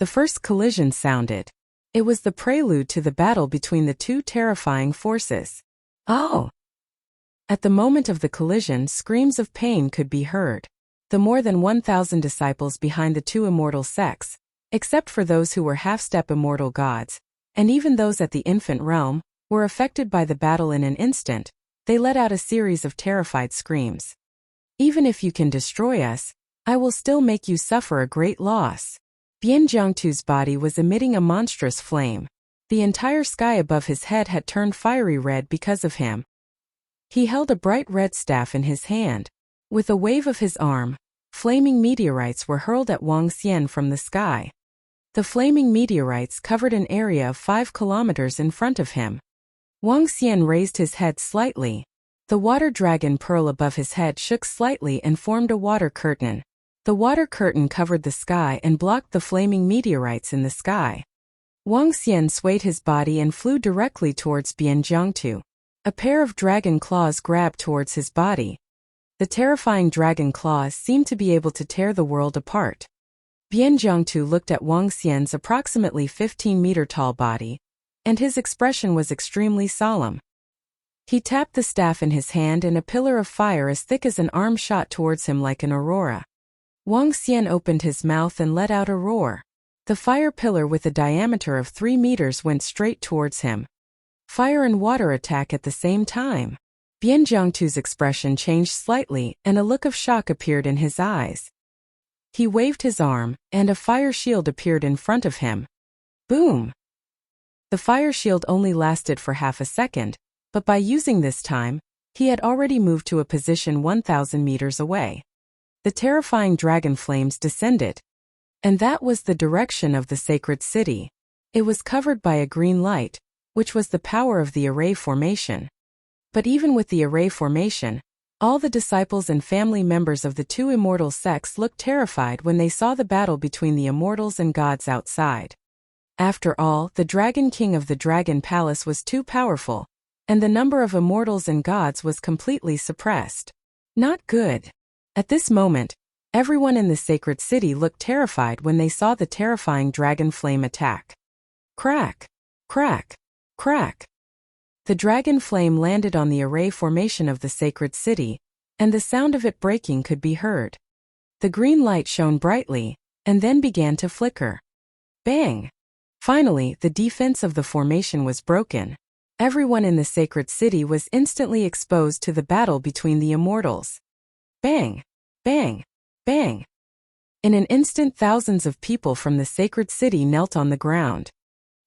The first collision sounded. It was the prelude to the battle between the two terrifying forces. Oh! At the moment of the collision, screams of pain could be heard. The more than 1,000 disciples behind the two immortal sects, except for those who were half-step immortal gods, and even those at the infant realm, were affected by the battle in an instant. They let out a series of terrified screams. Even if you can destroy us, I will still make you suffer a great loss. Bian Jiangtu's body was emitting a monstrous flame. The entire sky above his head had turned fiery red because of him. He held a bright red staff in his hand. With a wave of his arm, flaming meteorites were hurled at Wang Xian from the sky. The flaming meteorites covered an area of 5 kilometers in front of him. Wang Xian raised his head slightly. The water dragon pearl above his head shook slightly and formed a water curtain. The water curtain covered the sky and blocked the flaming meteorites in the sky. Wang Xian swayed his body and flew directly towards Bian Jiangtu. A pair of dragon claws grabbed towards his body. The terrifying dragon claws seemed to be able to tear the world apart. Bian Jiangtu looked at Wang Xian's approximately 15-meter-tall body, and his expression was extremely solemn. He tapped the staff in his hand and a pillar of fire as thick as an arm shot towards him like an aurora. Wang Xian opened his mouth and let out a roar. The fire pillar with a diameter of 3 meters went straight towards him. Fire and water attack at the same time. Bian Jiangtu's expression changed slightly and a look of shock appeared in his eyes. He waved his arm, and a fire shield appeared in front of him. Boom! The fire shield only lasted for half a second, but by using this time, he had already moved to a position 1,000 meters away. The terrifying dragon flames descended. And that was the direction of the sacred city. It was covered by a green light, which was the power of the array formation. But even with the array formation, all the disciples and family members of the two immortal sects looked terrified when they saw the battle between the immortals and gods outside. After all, the Dragon King of the Dragon Palace was too powerful, and the number of immortals and gods was completely suppressed. Not good. At this moment, everyone in the sacred city looked terrified when they saw the terrifying dragon flame attack. Crack! Crack! Crack! The dragon flame landed on the array formation of the sacred city, and the sound of it breaking could be heard. The green light shone brightly, and then began to flicker. Bang! Finally, the defense of the formation was broken. Everyone in the sacred city was instantly exposed to the battle between the immortals. Bang! Bang! Bang! In an instant, thousands of people from the sacred city knelt on the ground.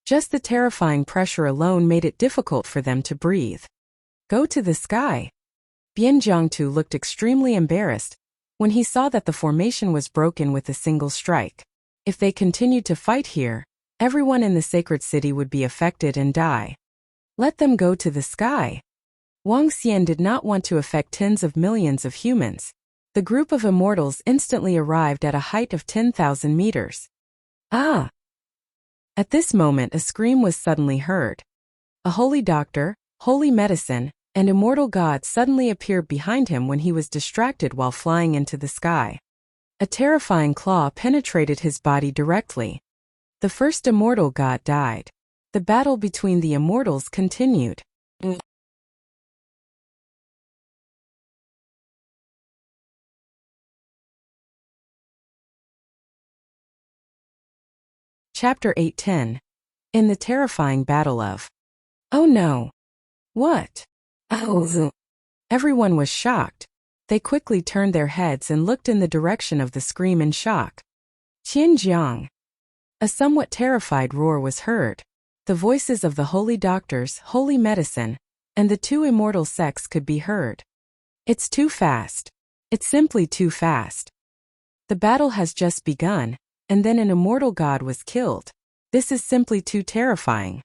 Just the terrifying pressure alone made it difficult for them to breathe. Go to the sky. Bian Jiangtu looked extremely embarrassed when he saw that the formation was broken with a single strike. If they continued to fight here, everyone in the sacred city would be affected and die. Let them go to the sky. Wang Xian did not want to affect tens of millions of humans. The group of immortals instantly arrived at a height of 10,000 meters. Ah! At this moment a scream was suddenly heard. A holy doctor, holy medicine, and immortal god suddenly appeared behind him when he was distracted while flying into the sky. A terrifying claw penetrated his body directly. The first immortal god died. The battle between the immortals continued. Chapter 8:10. In the terrifying battle of... Oh no! What? Oh! Everyone was shocked. They quickly turned their heads and looked in the direction of the scream in shock. Qinjiang! A somewhat terrified roar was heard. The voices of the holy doctors, holy medicine, and the two immortal sects could be heard. It's too fast. It's simply too fast. The battle has just begun, and then an immortal god was killed. This is simply too terrifying.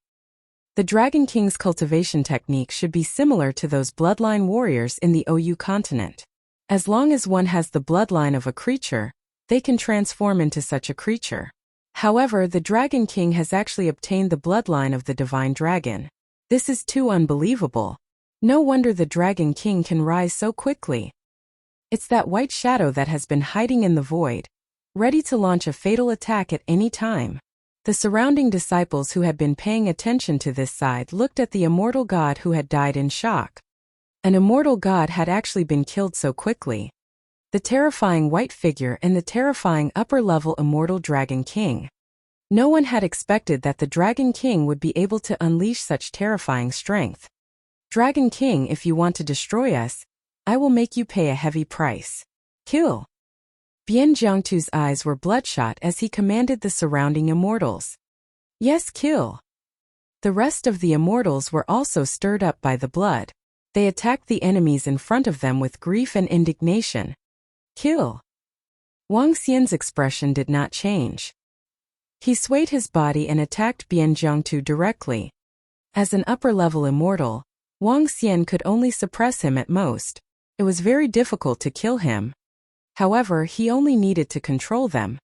The Dragon King's cultivation technique should be similar to those bloodline warriors in the OU continent. As long as one has the bloodline of a creature, they can transform into such a creature. However, the Dragon King has actually obtained the bloodline of the divine dragon. This is too unbelievable. No wonder the Dragon King can rise so quickly. It's that white shadow that has been hiding in the void, ready to launch a fatal attack at any time. The surrounding disciples who had been paying attention to this side looked at the immortal god who had died in shock. An immortal god had actually been killed so quickly. The terrifying white figure and the terrifying upper-level immortal Dragon King. No one had expected that the Dragon King would be able to unleash such terrifying strength. Dragon King, if you want to destroy us, I will make you pay a heavy price. Kill. Bian Jiangtu's eyes were bloodshot as he commanded the surrounding immortals. Yes, kill. The rest of the immortals were also stirred up by the blood. They attacked the enemies in front of them with grief and indignation. Kill. Wang Xian's expression did not change. He swayed his body and attacked Bian Jiangtu directly. As an upper-level immortal, Wang Xian could only suppress him at most. It was very difficult to kill him. However, he only needed to control them.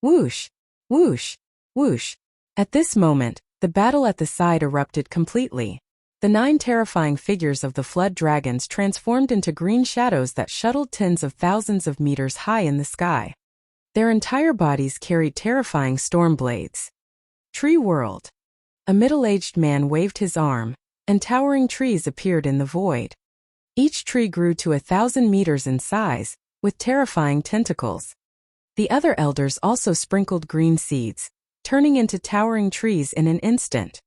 Whoosh! Whoosh! Whoosh! At this moment, the battle at the side erupted completely. The 9 terrifying figures of the flood dragons transformed into green shadows that shuttled tens of thousands of meters high in the sky. Their entire bodies carried terrifying storm blades. Tree World. A middle-aged man waved his arm, and towering trees appeared in the void. Each tree grew to 1,000 meters in size, with terrifying tentacles. The other elders also sprinkled green seeds, turning into towering trees in an instant.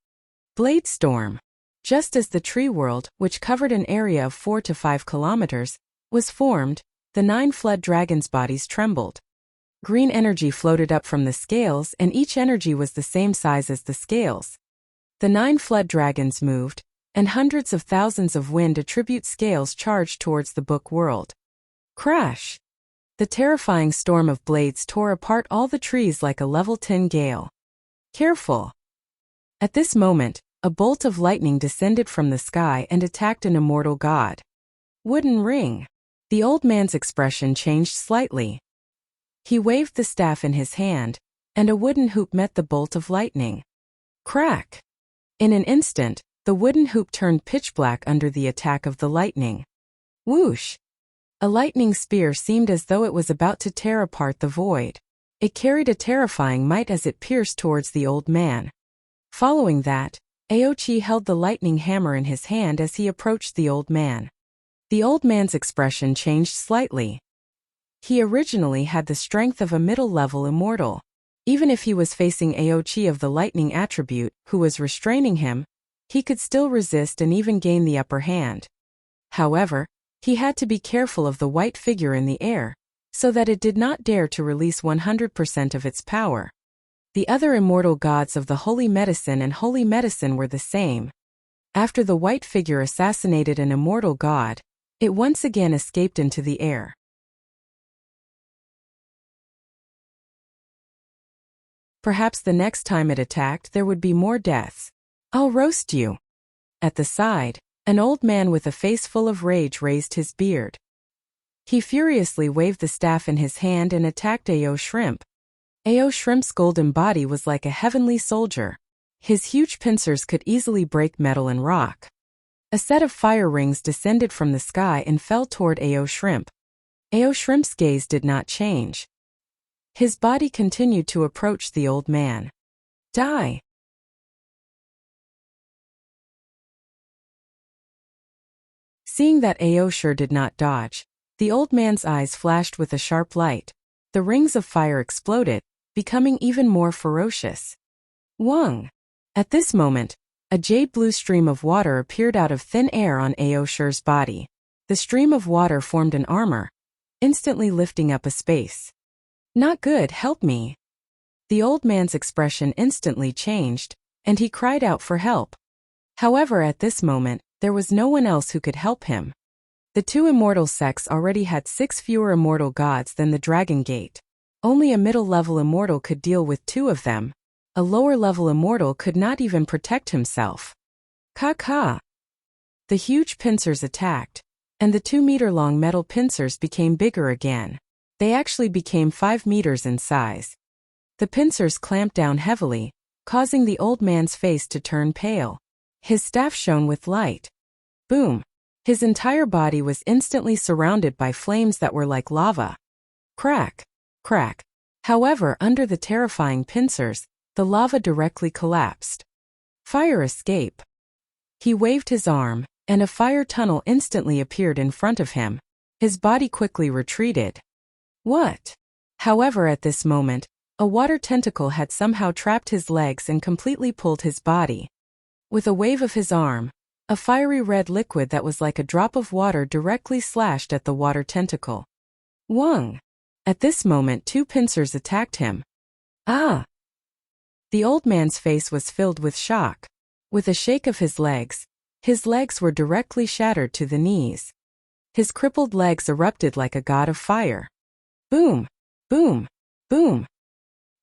Blade Storm. Just as the tree world, which covered an area of 4 to 5 kilometers, was formed, the 9 flood dragons' bodies trembled. Green energy floated up from the scales, and each energy was the same size as the scales. The 9 flood dragons moved, and hundreds of thousands of wind attribute scales charged towards the book world. Crash! The terrifying storm of blades tore apart all the trees like a level 10 gale. Careful! At this moment, a bolt of lightning descended from the sky and attacked an immortal god. Wooden ring. The old man's expression changed slightly. He waved the staff in his hand, and a wooden hoop met the bolt of lightning. Crack! In an instant, the wooden hoop turned pitch black under the attack of the lightning. Whoosh! A lightning spear seemed as though it was about to tear apart the void. It carried a terrifying might as it pierced towards the old man. Following that, Aochi held the lightning hammer in his hand as he approached the old man. The old man's expression changed slightly. He originally had the strength of a middle-level immortal. Even if he was facing Aochi of the lightning attribute, who was restraining him, he could still resist and even gain the upper hand. However, he had to be careful of the white figure in the air, so that it did not dare to release 100% of its power. The other immortal gods of the Holy Medicine and Holy Medicine were the same. After the white figure assassinated an immortal god, it once again escaped into the air. Perhaps the next time it attacked there would be more deaths. I'll roast you. At the side, an old man with a face full of rage raised his beard. He furiously waved the staff in his hand and attacked Ao Shrimp. Ao Shrimp's golden body was like a heavenly soldier. His huge pincers could easily break metal and rock. A set of fire rings descended from the sky and fell toward Ao Shrimp. Ao Shrimp's gaze did not change. His body continued to approach the old man. Die! Seeing that Ao sure did not dodge, the old man's eyes flashed with a sharp light. The rings of fire exploded, becoming even more ferocious. Wang! At this moment, a jade-blue stream of water appeared out of thin air on Ao Shure's body. The stream of water formed an armor, instantly lifting up a space. Not good, help me! The old man's expression instantly changed, and he cried out for help. However, at this moment, there was no one else who could help him. The 2 immortal sects already had 6 fewer immortal gods than the Dragon Gate. Only a middle-level immortal could deal with 2 of them. A lower-level immortal could not even protect himself. Ka-ka! The huge pincers attacked, and the 2-meter-long metal pincers became bigger again. They actually became 5 meters in size. The pincers clamped down heavily, causing the old man's face to turn pale. His staff shone with light. Boom! His entire body was instantly surrounded by flames that were like lava. Crack! Crack! However, under the terrifying pincers, the lava directly collapsed. Fire escape! He waved his arm, and a fire tunnel instantly appeared in front of him. His body quickly retreated. What? However, at this moment, a water tentacle had somehow trapped his legs and completely pulled his body. With a wave of his arm, a fiery red liquid that was like a drop of water directly slashed at the water tentacle. Wang! At this moment, 2 pincers attacked him. Ah! The old man's face was filled with shock. With a shake of his legs were directly shattered to the knees. His crippled legs erupted like a god of fire. Boom! Boom! Boom!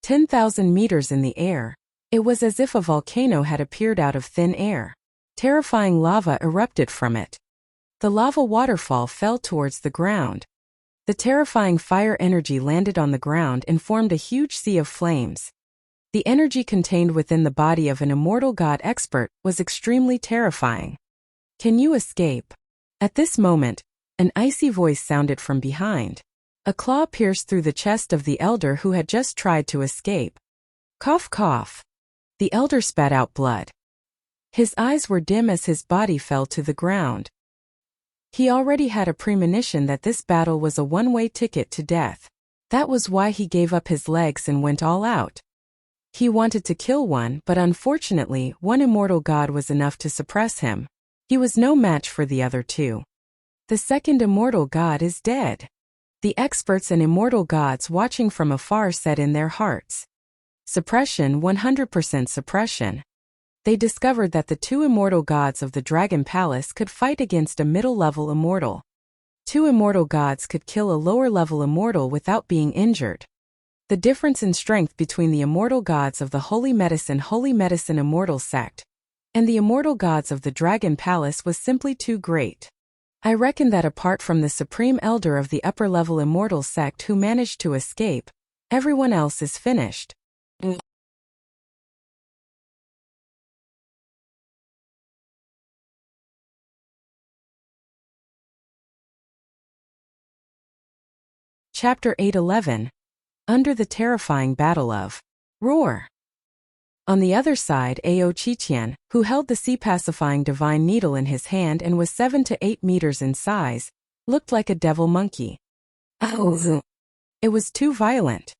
10,000 meters in the air. It was as if a volcano had appeared out of thin air. Terrifying lava erupted from it. The lava waterfall fell towards the ground. The terrifying fire energy landed on the ground and formed a huge sea of flames. The energy contained within the body of an immortal god expert was extremely terrifying. Can you escape? At this moment, an icy voice sounded from behind. A claw pierced through the chest of the elder who had just tried to escape. Cough, cough. The elder spat out blood. His eyes were dim as his body fell to the ground. He already had a premonition that this battle was a one-way ticket to death. That was why he gave up his legs and went all out. He wanted to kill one, but unfortunately, one immortal god was enough to suppress him. He was no match for the other 2. The second immortal god is dead. The experts and immortal gods watching from afar said in their hearts. Suppression, 100% suppression. They discovered that the 2 immortal gods of the Dragon Palace could fight against a middle-level immortal. 2 immortal gods could kill a lower-level immortal without being injured. The difference in strength between the immortal gods of the Holy Medicine Immortal Sect and the immortal gods of the Dragon Palace was simply too great. I reckon that apart from the Supreme Elder of the upper-level Immortal Sect who managed to escape, everyone else is finished. Chapter 811. Under the terrifying battle of Roar. On the other side, Ao Qiqian, who held the sea-pacifying divine needle in his hand and was 7 to 8 meters in size, looked like a devil monkey. It was too violent.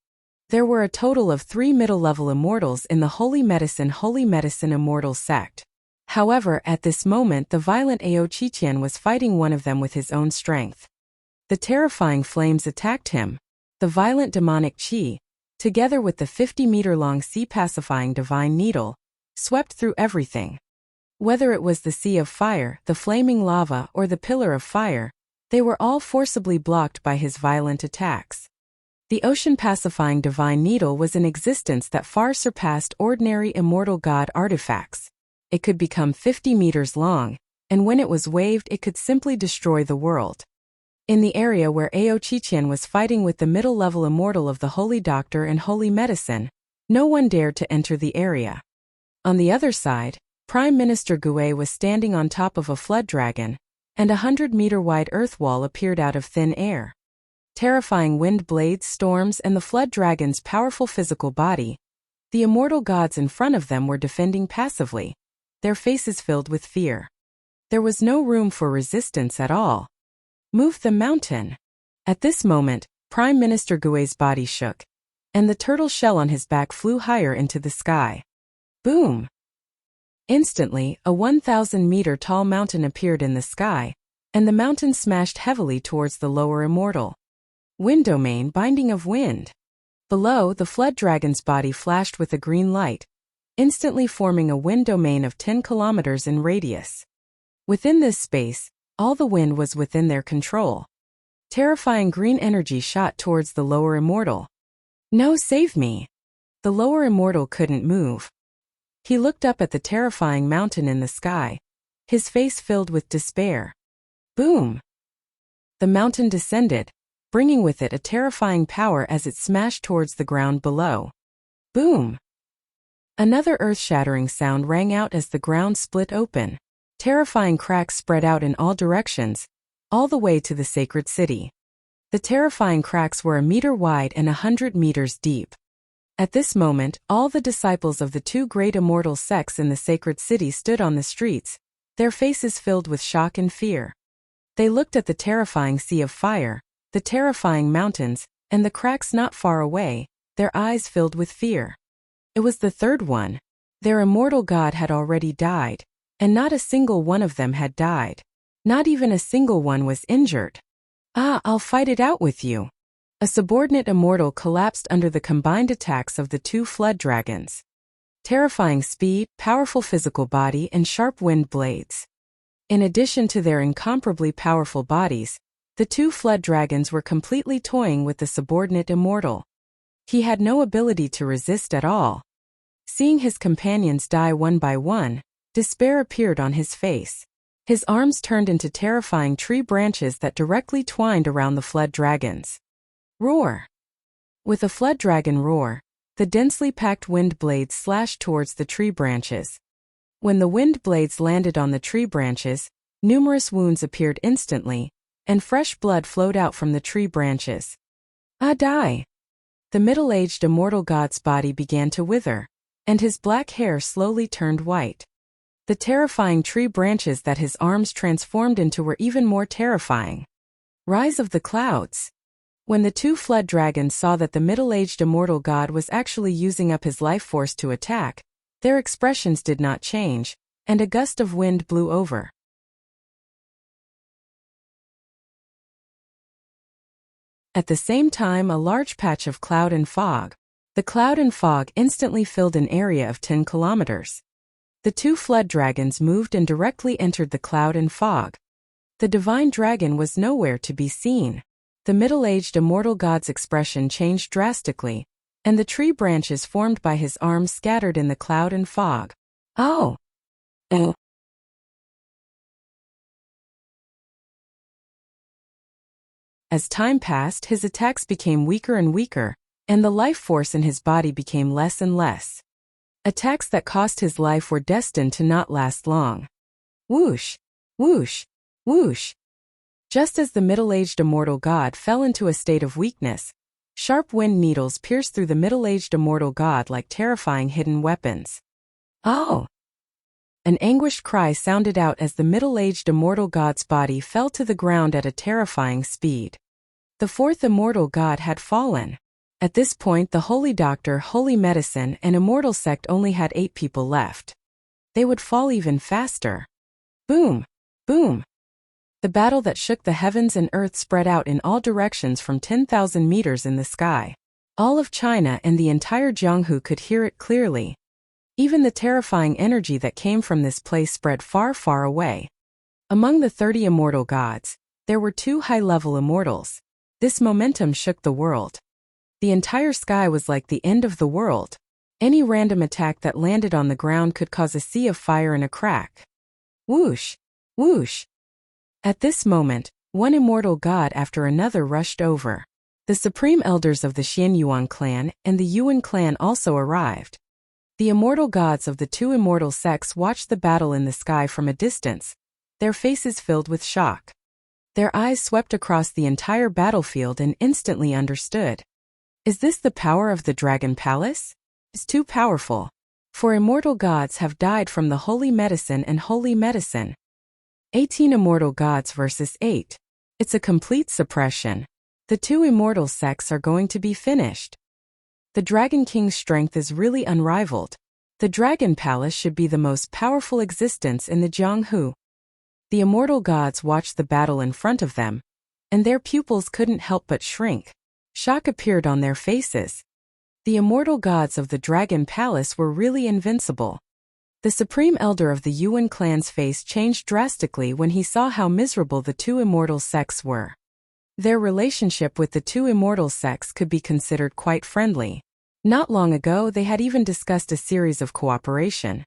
There were a total of 3 middle-level immortals in the Holy Medicine Immortal Sect. However, at this moment the violent Ao Qiqian was fighting one of them with his own strength. The terrifying flames attacked him. The violent demonic qi, together with the 50-meter-long sea-pacifying divine needle, swept through everything. Whether it was the sea of fire, the flaming lava, or the pillar of fire, they were all forcibly blocked by his violent attacks. The ocean-pacifying divine needle was an existence that far surpassed ordinary immortal god artifacts. It could become 50 meters long, and when it was waved it could simply destroy the world. In the area where Ao Qiqian was fighting with the middle-level immortal of the Holy Doctor and Holy Medicine, no one dared to enter the area. On the other side, Prime Minister Gue was standing on top of a flood dragon, and a 100-meter-wide earth wall appeared out of thin air. Terrifying wind blades, storms, and the flood dragon's powerful physical body, the immortal gods in front of them were defending passively, their faces filled with fear. There was no room for resistance at all. Move the mountain. At this moment, Prime Minister Gue's body shook, and the turtle shell on his back flew higher into the sky. Boom! Instantly, a 1,000-meter-tall mountain appeared in the sky, and the mountain smashed heavily towards the lower immortal. Wind domain, binding of wind. Below, the flood dragon's body flashed with a green light, instantly forming a wind domain of 10 kilometers in radius. Within this space, all the wind was within their control. Terrifying green energy shot towards the lower immortal. No, save me! The lower immortal couldn't move. He looked up at the terrifying mountain in the sky, his face filled with despair. Boom! The mountain descended, bringing with it a terrifying power as it smashed towards the ground below. Boom! Another earth-shattering sound rang out as the ground split open. Terrifying cracks spread out in all directions, all the way to the sacred city. The terrifying cracks were 1 meter wide and 100 meters deep. At this moment, all the disciples of the two great immortal sects in the sacred city stood on the streets, their faces filled with shock and fear. They looked at the terrifying sea of fire, the terrifying mountains, and the cracks not far away, their eyes filled with fear. It was the third one. Their immortal god had already died, and not a single one of them had died. Not even a single one was injured. I'll fight it out with you. A subordinate immortal collapsed under the combined attacks of the two flood dragons. Terrifying speed, powerful physical body, and sharp wind blades. In addition to their incomparably powerful bodies, the two flood dragons were completely toying with the subordinate immortal. He had no ability to resist at all. Seeing his companions die one by one, despair appeared on his face. His arms turned into terrifying tree branches that directly twined around the flood dragons. Roar! With a flood dragon roar, the densely packed wind blades slashed towards the tree branches. When the wind blades landed on the tree branches, numerous wounds appeared instantly, and fresh blood flowed out from the tree branches. Die! The middle-aged immortal god's body began to wither, and his black hair slowly turned white. The terrifying tree branches that his arms transformed into were even more terrifying. Rise of the clouds. When the two flood dragons saw that the middle-aged immortal god was actually using up his life force to attack, their expressions did not change, and a gust of wind blew over. At the same time, a large patch of cloud and fog. The cloud and fog instantly filled an area of 10 kilometers. The two flood dragons moved and directly entered the cloud and fog. The divine dragon was nowhere to be seen. The middle-aged immortal god's expression changed drastically, and the tree branches formed by his arms scattered in the cloud and fog. Oh! As time passed, his attacks became weaker and weaker, and the life force in his body became less and less. Attacks that cost his life were destined to not last long. Whoosh! Whoosh! Whoosh! Just as the middle-aged immortal god fell into a state of weakness, sharp wind needles pierced through the middle-aged immortal god like terrifying hidden weapons. Oh! An anguished cry sounded out as the middle-aged immortal god's body fell to the ground at a terrifying speed. The fourth immortal god had fallen. At this point, the Holy Doctor, Holy Medicine, and Immortal Sect only had 8 people left. They would fall even faster. Boom! Boom! The battle that shook the heavens and earth spread out in all directions from 10,000 meters in the sky. All of China and the entire Jianghu could hear it clearly. Even the terrifying energy that came from this place spread far, far away. Among the 30 immortal gods, there were 2 high-level immortals. This momentum shook the world. The entire sky was like the end of the world. Any random attack that landed on the ground could cause a sea of fire and a crack. Whoosh! Whoosh! At this moment, one immortal god after another rushed over. The supreme elders of the Xianyuan clan and the Yuan clan also arrived. The immortal gods of the 2 immortal sects watched the battle in the sky from a distance, their faces filled with shock. Their eyes swept across the entire battlefield and instantly understood. Is this the power of the Dragon Palace? It's too powerful. For immortal gods have died from the Holy Medicine and Holy Medicine. 18 immortal gods versus 8. It's a complete suppression. The 2 immortal sects are going to be finished. The Dragon King's strength is really unrivaled. The Dragon Palace should be the most powerful existence in the Jianghu. The immortal gods watched the battle in front of them, and their pupils couldn't help but shrink. Shock appeared on their faces. The immortal gods of the Dragon Palace were really invincible. The supreme elder of the Yuan clan's face changed drastically when he saw how miserable the 2 immortal sects were. Their relationship with the 2 immortal sects could be considered quite friendly. Not long ago, they had even discussed a series of cooperation.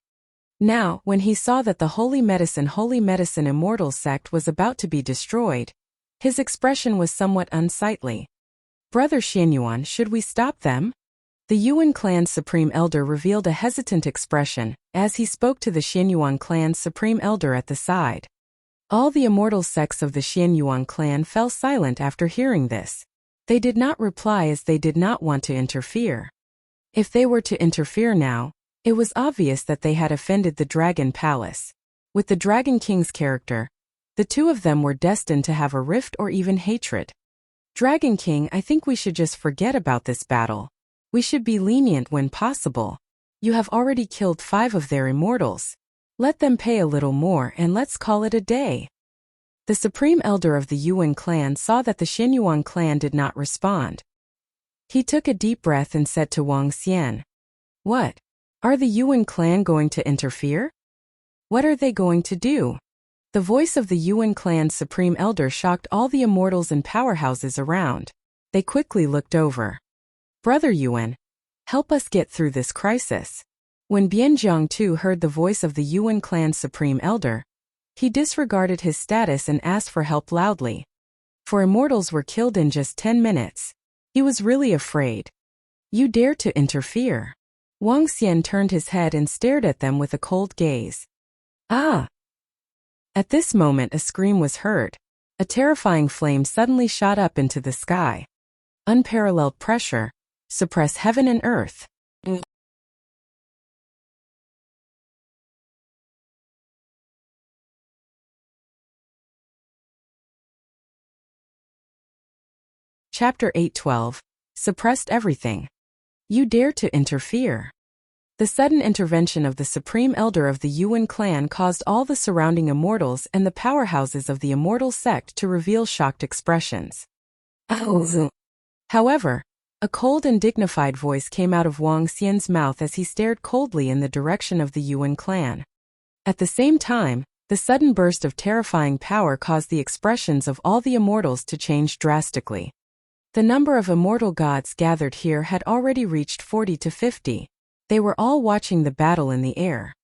Now, when he saw that the Holy Medicine Immortal sect was about to be destroyed, His expression was somewhat unsightly. Brother Xianyuan, should we stop them? The Yuan clan's supreme elder revealed a hesitant expression as he spoke to the Xianyuan clan's supreme elder at the side. All the immortal sects of the Xianyuan clan fell silent after hearing this. They did not reply as they did not want to interfere. If they were to interfere now, it was obvious that they had offended the Dragon Palace. With the Dragon King's character, the two of them were destined to have a rift or even hatred. Dragon King, I think we should just forget about this battle. We should be lenient when possible. You have already killed 5 of their immortals. Let them pay a little more and let's call it a day. The supreme elder of the Yuan clan saw that the Xianyuan clan did not respond. He took a deep breath and said to Wang Xian, "What? Are the Yuan clan going to interfere? What are they going to do?" The voice of the Yuan clan's supreme elder shocked all the immortals and powerhouses around. They quickly looked over. "Brother Yuan, help us get through this crisis." When Bianzhang too heard the voice of the Yuan clan's supreme elder, he disregarded his status and asked for help loudly. For immortals were killed in just 10 minutes. He was really afraid. "You dare to interfere?" Wang Xian turned his head and stared at them with a cold gaze. "Ah!" At this moment a scream was heard. A terrifying flame suddenly shot up into the sky. Unparalleled pressure. Suppress heaven and earth. Chapter 8:12. Suppressed everything. You dare to interfere. The sudden intervention of the supreme elder of the Yuan clan caused all the surrounding immortals and the powerhouses of the immortal sect to reveal shocked expressions. However, a cold and dignified voice came out of Wang Xian's mouth as he stared coldly in the direction of the Yuan clan. At the same time, the sudden burst of terrifying power caused the expressions of all the immortals to change drastically. The number of immortal gods gathered here had already reached 40 to 50. They were all watching the battle in the air.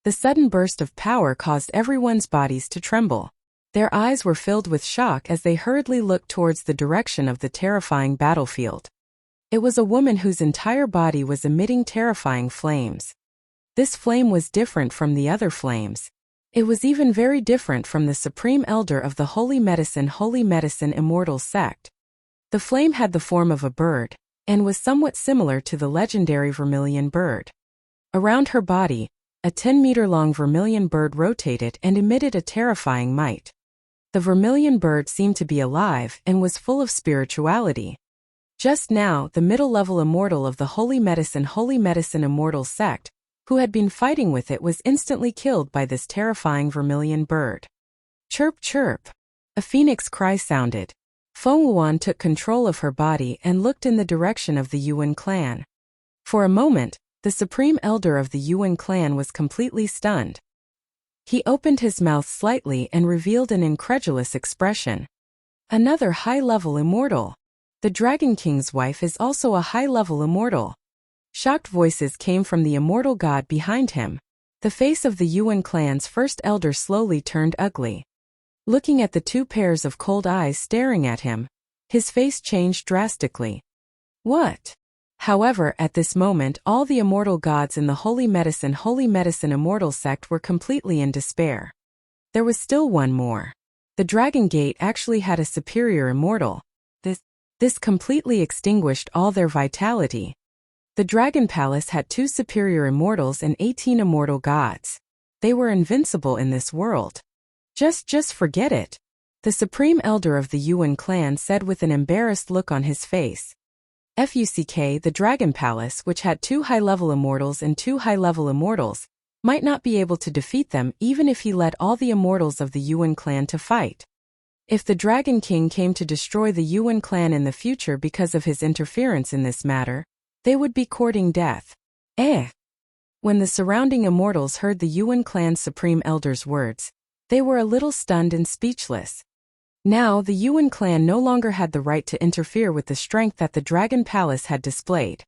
The sudden burst of power caused everyone's bodies to tremble. Their eyes were filled with shock as they hurriedly looked towards the direction of the terrifying battlefield. It was a woman whose entire body was emitting terrifying flames. This flame was different from the other flames. It was even very different from the supreme elder of the Holy Medicine Immortal sect. The flame had the form of a bird, and was somewhat similar to the legendary vermilion bird. Around her body, a 10-meter-long vermilion bird rotated and emitted a terrifying might. The vermilion bird seemed to be alive and was full of spirituality. Just now, the middle-level immortal of the Holy Medicine Immortal sect, who had been fighting with it, was instantly killed by this terrifying vermilion bird. Chirp chirp. A phoenix cry sounded. Feng Wuan took control of her body and looked in the direction of the Yuan clan. For a moment, the supreme elder of the Yuan clan was completely stunned. He opened his mouth slightly and revealed an incredulous expression. Another high-level immortal. The Dragon King's wife is also a high-level immortal. Shocked voices came from the immortal god behind him. The face of the Yuan clan's first elder slowly turned ugly. Looking at the 2 pairs of cold eyes staring at him, his face changed drastically. What? However, at this moment all the immortal gods in the Holy Medicine Immortal sect were completely in despair. There was still one more. The Dragon Gate actually had a superior immortal. This completely extinguished all their vitality. The Dragon Palace had 2 superior immortals and 18 immortal gods. They were invincible in this world. Just forget it. The supreme elder of the Yuan clan said with an embarrassed look on his face. FUCK, the Dragon Palace, which had 2 high-level immortals and 2 high-level immortals, might not be able to defeat them even if he led all the immortals of the Yuan clan to fight. If the Dragon King came to destroy the Yuan clan in the future because of his interference in this matter, they would be courting death. When the surrounding immortals heard the Yuan clan's supreme elder's words, they were a little stunned and speechless. Now the Yuan clan no longer had the right to interfere with the strength that the Dragon Palace had displayed.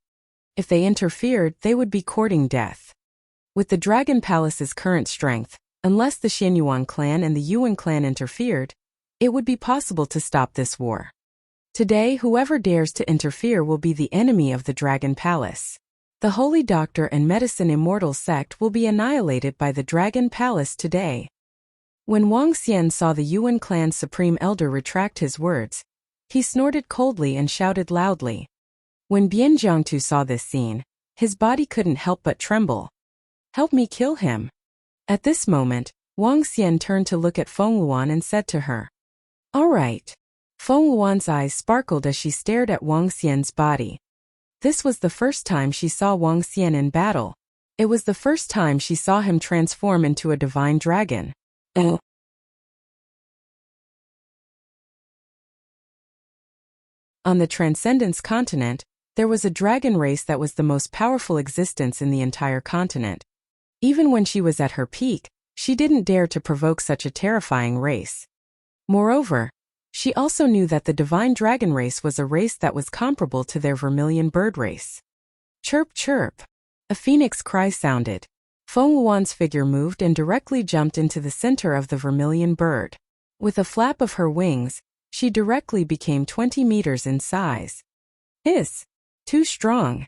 If they interfered, they would be courting death. With the Dragon Palace's current strength, unless the Xianyuan clan and the Yuan clan interfered, it would be possible to stop this war. Today, whoever dares to interfere will be the enemy of the Dragon Palace. The Holy Doctor and Medicine Immortal sect will be annihilated by the Dragon Palace today. When Wang Xian saw the Yuan clan's supreme elder retract his words, he snorted coldly and shouted loudly. When Bian Jiangtu saw this scene, his body couldn't help but tremble. "Help me kill him." At this moment, Wang Xian turned to look at Feng Luan and said to her, "All right." Feng Luan's eyes sparkled as she stared at Wang Xian's body. This was the first time she saw Wang Xian in battle. It was the first time she saw him transform into a divine dragon. On the Transcendence continent, there was a dragon race that was the most powerful existence in the entire continent. Even when she was at her peak, she didn't dare to provoke such a terrifying race. Moreover, she also knew that the divine dragon race was a race that was comparable to their vermilion bird race. Chirp chirp. A phoenix cry sounded. Feng Luan's figure moved and directly jumped into the center of the vermilion bird. With a flap of her wings, she directly became 20 meters in size. Hiss! Too strong.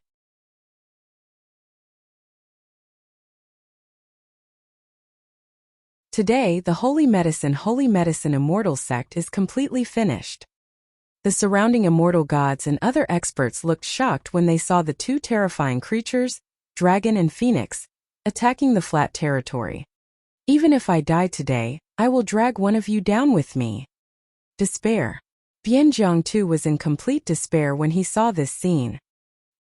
Today, the Holy Medicine Immortal sect is completely finished. The surrounding immortal gods and other experts looked shocked when they saw the two terrifying creatures, dragon and phoenix, attacking the flat territory. "Even if I die today, I will drag one of you down with me." Despair. Bian Jiangtu was in complete despair when he saw this scene.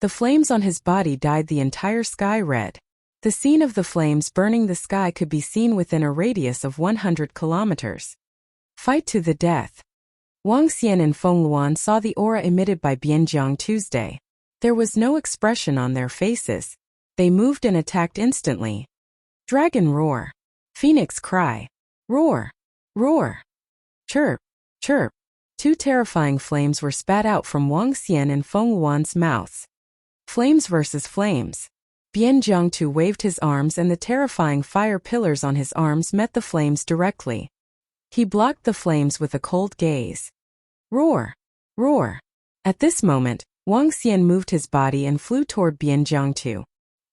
The flames on his body dyed the entire sky red. The scene of the flames burning the sky could be seen within a radius of 100 kilometers. Fight to the death. Wang Xian and Feng Luan saw the aura emitted by Bian Jiangtu's day. There was no expression on their faces. They moved and attacked instantly. Dragon roar. Phoenix cry. Roar. Roar. Chirp. Chirp. Two terrifying flames were spat out from Wang Xian and Feng Luan's mouths. Flames versus flames. Bian Jiangtu waved his arms and the terrifying fire pillars on his arms met the flames directly. He blocked the flames with a cold gaze. Roar! Roar! At this moment, Wang Xian moved his body and flew toward Bian Jiangtu.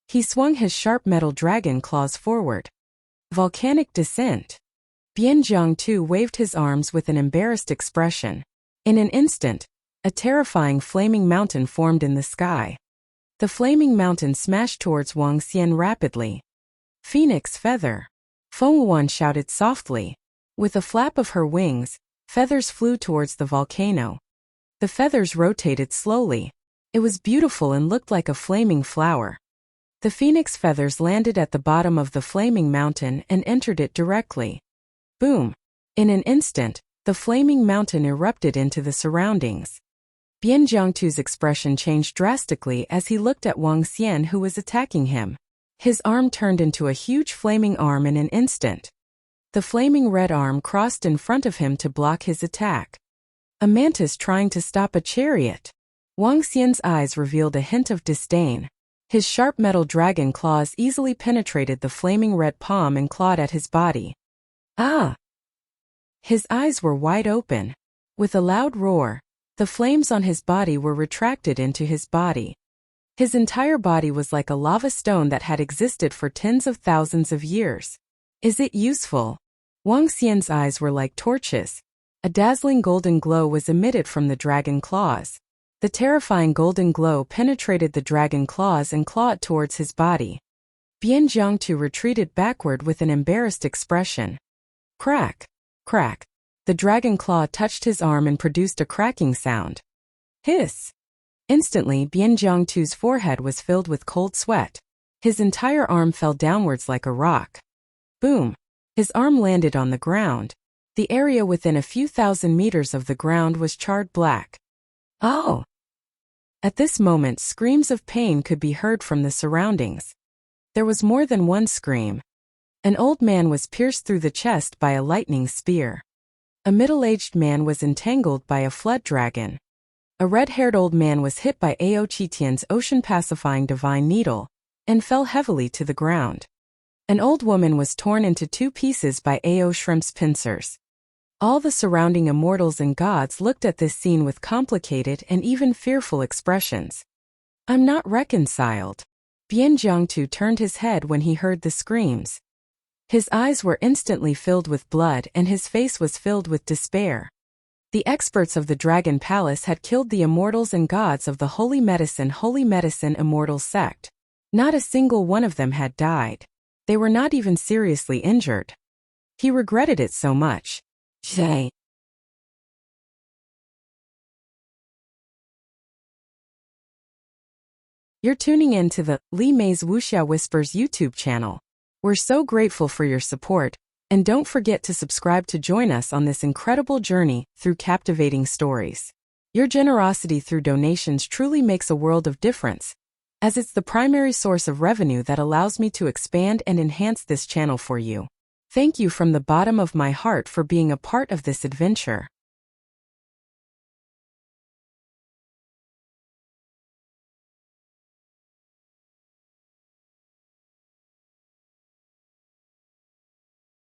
He swung his sharp metal dragon claws forward. Volcanic descent. Bian Jiangtu waved his arms with an embarrassed expression. In an instant, a terrifying flaming mountain formed in the sky. The flaming mountain smashed towards Wang Xian rapidly. Phoenix feather. Feng Luan shouted softly. With a flap of her wings, feathers flew towards the volcano. The feathers rotated slowly. It was beautiful and looked like a flaming flower. The phoenix feathers landed at the bottom of the flaming mountain and entered it directly. Boom! In an instant, the flaming mountain erupted into the surroundings. Bian Jiangtu's expression changed drastically as he looked at Wang Xian who was attacking him. His arm turned into a huge flaming arm in an instant. The flaming red arm crossed in front of him to block his attack. A mantis trying to stop a chariot. Wang Xian's eyes revealed a hint of disdain. His sharp metal dragon claws easily penetrated the flaming red palm and clawed at his body. Ah! His eyes were wide open. With a loud roar, the flames on his body were retracted into his body. His entire body was like a lava stone that had existed for tens of thousands of years. Is it useful? Wang Xian's eyes were like torches. A dazzling golden glow was emitted from the dragon claws. The terrifying golden glow penetrated the dragon claws and clawed towards his body. Bian Jiangtu retreated backward with an embarrassed expression. Crack! Crack! The dragon claw touched his arm and produced a cracking sound. Hiss! Instantly, Bian Jiangtu's forehead was filled with cold sweat. His entire arm fell downwards like a rock. Boom! His arm landed on the ground. The area within a few thousand meters of the ground was charred black. Oh! At this moment, screams of pain could be heard from the surroundings. There was more than one scream. An old man was pierced through the chest by a lightning spear. A middle-aged man was entangled by a flood dragon. A red-haired old man was hit by Ao Qitian's ocean-pacifying divine needle, and fell heavily to the ground. An old woman was torn into two pieces by Ao Shrimp's pincers. All the surrounding immortals and gods looked at this scene with complicated and even fearful expressions. I'm not reconciled. Bian Jiangtu turned his head when he heard the screams. His eyes were instantly filled with blood and his face was filled with despair. The experts of the Dragon Palace had killed the immortals and gods of the Holy Medicine Immortals sect. Not a single one of them had died. They were not even seriously injured. He regretted it so much. You're tuning in to the Li Mei's Wuxia Whispers YouTube channel. We're so grateful for your support, and don't forget to subscribe to join us on this incredible journey through captivating stories. Your generosity through donations truly makes a world of difference, as it's the primary source of revenue that allows me to expand and enhance this channel for you. Thank you from the bottom of my heart for being a part of this adventure.